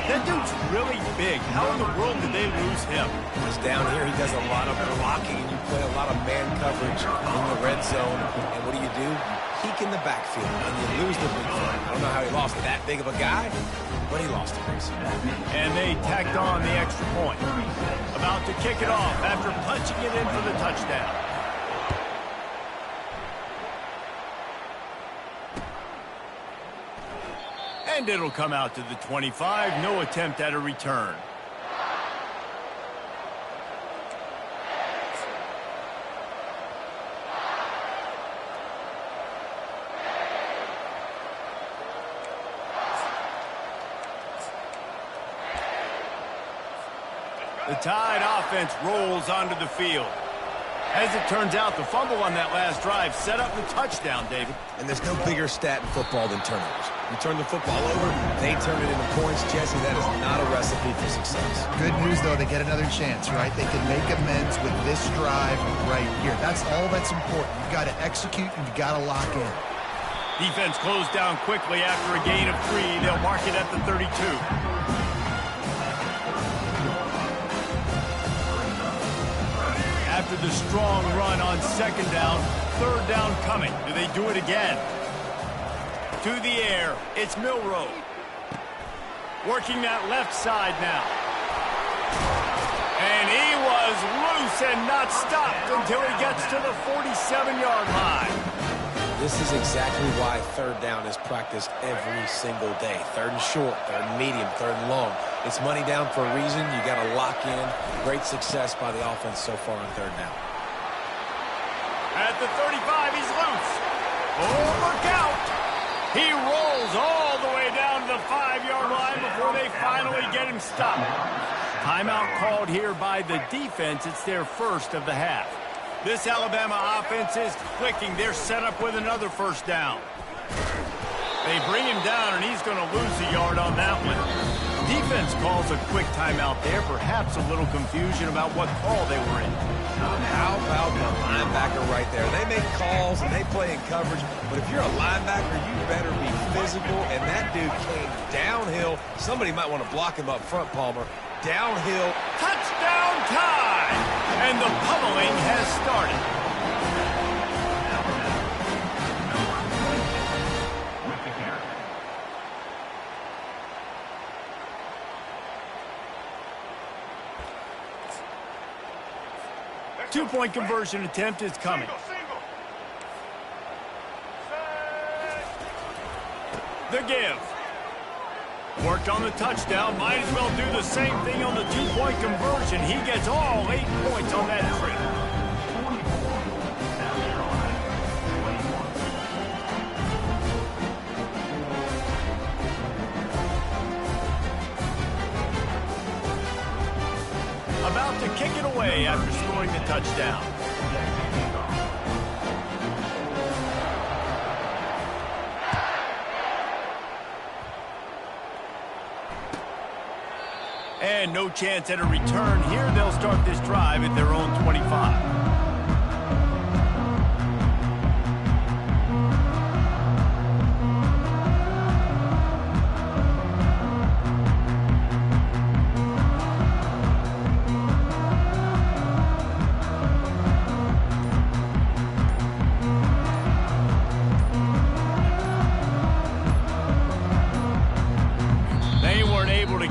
That dude's really big. How in the world did they lose him? He's down here. He does a lot of blocking, and you play a lot of man coverage in the red zone. And what do? You peek in the backfield, and you lose the big play. I don't know how he lost that big of a guy, but he lost it. And they tacked on the extra point. About to kick it off after punching it in for the touchdown. And it'll come out to the 25. No attempt at a return. The Tide offense rolls onto the field. As it turns out, the fumble on that last drive set up the touchdown, David. And there's no bigger stat in football than turnovers. You turn the football over, they turn it into points. Jesse, that is not a recipe for success. Good news, though, they get another chance, right? They can make amends with this drive right here. That's all that's important. You've got to execute, and you've got to lock in. Defense closed down quickly after a gain of 3. They'll mark it at the 32. After the strong run on 2nd down, 3rd down coming. Do they do it again? To the air, it's Milroe. Working that left side now. And he was loose and not stopped until he gets to the 47-yard line. This is exactly why 3rd down is practiced every single day. 3rd and short, 3rd and medium, 3rd and long. It's money down for a reason. You got to lock in. Great success by the offense so far on 3rd down. At the 35, he's loose. Oh, look out! He rolls all the way down to the 5-yard line before they finally get him stopped. Timeout called here by the defense. It's their first of the half. This Alabama offense is clicking. They're set up with another first down. They bring him down, and he's going to lose a yard on that one. Defense calls a quick timeout there. Perhaps a little confusion about what call they were in. How about the linebacker right there? They make calls and they play in coverage, but if you're a linebacker, you better be physical, and that dude came downhill. Somebody might want to block him up front, Palmer. Downhill. Touchdown time! And the pummeling has started. With the carry. 2-point conversion attempt is coming. The give. Worked on the touchdown. Might as well do the same thing on the 2-point conversion. He gets all 8 points on that trip. 24, South Carolina, 21. About to kick it away after scoring the touchdown. And no chance at a return here. They'll start this drive at their own 25.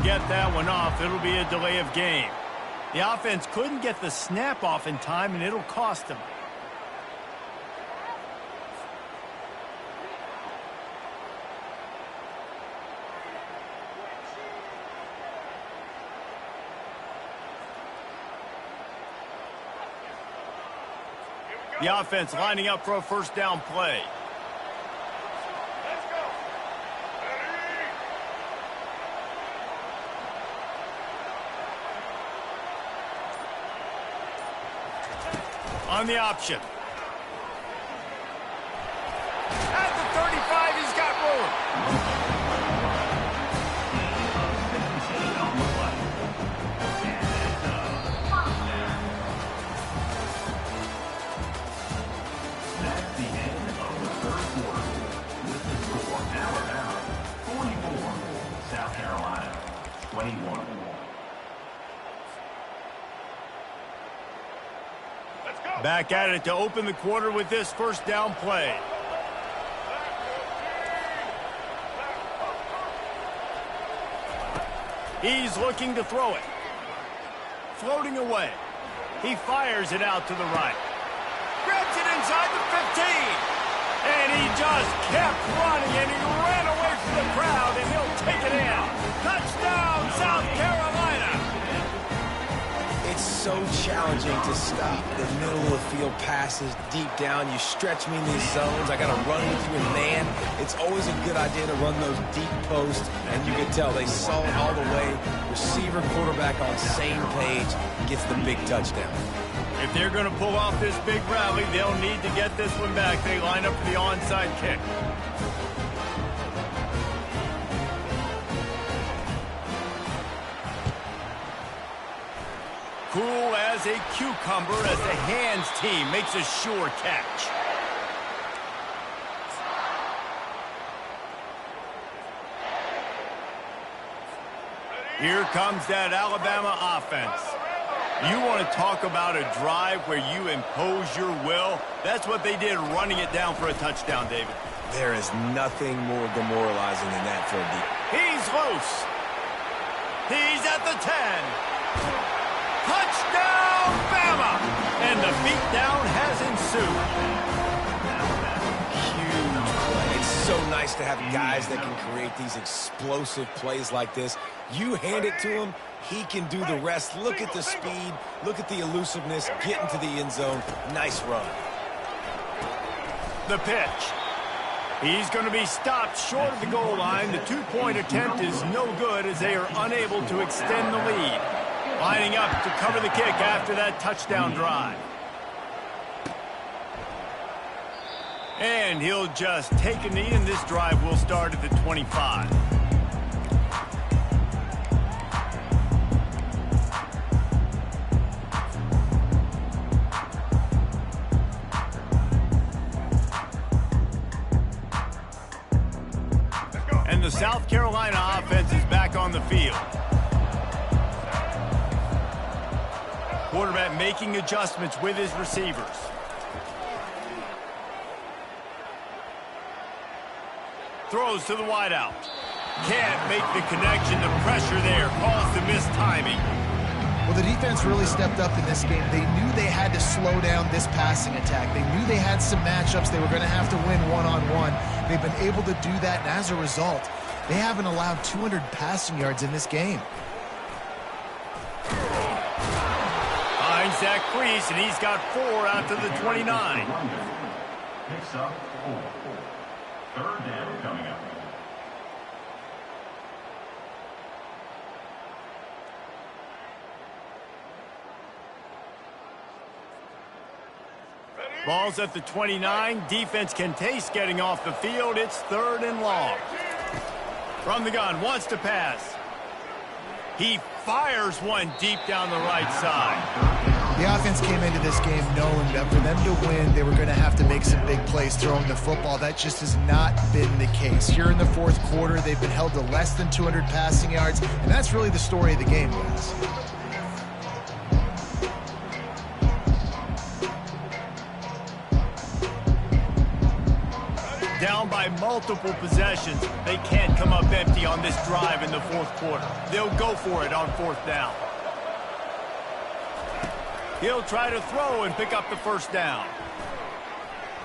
Get that one off. It'll be a delay of game. The offense couldn't get the snap off in time, and it'll cost them. The offense lining up for a first down play. On the option. At the 35, he's got room. That's the end of the third quarter. With the score, Alabama 44, South Carolina 21. Back at it to open the quarter with this first down play. He's looking to throw it. Floating away. He fires it out to the right. Grabs it inside the 15. And he just kept running, and he ran away from the crowd, and he'll take it in. Touchdown, South Carolina. It's so challenging to stop the middle of the field passes deep down. You stretch me in these zones. I got to run with you in man. It's always a good idea to run those deep posts, and you can tell they saw it all the way. Receiver, quarterback on same page, gets the big touchdown. If they're going to pull off this big rally, they'll need to get this one back. They line up for the onside kick. Cool as a cucumber as the hands team makes a sure catch. Here comes that Alabama offense. You want to talk about a drive where you impose your will? That's what they did, running it down for a touchdown, David. There is nothing more demoralizing than that for a deep. He's loose. He's at the 10. Touchdown, Bama! And the beatdown has ensued. Huge play. It's so nice to have guys that can create these explosive plays like this. You hand it to him, he can do the rest. Look at the speed. Look at the elusiveness. Get into the end zone. Nice run. The pitch. He's going to be stopped short of the goal line. The two-point attempt is no good as they are unable to extend the lead. Lining up to cover the kick after that touchdown drive. And he'll just take a knee, and this drive will start at the 25. And the South Carolina offense is back on the field. Quarterback making adjustments with his receivers. Throws to the wideout. Can't make the connection. The pressure there caused the missed timing. Well, the defense really stepped up in this game. They knew they had to slow down this passing attack. They knew they had some matchups they were going to have to win one-on-one. They've been able to do that, and as a result, they haven't allowed 200 passing yards in this game. Finds that crease, and he's got 4 out to the 29. Picks up 4. Third down coming up. Ball's at the 29. Defense can taste getting off the field. It's 3rd and long. From the gun, wants to pass. He fires one deep down the right side. The offense came into this game knowing that for them to win, they were going to have to make some big plays throwing the football. That just has not been the case. Here in the 4th quarter, they've been held to less than 200 passing yards, and that's really the story of the game, guys. Down by multiple possessions. They can't come up empty on this drive in the 4th quarter. They'll go for it on 4th down. He'll try to throw and pick up the 1st down.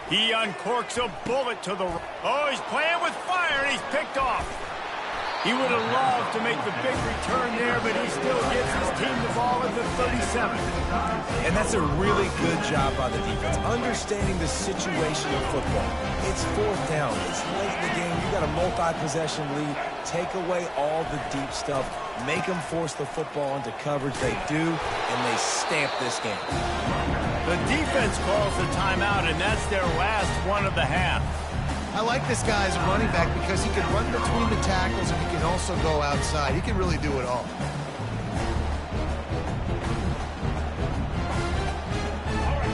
He uncorks a bullet to the right. Oh, he's playing with fire, and he's picked off. He would have loved to make the big return there, but he still gives his team the ball at the 37. And that's a really good job by the defense, understanding the situation of football. It's 4th down. It's late in the game. You got a multi-possession lead. Take away all the deep stuff. Make them force the football into coverage. They do, and they stamp this game. The defense calls the timeout, and that's their last one of the half. I like this guy as a running back because he can run between the tackles and he can also go outside. He can really do it all.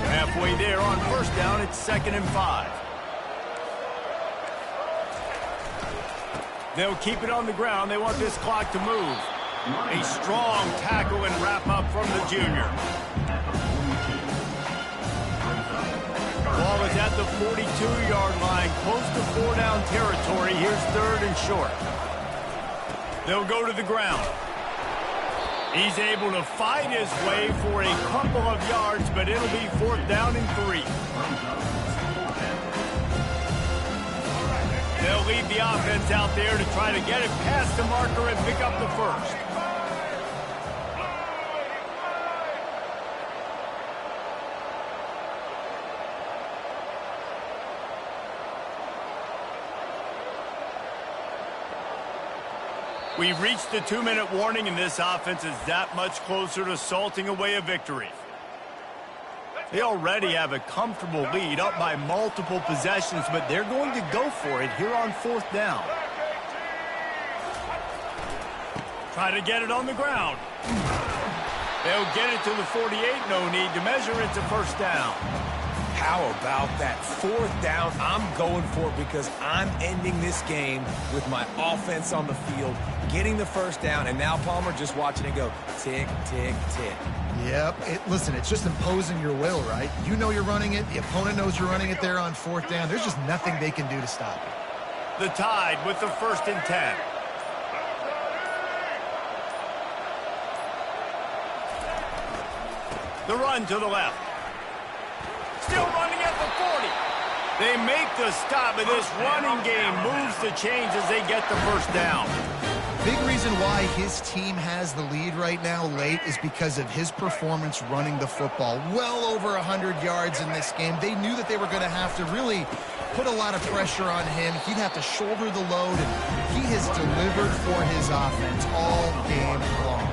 Halfway there on 1st down, it's 2nd and 5. They'll keep it on the ground. They want this clock to move. A strong tackle and wrap up from the junior. Ball is at the 42-yard line, close to 4-down territory. Here's 3rd and short. They'll go to the ground. He's able to fight his way for a couple of yards, but it'll be 4th down and 3. They'll lead the offense out there to try to get it past the marker and pick up the 1st. We've reached the 2-minute warning, and this offense is that much closer to salting away a victory. They already have a comfortable lead, up by multiple possessions, but they're going to go for it here on 4th down. Try to get it on the ground. They'll get it to the 48, no need to measure it to 1st down. How about that 4th down? I'm going for it because I'm ending this game with my offense on the field, getting the 1st down, and now Palmer just watching it go tick, tick, tick. Yep. Listen, it's just imposing your will, right? You know you're running it. The opponent knows you're running it there on 4th down. There's just nothing they can do to stop it. The Tide with the 1st and 10. The run to the left. Still running at the 40. They make the stop, but this running game moves the chains as they get the 1st down. Big reason why his team has the lead right now late is because of his performance running the football. Well over 100 yards in this game. They knew that they were going to have to really put a lot of pressure on him. He'd have to shoulder the load, and he has delivered for his offense all game long.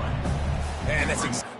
And that's exactly.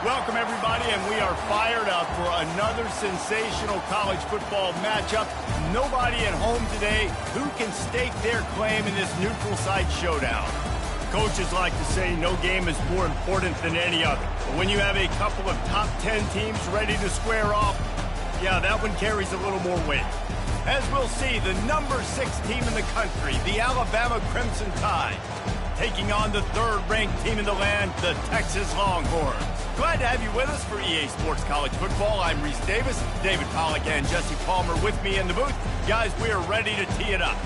Welcome, everybody, and we are fired up for another sensational college football matchup. Nobody at home today who can stake their claim in this neutral site showdown. Coaches like to say no game is more important than any other. But when you have a couple of top 10 teams ready to square off, yeah, that one carries a little more weight. As we'll see, the number 6 team in the country, the Alabama Crimson Tide, taking on the third-ranked team in the land, the Texas Longhorns. Glad to have you with us for EA Sports College Football. I'm Reese Davis, David Pollack and Jesse Palmer with me in the booth. Guys, we are ready to tee it up.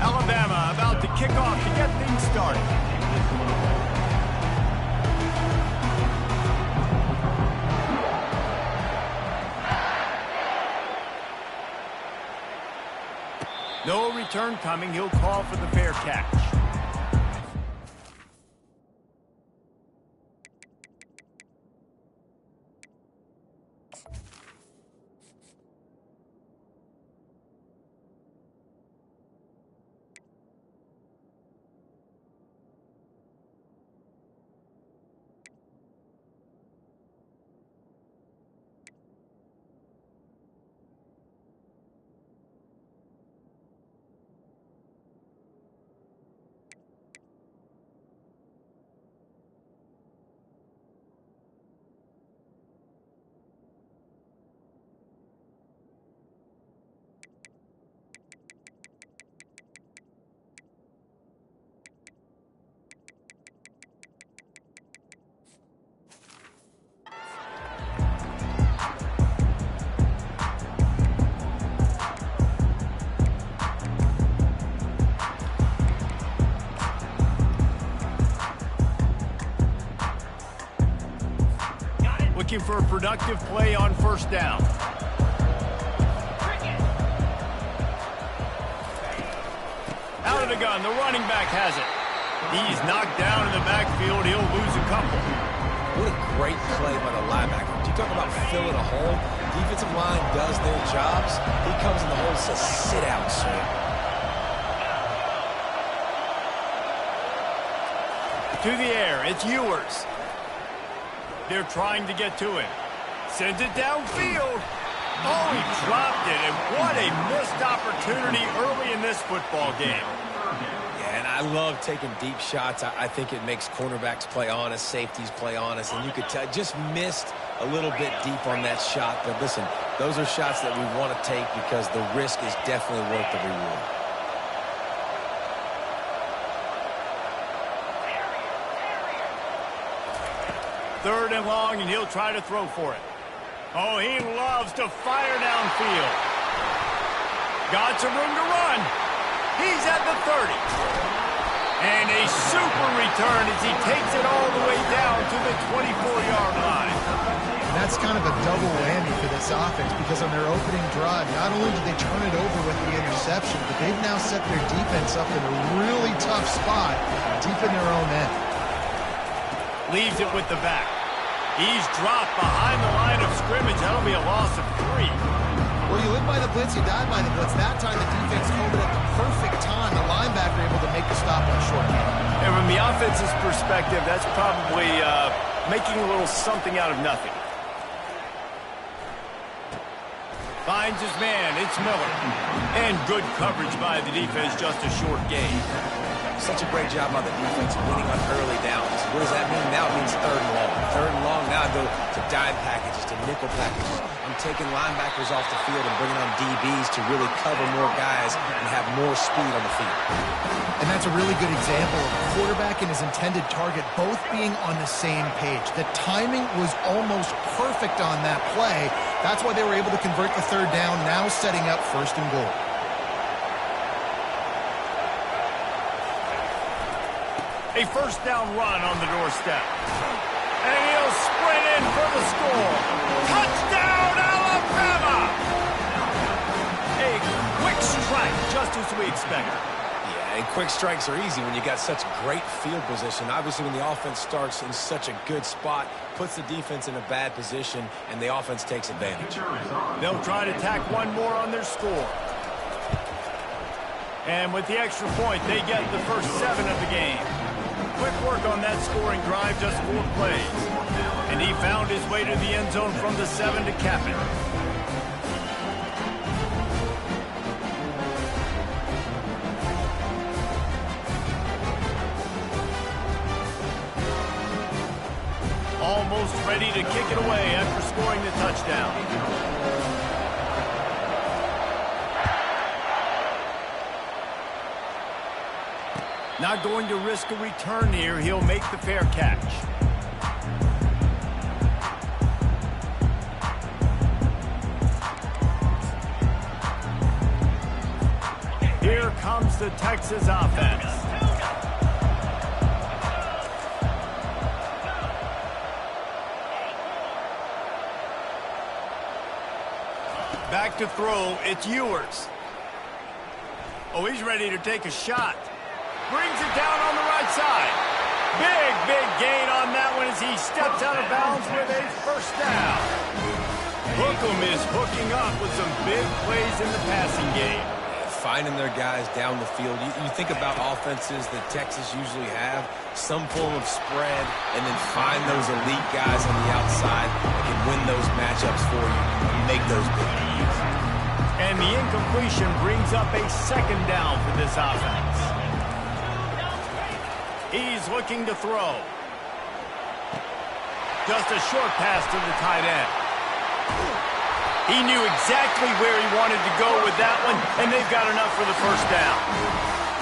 Alabama about to kick off to get things started. No return coming. He'll call for the fair catch. Looking for a productive play on first down. Out of the gun, the running back has it. He's knocked down in the backfield. He'll lose a couple. What a great play by the linebacker. You talk about filling a hole. Defensive line does their jobs. He comes in the hole and says, sit out, sir. To the air, it's Ewers. They're trying to get to him. Sends it downfield. Oh, he dropped it, and what a missed opportunity early in this football game. Yeah, and I love taking deep shots. I think it makes cornerbacks play honest, safeties play honest, and you could tell just missed a little bit deep on that shot. But listen, those are shots that we want to take because the risk is definitely worth the reward. Third and long, and he'll try to throw for it. Oh, he loves to fire downfield. Got some room to run. He's at the 30. And a super return as he takes it all the way down to the 24-yard line. And that's kind of a double whammy for this offense because on their opening drive, not only did they turn it over with the interception, but they've now set their defense up in a really tough spot deep in their own end. Leaves it with the back. He's dropped behind the line of scrimmage. That'll be a loss of 3. Well, you live by the blitz, you die by the blitz. That time the defense called it at the perfect time. The linebacker able to make the stop on a short game. And from the offense's perspective, that's probably making a little something out of nothing. Finds his man. It's Miller. And good coverage by the defense. Just a short gain. Such a great job by the defense winning on early downs. What does that mean now? It means third and long. Third and long, now I go to dime packages, to nickel packages. I'm taking linebackers off the field and bringing on DBs to really cover more guys and have more speed on the field. And that's a really good example of the quarterback and his intended target both being on the same page. The timing was almost perfect on that play. That's why they were able to convert the third down, now setting up first and goal. A first down run on the doorstep. And he'll sprint in for the score. Touchdown, Alabama! A quick strike, just as we expected. Yeah, and quick strikes are easy when you got such great field position. Obviously, when the offense starts in such a good spot, puts the defense in a bad position, and the offense takes advantage. They'll try to tack one more on their score. And with the extra point, they get the first 7 of the game. Quick work on that scoring drive, just 4 plays. And he found his way to the end zone from the 7 to cap it. Almost ready to kick it away after scoring the touchdown. Not going to risk a return here. He'll make the fair catch. Here comes the Texas offense. Back to throw. It's Ewers. Oh, he's ready to take a shot. Brings it down on the right side. Big gain on that one as he steps out of bounds with a first down. Hookem is hooking up with some big plays in the passing game. Finding their guys down the field. You think about offenses that Texas usually have, some form of spread, and then find those elite guys on the outside that can win those matchups for you and make those big plays. And the incompletion brings up a second down for this offense. He's looking to throw. Just a short pass to the tight end. He knew exactly where he wanted to go with that one, and they've got enough for the first down.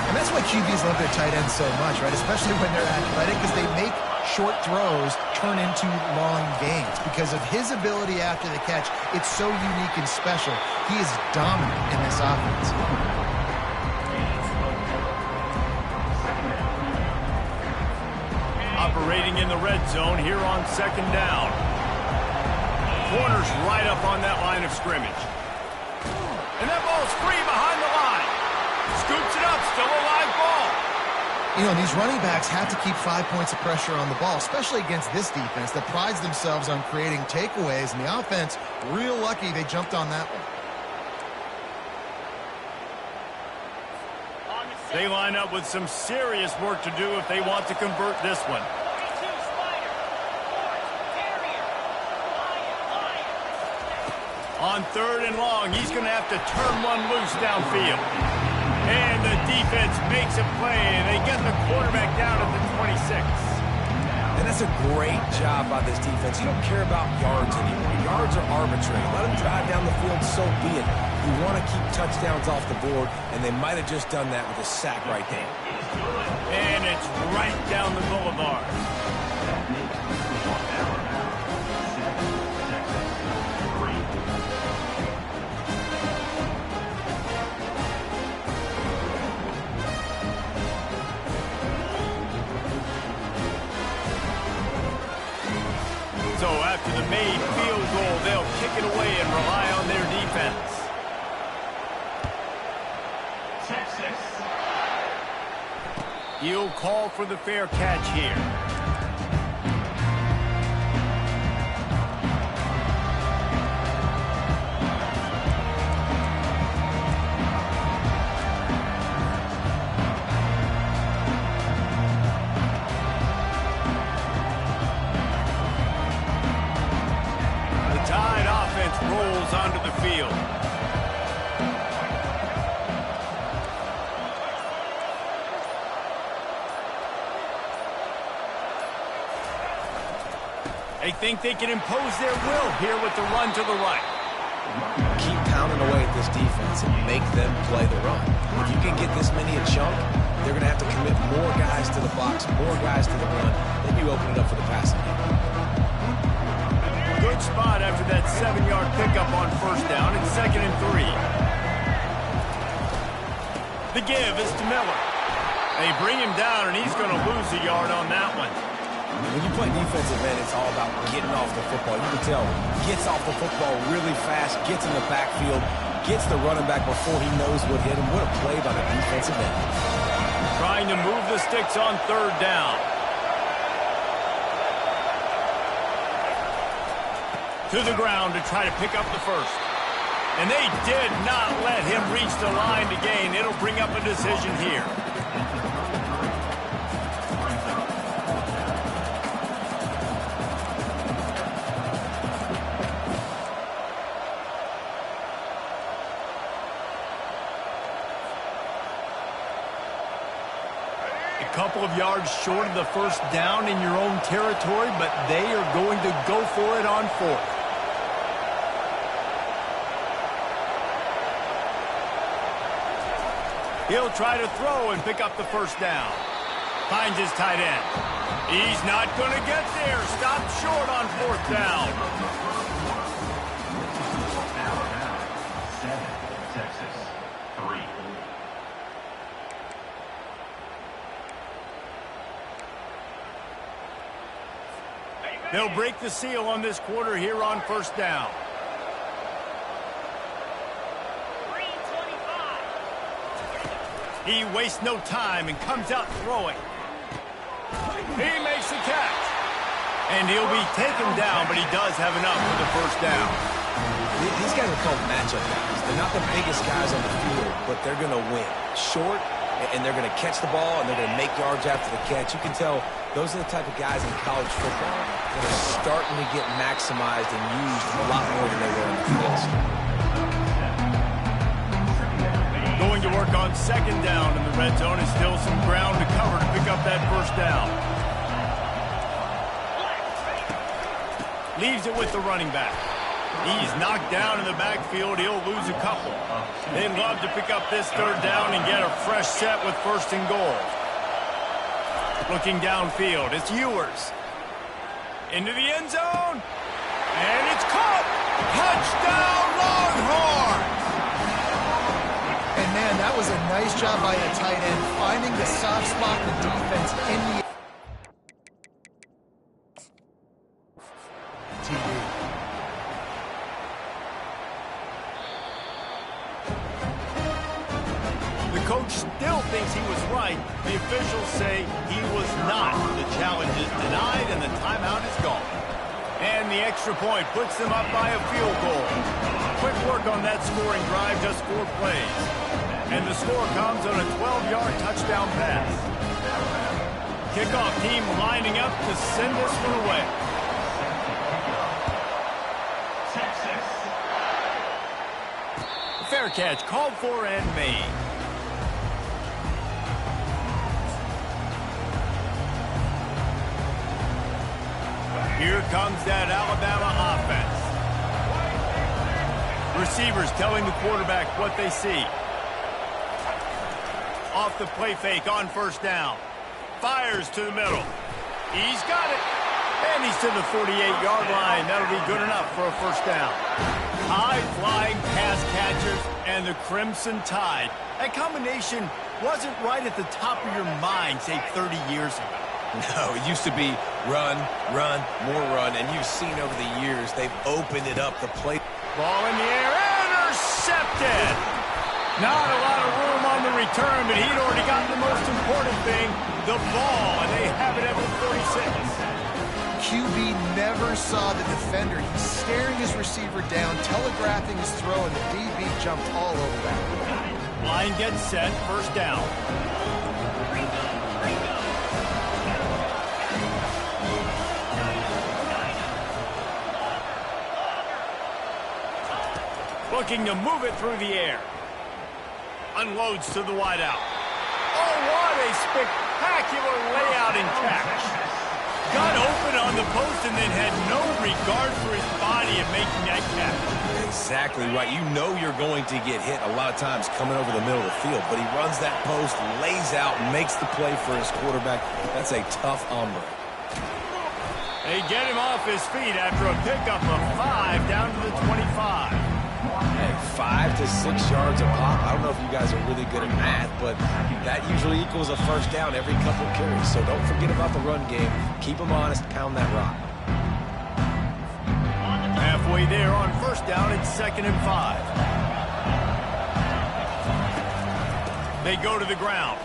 And that's why QBs love their tight ends so much, right? Especially when they're athletic, because they make short throws turn into long gains. Because of his ability after the catch, it's so unique and special. He is dominant in this offense. Operating in the red zone here on second down. Corner's right up on that line of scrimmage. And that ball's free behind the line. Scoops it up, still a live ball. You know, these running backs have to keep 5 points of pressure on the ball, especially against this defense that prides themselves on creating takeaways. And the offense, real lucky they jumped on that one. They line up with some serious work to do if they want to convert this one. On third and long, he's going to have to turn one loose downfield. And the defense makes a play, and they get the quarterback down at the 26. And that's a great job by this defense. You don't care about yards anymore. Yards are arbitrary. Let them drive down the field, so be it. You want to keep touchdowns off the board, and they might have just done that with a sack right there. And it's right down the boulevard. So after the made field goal, they'll kick it away and rely on their defense. Texas. He'll call for the fair catch here. Rolls onto the field. They think they can impose their will here with the run to the right. Keep pounding away at this defense and make them play the run. If you can get this many a chunk, they're going to have to commit more guys to the box, more guys to the run. Then you open it up for the passing game. Good spot after that 7-yard pickup on first down. It's 2nd and 3. The give is to Miller. They bring him down, and he's going to lose a yard on that one. When you play defensive end, it's all about getting off the football. You can tell, gets off the football really fast, gets in the backfield, gets the running back before he knows what hit him. What a play by the defensive end. Trying to move the sticks on third down. To the ground to try to pick up the first. And they did not let him reach the line to gain. It'll bring up a decision here. A couple of yards short of the first down in your own territory, but they are going to go for it on fourth. He'll try to throw and pick up the first down. Finds his tight end. He's not going to get there. Stop short on fourth down. Alabama, 7. Texas, 3. They'll break the seal on this quarter here on first down. 3:25. He wastes no time and comes out throwing. He makes the catch. And he'll be taken down, but he does have enough for the first down. These guys are called matchup guys. They're not the biggest guys on the field, but they're going to win. Short, and they're going to catch the ball, and they're going to make yards after the catch. You can tell those are the type of guys in college football that are starting to get maximized and used a lot more than they were in the past. Going to work on second down in the red zone. Is still some ground to cover to pick up that first down. Leaves it with the running back. He's knocked down in the backfield. He'll lose a couple. They'd love to pick up this third down and get a fresh set with first and goal. Looking downfield, it's Ewers. Into the end zone. And it's caught. Touchdown, Longhorns! And man, that was a nice job by the tight end, finding the soft spot in the defense in the TD. The coach still thinks he was right. The officials say he was not. The challenge is denied and the timeout is gone. And the extra point puts them up by a field goal. Quick work on that scoring drive, just 4 plays. And the score comes on a 12-yard touchdown pass. Kickoff team lining up to send this one away. Texas. Fair catch, called for and made. Here comes that Alabama offense. Receivers telling the quarterback what they see. Off the play fake on first down. Fires to the middle. He's got it. And he's to the 48-yard line. That'll be good enough for a first down. High-flying pass catchers and the Crimson Tide. That combination wasn't right at the top of your mind, say, 30 years ago. No, it used to be run, run, more run, and you've seen over the years they've opened it up. The play. Ball in the air, intercepted. Not a lot of room on the return, but he'd already gotten the most important thing, the ball, and they have it at the 46. QB never saw the defender. He's staring his receiver down, telegraphing his throw, and the DB jumped all over that. Line gets set, first down. Looking to move it through the air. Unloads to the wideout. Oh, what a spectacular layout and catch. Got open on the post and then had no regard for his body in making that catch. Exactly right. You know you're going to get hit a lot of times coming over the middle of the field, but he runs that post, lays out, makes the play for his quarterback. That's a tough hombre. They get him off his feet after a pickup of 5 down to the 25. Hey, 5 to 6 yards a pop. I don't know if you guys are really good at math, but that usually equals a first down every couple carries. So don't forget about the run game. Keep them honest. Pound that rock. Halfway there on first down, it's 2nd and 5. They go to the ground.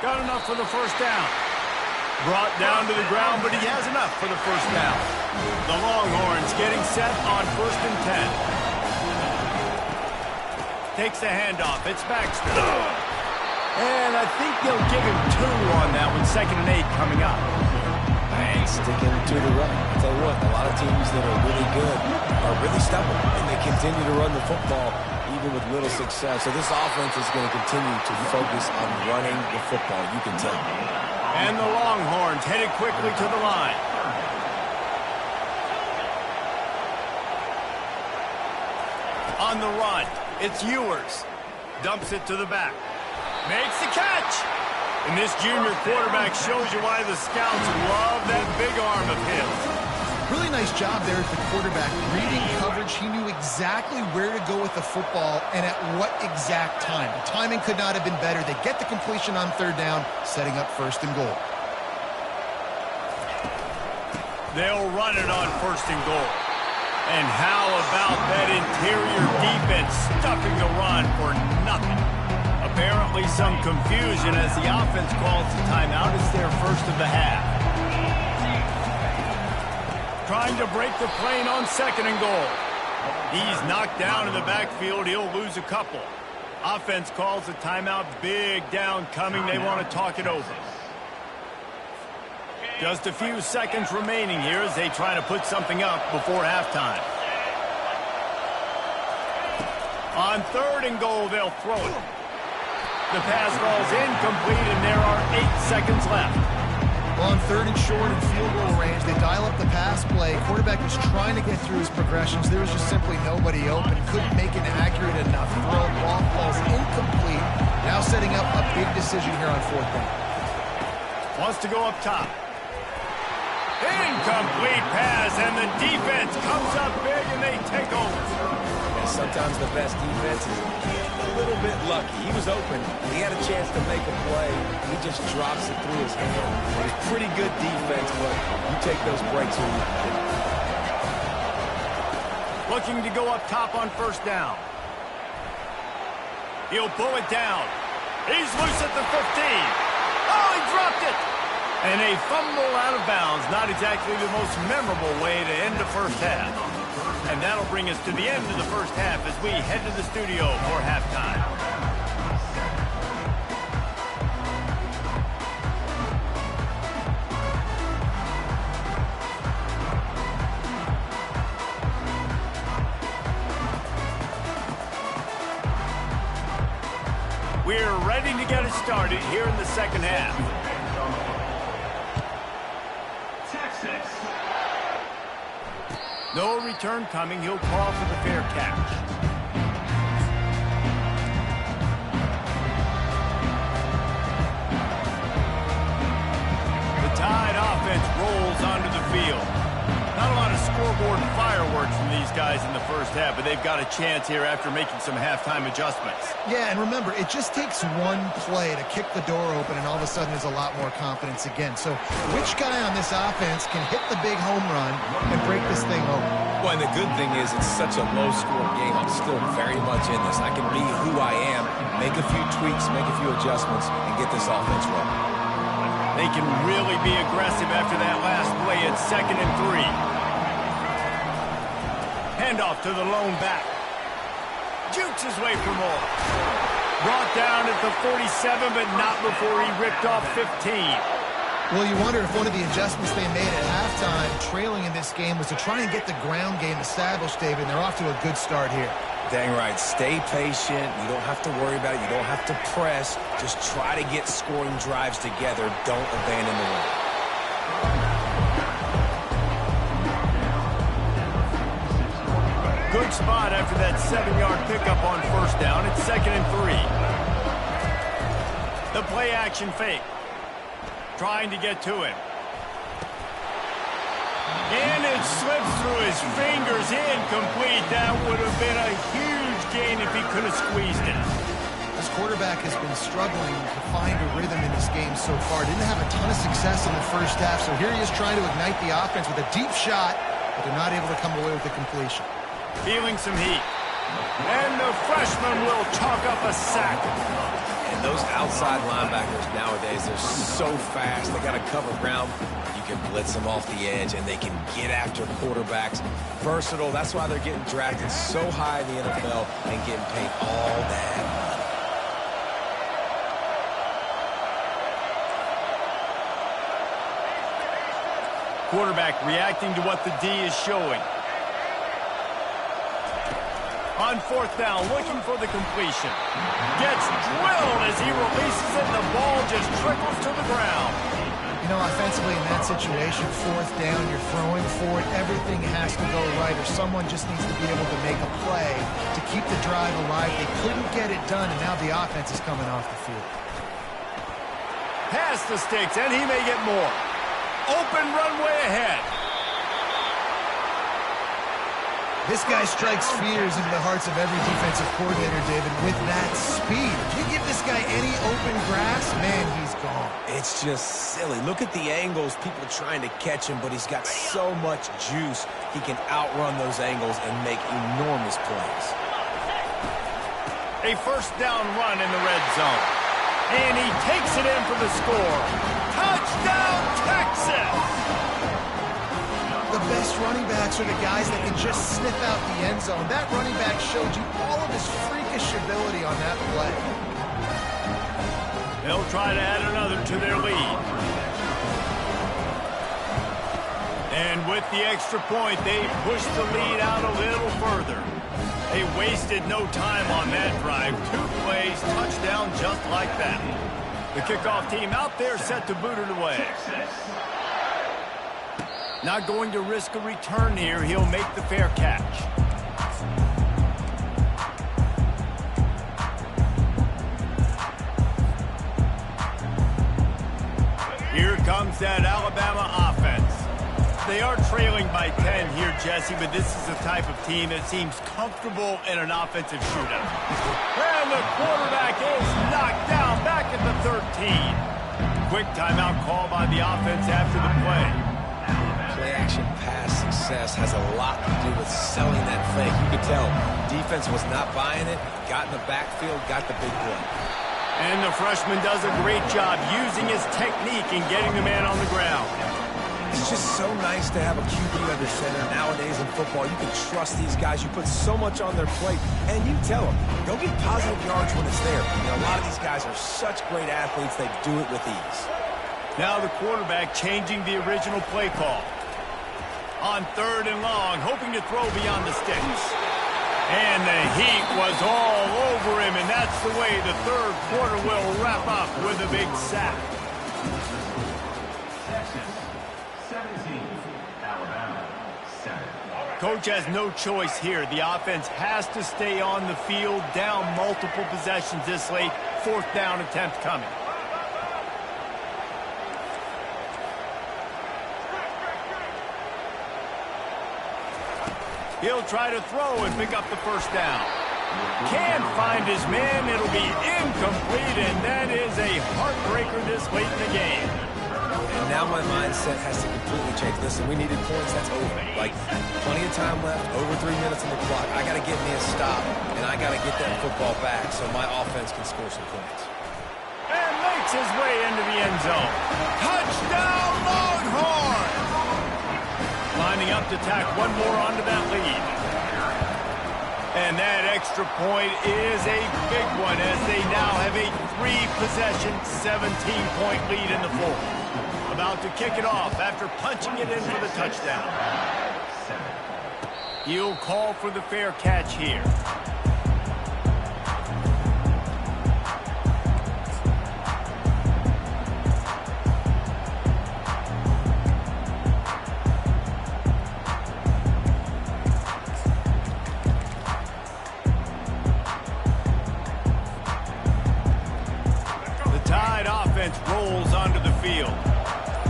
Got enough for the first down. Brought down to the ground, but he has enough for the first down. The Longhorns getting set on 1st and 10. Takes the handoff. It's Baxter. And I think they'll give him 2 on that one. 2nd and 8 coming up. And sticking to the run. I'll tell you what, a lot of teams that are really good are really stubborn, and they continue to run the football even with little success. So this offense is going to continue to focus on running the football, you can tell. And the Longhorns headed quickly to the line. On the run, it's Ewers. Dumps it to the back. Makes the catch. And this junior quarterback shows you why the scouts love that big arm of his. Really nice job there at the quarterback. Reading coverage, he knew exactly where to go with the football and at what exact time. The timing could not have been better. They get the completion on 3rd down, setting up 1st and goal. They'll run it on 1st and goal. And how about that interior defense stuffing the run for nothing? Apparently some confusion as the offense calls the timeout. It's their first of the half. Trying to break the plane on 2nd and goal. He's knocked down in the backfield. He'll lose a couple. Offense calls the timeout. Big down coming. They want to talk it over. Just a few seconds remaining here as they try to put something up before halftime. On 3rd and goal, they'll throw it. The pass ball's incomplete, and there are 8 seconds left. On 3rd and short and field goal range, they dial up the pass play. Quarterback was trying to get through his progressions. There was just simply nobody open. Couldn't make an accurate enough throw. Ball falls incomplete. Now setting up a big decision here on 4th down. Wants to go up top. Incomplete pass, and the defense comes up big, and they take over. And sometimes the best defense is a little bit lucky. He was open. He had a chance to make a play. He just drops it through his hand. It's pretty good defense, but you take those breaks when you can. Looking to go up top on 1st down. He'll pull it down. He's loose at the 15. Oh, he dropped it. And a fumble out of bounds. Not exactly the most memorable way to end the first half. And that'll bring us to the end of the first half as we head to the studio for halftime. We're ready to get it started here in the second half. No return coming. He'll call for the fair catch. The Tide offense rolls onto the field. Not a lot of scoreboard fireworks from these guys in the first half, but they've got a chance here after making some halftime adjustments. Yeah, and remember, it just takes one play to kick the door open, and all of a sudden there's a lot more confidence again. So which guy on this offense can hit the big home run and break this thing open? Well, and the good thing is it's such a low-scoring game. I'm still very much in this. I can be who I am, make a few tweaks, make a few adjustments, and get this offense rolling. They can really be aggressive after that last play. It's 2nd and 3. Handoff to the lone back. Jukes his way for more. Brought down at the 47, but not before he ripped off 15. Well, you wonder if one of the adjustments they made at halftime, trailing in this game, was to try and get the ground game established, David, and they're off to a good start here. Dang right. Stay patient. You don't have to worry about it. You don't have to press. Just try to get scoring drives together. Don't abandon the run. Good spot after that 7-yard pickup on first down. It's 2nd and 3. The play action fake. Trying to get to him. And it slips through his fingers. Incomplete. That would have been a huge gain if he could have squeezed it. This quarterback has been struggling to find a rhythm in this game so far. Didn't have a ton of success in the first half, so here he is trying to ignite the offense with a deep shot, but they're not able to come away with the completion. Feeling some heat. And the freshman will chalk up a sack. And those outside linebackers nowadays, they're so fast. They got to cover ground. You can blitz them off the edge, and they can get after quarterbacks. Versatile. That's why they're getting drafted so high in the NFL and getting paid all that money. Quarterback reacting to what the D is showing. On fourth down, looking for the completion. Gets drilled as he releases it, and the ball just trickles to the ground. You know, offensively in that situation, fourth down, you're throwing for it. Everything has to go right, or someone just needs to be able to make a play to keep the drive alive. They couldn't get it done, and now the offense is coming off the field. Past the sticks, and he may get more. Open runway ahead. This guy strikes fears into the hearts of every defensive coordinator, David, with that speed. If you give this guy any open grass, man, he's gone. It's just silly. Look at the angles, people trying to catch him, but he's got so much juice. He can outrun those angles and make enormous plays. A first down run in the red zone. And he takes it in for the score. Touchdown, Texas! The best running backs are the guys that can just sniff out the end zone. That running back showed you all of his freakish ability on that play. They'll try to add another to their lead. And with the extra point, they push the lead out a little further. They wasted no time on that drive. 2 plays, touchdown just like that. The kickoff team out there set to boot it away. Not going to risk a return here. He'll make the fair catch. Here comes that Alabama offense. They are trailing by 10 here, Jesse, but this is the type of team that seems comfortable in an offensive shootout. And the quarterback is knocked down back at the 13. Quick timeout call by the offense after the play. Play-action pass success has a lot to do with selling that fake. You could tell defense was not buying it, got in the backfield, got the big play. And the freshman does a great job using his technique and getting the man on the ground. It's just so nice to have a QB under center. Nowadays in football, you can trust these guys. You put so much on their plate, and you tell them, go get positive yards when it's there. You know, a lot of these guys are such great athletes, they do it with ease. Now the quarterback changing the original play call. On third and long, hoping to throw beyond the sticks. And the heat was all over him, and that's the way the third quarter will wrap up with a big sack. Coach has no choice here. The offense has to stay on the field, down multiple possessions this late. Fourth down attempt coming. He'll try to throw and pick up the first down. Can't find his man. It'll be incomplete, and that is a heartbreaker this late in the game. And now my mindset has to completely change. Listen, we needed points. That's over. Like, plenty of time left, over 3 minutes on the clock. I got to get me a stop, and I got to get that football back so my offense can score some points. And makes his way into the end zone. Touchdown, Longhorns! Lining up to tack one more onto that lead. And that extra point is a big one as they now have a 3-possession, 17-point lead in the fourth. About to kick it off after punching it in for the touchdown. He'll call for the fair catch here. Rolls onto the field.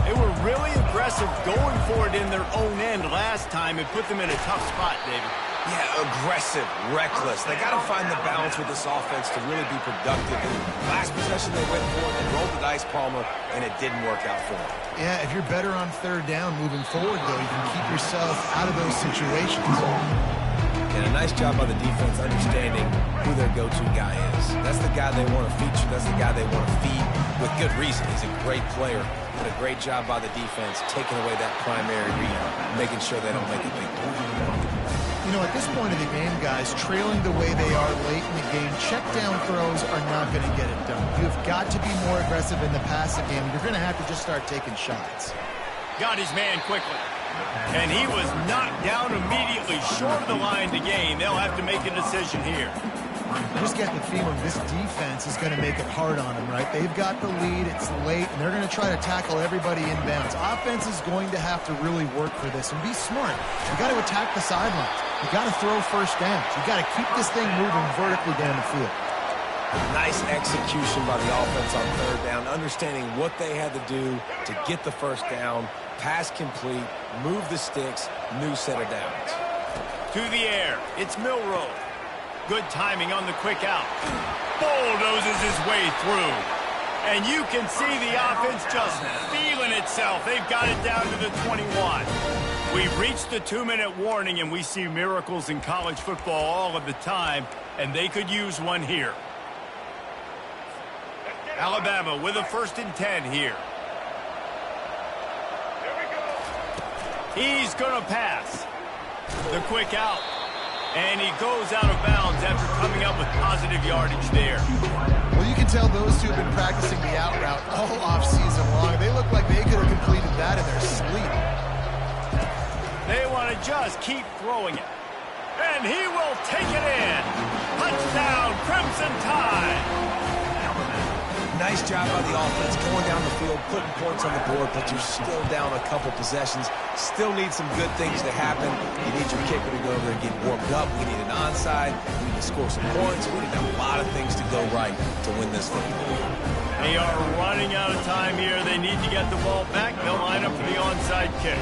They were really aggressive going for it in their own end last time and put them in a tough spot, David. Yeah, aggressive, reckless. They got to find the balance with this offense to really be productive. And last possession they went for it, they rolled the dice, Palmer, and it didn't work out for them. Yeah, if you're better on third down moving forward, though, you can keep yourself out of those situations. And a nice job by the defense understanding who their go-to guy is. That's the guy they want to feature. That's the guy they want to feed with good reason. He's a great player. But a great job by the defense taking away that primary read, making sure they don't make a big play. You know, at this point of the game, guys, trailing the way they are late in the game, check down throws are not going to get it done. You've got to be more aggressive in the passing game. You're going to have to just start taking shots. Got his man quickly. And he was knocked down immediately short of the line to gain. They'll have to make a decision here. I just get the feeling this defense is going to make it hard on them, right? They've got the lead, it's late, and they're going to try to tackle everybody inbounds. Offense is going to have to really work for this and be smart. You got to attack the sidelines. You got to throw first downs. You got to keep this thing moving vertically down the field. Nice execution by the offense on third down, understanding what they had to do to get the first down, pass complete, move the sticks, new set of downs. To the air, it's Milroe. Good timing on the quick out. Bulldozes his way through. And you can see the offense just feeling itself. They've got it down to the 21. We've reached the 2-minute warning, and we see miracles in college football all of the time, and they could use one here. Alabama with a 1st and 10 here. He's going to pass. The quick out. And he goes out of bounds after coming up with positive yardage there. Well, you can tell those two have been practicing the out route all off-season long. They look like they could have completed that in their sleep. They want to just keep throwing it. And he will take it in. Touchdown, Crimson Tide. Nice job by the offense going down the field, putting points on the board, but you're still down a couple possessions. Still need some good things to happen. You need your kicker to go over there and get warmed up. We need an onside. We need to score some points. We need a lot of things to go right to win this football. They are running out of time here. They need to get the ball back. They'll line up for the onside kick.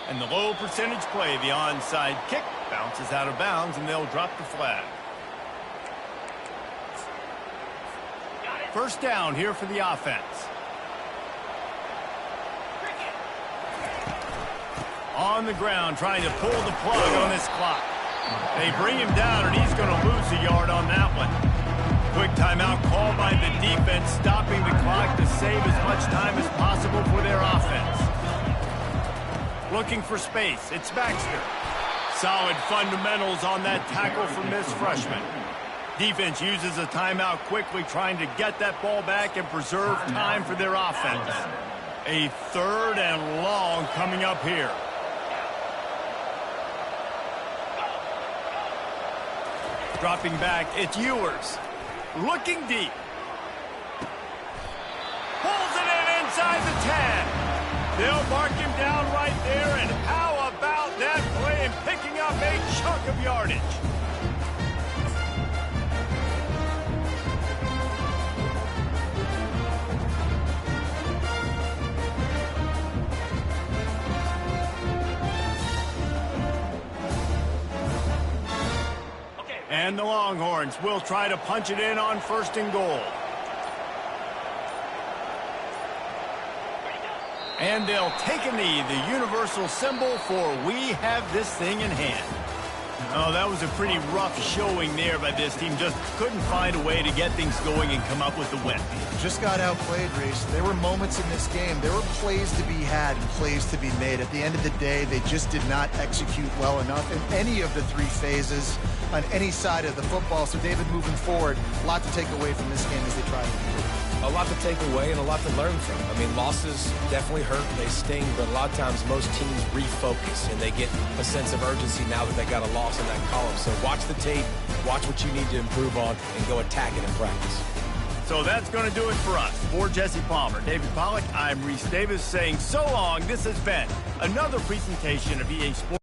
And the low percentage play, the onside kick, bounces out of bounds, and they'll drop the flag. First down here for the offense. On the ground, trying to pull the plug on this clock. They bring him down, and he's going to lose a yard on that one. Quick timeout called by the defense, stopping the clock to save as much time as possible for their offense. Looking for space, it's Baxter. Solid fundamentals on that tackle from this freshman. Defense uses a timeout quickly, trying to get that ball back and preserve time for their offense. A 3rd and long coming up here. Dropping back, it's Ewers. Looking deep. Pulls it in inside the 10. They'll mark him down right there, and how about that play and picking up a chunk of yardage? And the Longhorns will try to punch it in on 1st and goal. And they'll take a knee, the universal symbol for we have this thing in hand. Oh, that was a pretty rough showing there by this team. Just couldn't find a way to get things going and come up with the win. Just got outplayed, Reese. There were moments in this game. There were plays to be had and plays to be made. At the end of the day, they just did not execute well enough in any of the 3 phases on any side of the football. So, David, moving forward, a lot to take away from this game as they try to improve. A lot to take away and a lot to learn from. I mean, losses definitely hurt, they sting, but a lot of times most teams refocus and they get a sense of urgency now that they got a loss in that column. So watch the tape, watch what you need to improve on, and go attack it in practice. So that's going to do it for us. For Jesse Palmer, David Pollack, I'm Reese Davis saying so long. This has been another presentation of EA Sports.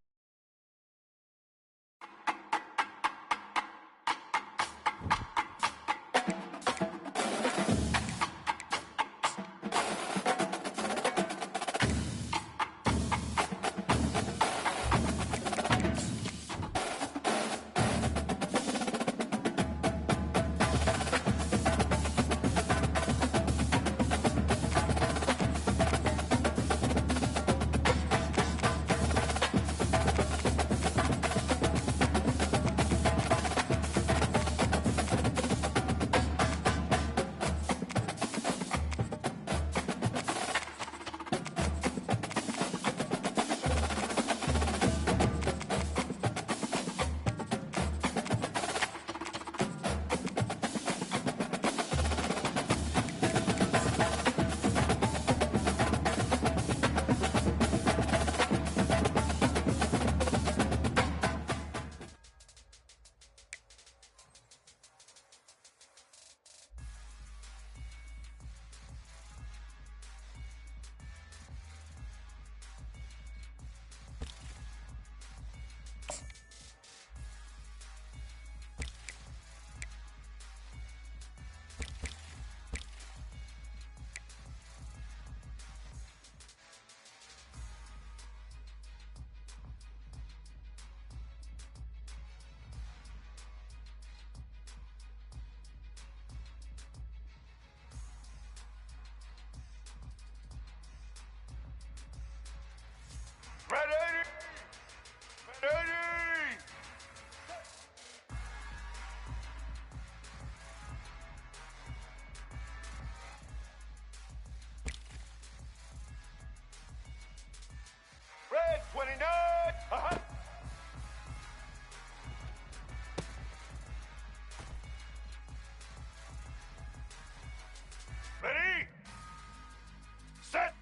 Ready! Ready! Red 29! Uh-huh! Ready? Set!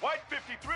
White 53!